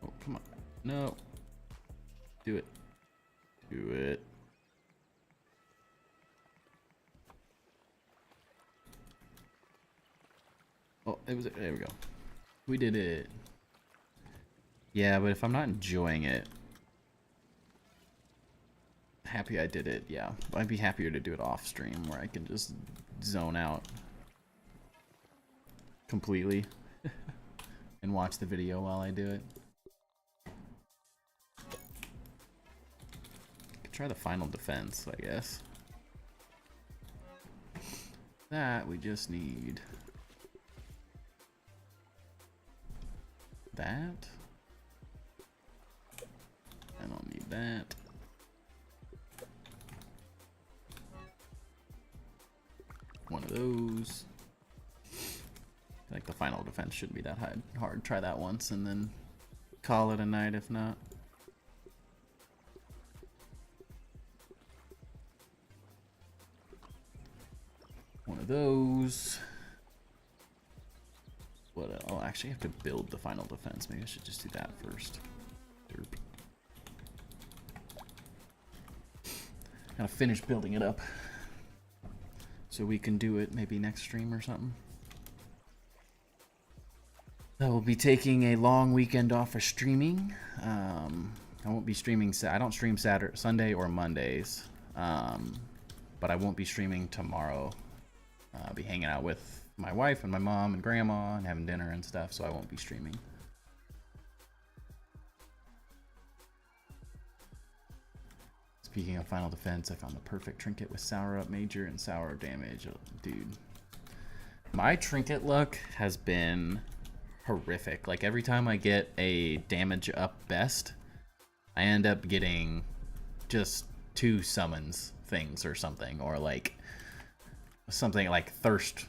Oh, come on. No. Do it. Do it. Oh, it was. There we go. We did it. Yeah, but if I'm not enjoying it, happy I did it. Yeah, I'd be happier to do it off stream where I can just zone out completely and watch the video while I do it. Could try the final defense, I guess. That we just need that. I don't need that. One of those. I think the final defense shouldn't be that hard. Try that once and then call it a night if not. One of those. What? I'll actually have to build the final defense. Maybe I should just do that first. Derp. Gotta finish building it up so we can do it maybe next stream or something. I will be taking a long weekend off of streaming. I won't be streaming. I don't stream Saturday, Sunday, or Mondays. But I won't be streaming tomorrow. I'll be hanging out with my wife and my mom and grandma and having dinner and stuff, so I won't be streaming. Speaking of final defense, I found the perfect trinket with sour up major and sour damage. Oh, dude, my trinket luck has been horrific. Like every time I get a damage up best, I end up getting just 2 summons things or something, or like something like thirst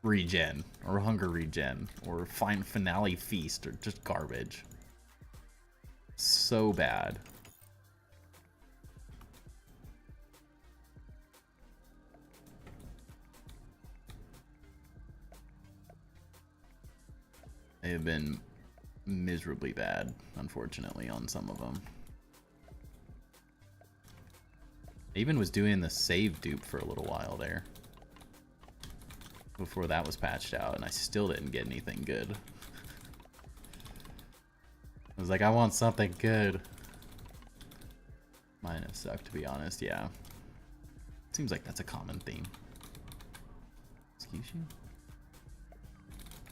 regen or hunger regen or finale feast or just garbage. So bad. They have been miserably bad, unfortunately, on some of them. I even was doing the save dupe for a little while there before that was patched out, and I still didn't get anything good. I was like, I want something good. Mine have sucked, to be honest. Yeah, seems like that's a common theme. Excuse you?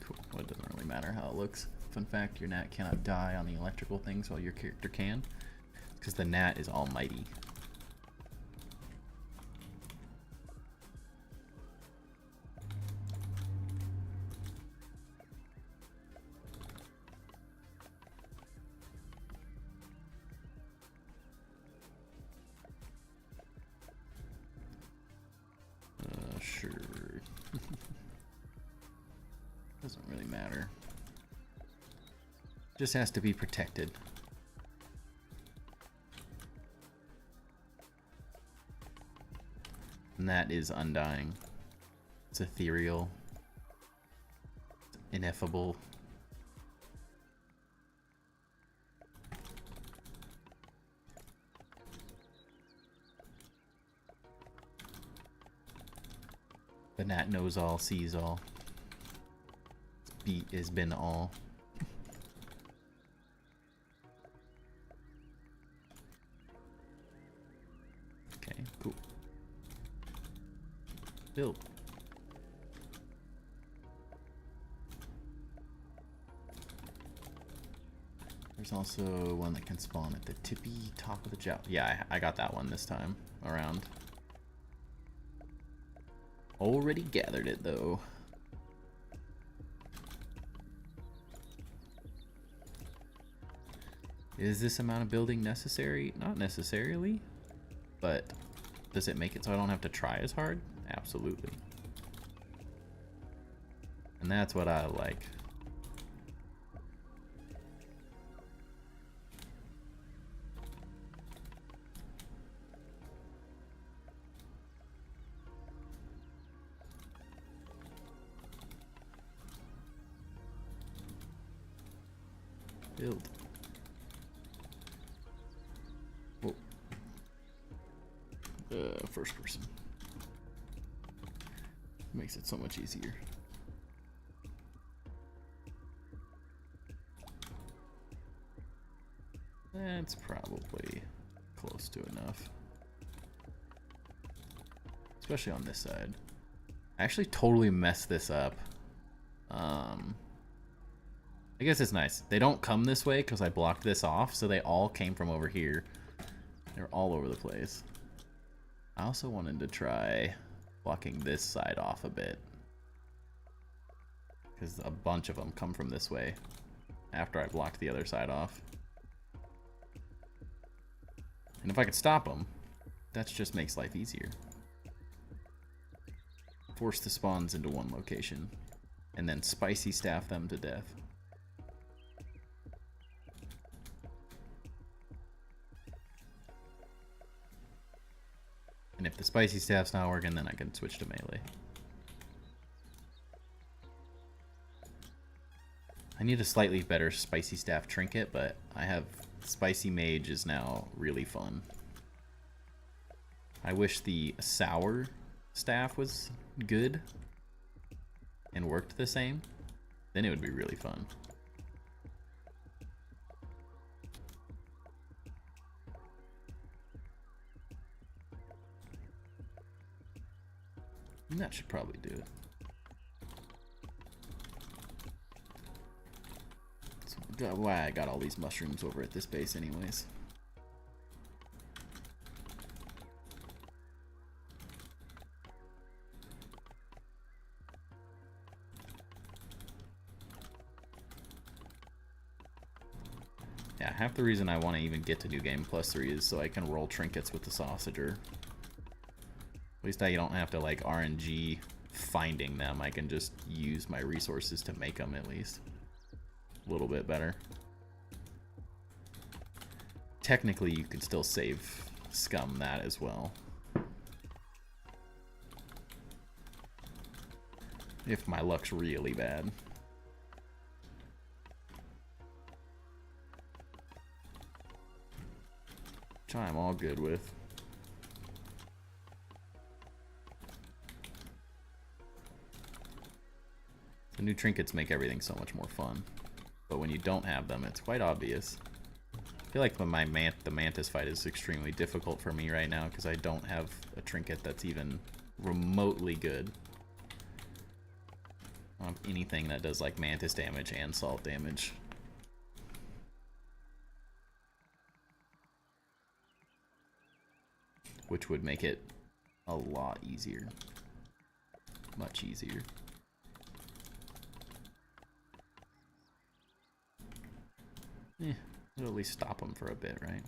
Cool. Well, it doesn't really matter how it looks. Fun fact, your gnat cannot die on the electrical things while your character can, because the gnat is almighty. Sure. Doesn't really matter. Just has to be protected. And that is undying. It's ethereal. It's ineffable. The gnat knows all, sees all. Its beat has been all. Build. There's also one that can spawn at the tippy top of the jowl. Yeah, I got that one this time around. Already gathered it though. Is this amount of building necessary? Not necessarily, but does it make it so I don't have to try as hard? Absolutely. And that's what I like. Build. Whoa. First person. Makes it so much easier. That's probably close to enough. Especially on this side. I actually totally messed this up. I guess it's nice. They don't come this way because I blocked this off, so they all came from over here. They're all over the place. I also wanted to try blocking this side off a bit, because a bunch of them come from this way after I blocked the other side off. And if I could stop them, that just makes life easier. Force the spawns into one location, and then spicy staff them to death. And if the spicy staff's not working, then I can switch to melee. I need a slightly better spicy staff trinket, but I have spicy mage is now really fun. I wish the sour staff was good and worked the same. Then it would be really fun. And that should probably do it. That's why I got all these mushrooms over at this base anyways. Yeah, half the reason I want to even get to New Game Plus 3 is so I can roll trinkets with the sausager. At least I don't have to like RNG finding them. I can just use my resources to make them at least. A little bit better. Technically, you could still save scum that as well. If my luck's really bad. Which I'm all good with. The new trinkets make everything so much more fun. But when you don't have them, it's quite obvious. I feel like the Mantis fight is extremely difficult for me right now because I don't have a trinket that's even remotely good. I don't have anything that does like Mantis damage and salt damage. Which would make it a lot easier. Much easier. It'll at least stop them for a bit, right?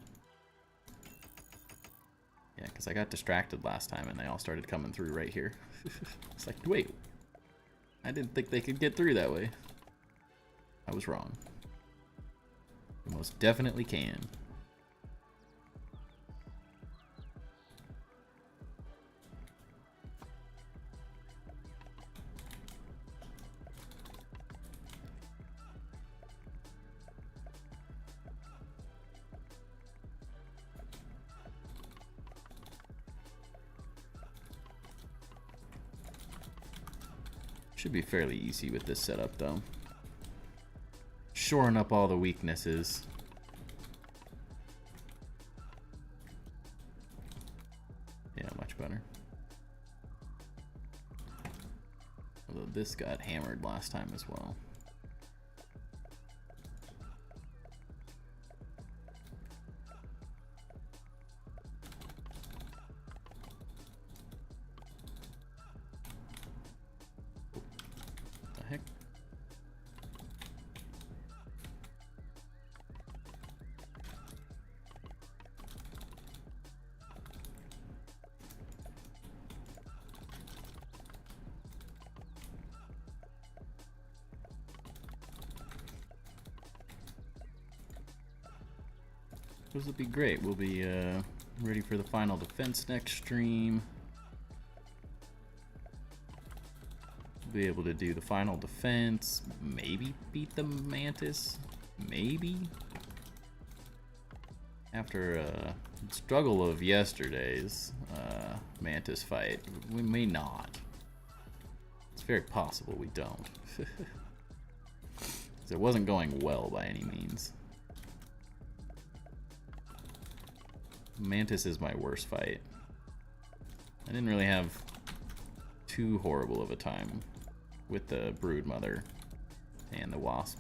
Yeah, because I got distracted last time and they all started coming through right here. It's like, wait, I didn't think they could get through that way. I was wrong. You most definitely can. Should be fairly easy with this setup though. Shoring up all the weaknesses. Yeah, much better. this got hammered last time as well. What the heck? This will be great. We'll be ready for the final defense next stream. We'll be able to do the final defense. Maybe beat the Mantis. Maybe. After a struggle of yesterday's Mantis fight, we may not. It's very possible we don't. It wasn't going well by any means. Mantis is my worst fight. I didn't really have too horrible of a time with the broodmother and the wasp.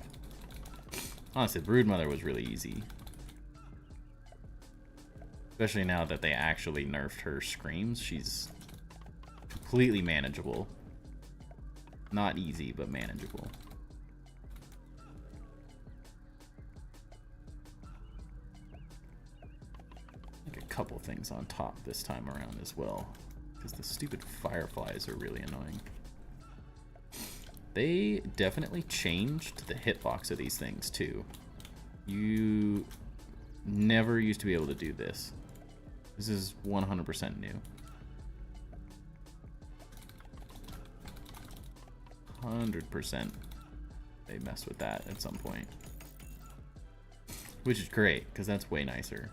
Honestly, the broodmother was really easy. Especially now that they actually nerfed her screams. She's completely manageable. Not easy, but manageable. Couple things on top this time around as well, because the stupid fireflies are really annoying. They definitely changed the hitbox of these things too. You never used to be able to do this. This is 100% new. 100% they messed with that at some point, which is great because that's way nicer.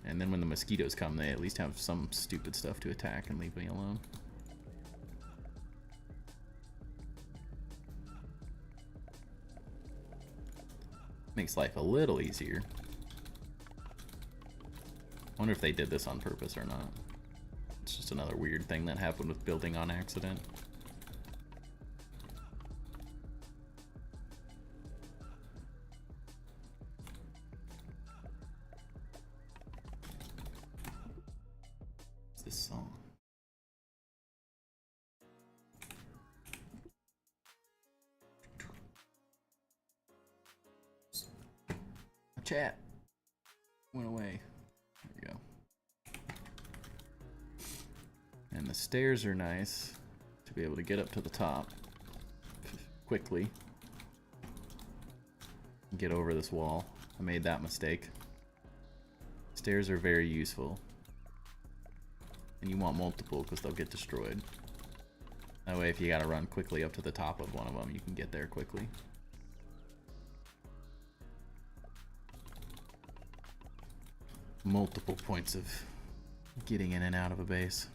And then when the mosquitoes come, they at least have some stupid stuff to attack and leave me alone. Makes life a little easier. Wonder if they did this on purpose or not. It's just another weird thing that happened with building on accident. This song. Chat went away. There we go. And the stairs are nice to be able to get up to the top quickly. Get over this wall. I made that mistake. Stairs are very useful. And you want multiple because they'll get destroyed. That way if you gotta run quickly up to the top of one of them, you can get there quickly. Multiple points of getting in and out of a base.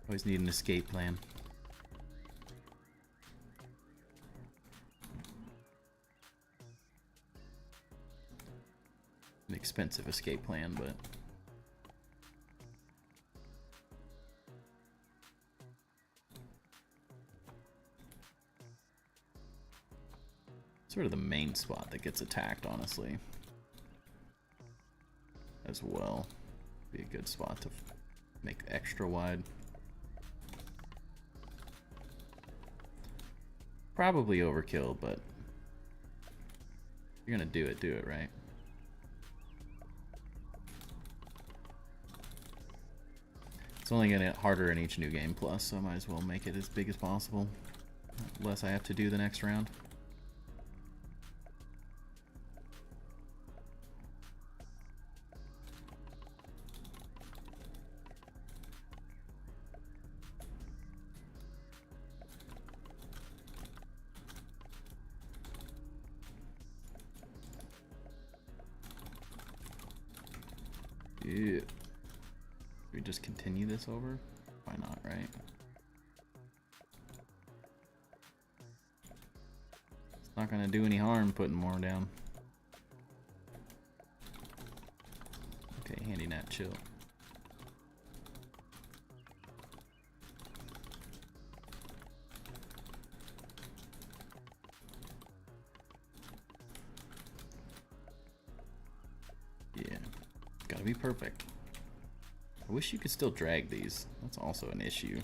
Always need an escape plan. An expensive escape plan, but sort of the main spot that gets attacked, honestly. As well. Be a good spot to make extra wide. Probably overkill, but if you're gonna do it right. It's only gonna get harder in each new game plus, so I might as well make it as big as possible. Less I have to do the next round. Yeah. We just continue this over? Why not, right? It's not gonna do any harm putting more down. Okay, handy nat, chill. That'd be perfect. I wish you could still drag these. That's also an issue.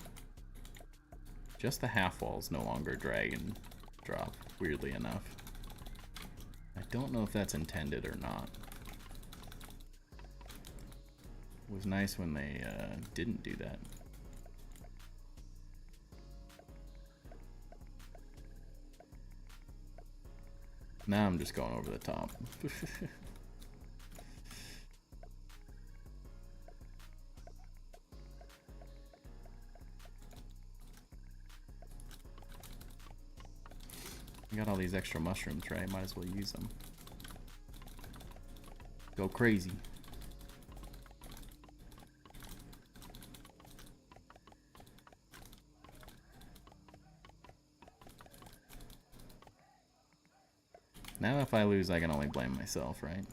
Just the half walls no longer drag and drop, weirdly enough. I don't know if that's intended or not. It was nice when they didn't do that. Now I'm just going over the top. I got all these extra mushrooms, right? Might as well use them. Go crazy. Now if I lose, I can only blame myself, right?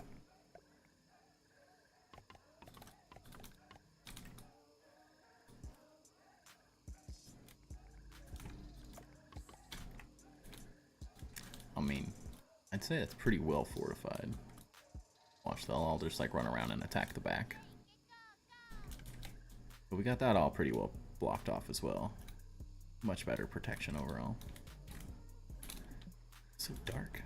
I mean, I'd say it's pretty well fortified. Watch, they'll all just like run around and attack the back. But we got that all pretty well blocked off as well. Much better protection overall. So dark.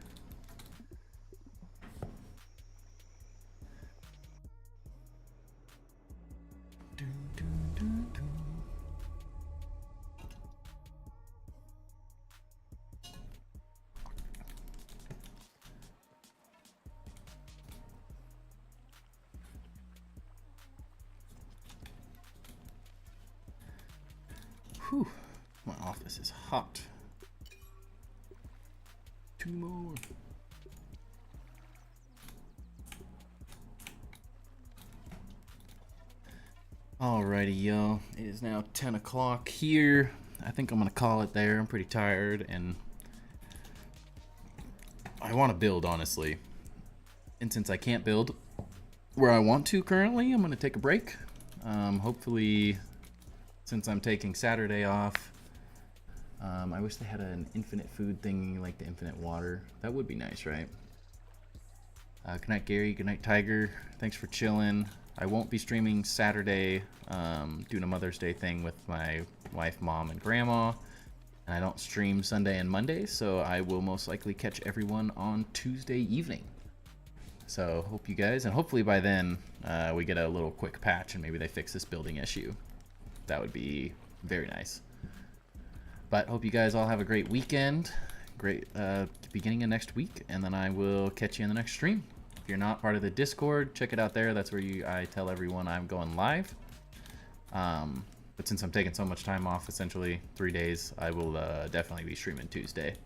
Whew, my office is hot. 2 more. Alrighty, yo. It is now 10 o'clock here. I think I'm gonna call it there. I'm pretty tired and I want to build, honestly. And since I can't build where I want to currently, I'm gonna take a break. Hopefully, since I'm taking Saturday off, I wish they had an infinite food thingy like the infinite water. That would be nice, right? Good night, Gary. Good night, Tiger. Thanks for chilling. I won't be streaming Saturday, doing a Mother's Day thing with my wife, mom, and grandma. And I don't stream Sunday and Monday, so I will most likely catch everyone on Tuesday evening. So hope you guys, and hopefully by then we get a little quick patch and maybe they fix this building issue. That would be very nice. But hope you guys all have a great weekend, great beginning of next week, and then I will catch you in the next stream. If you're not part of the Discord, check it out there. That's where I tell everyone I'm going live. But since I'm taking so much time off, essentially 3 days, I will definitely be streaming Tuesday.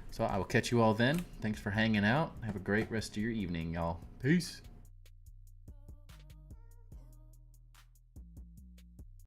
So I will catch you all then. Thanks for hanging out. Have a great rest of your evening, y'all. Peace.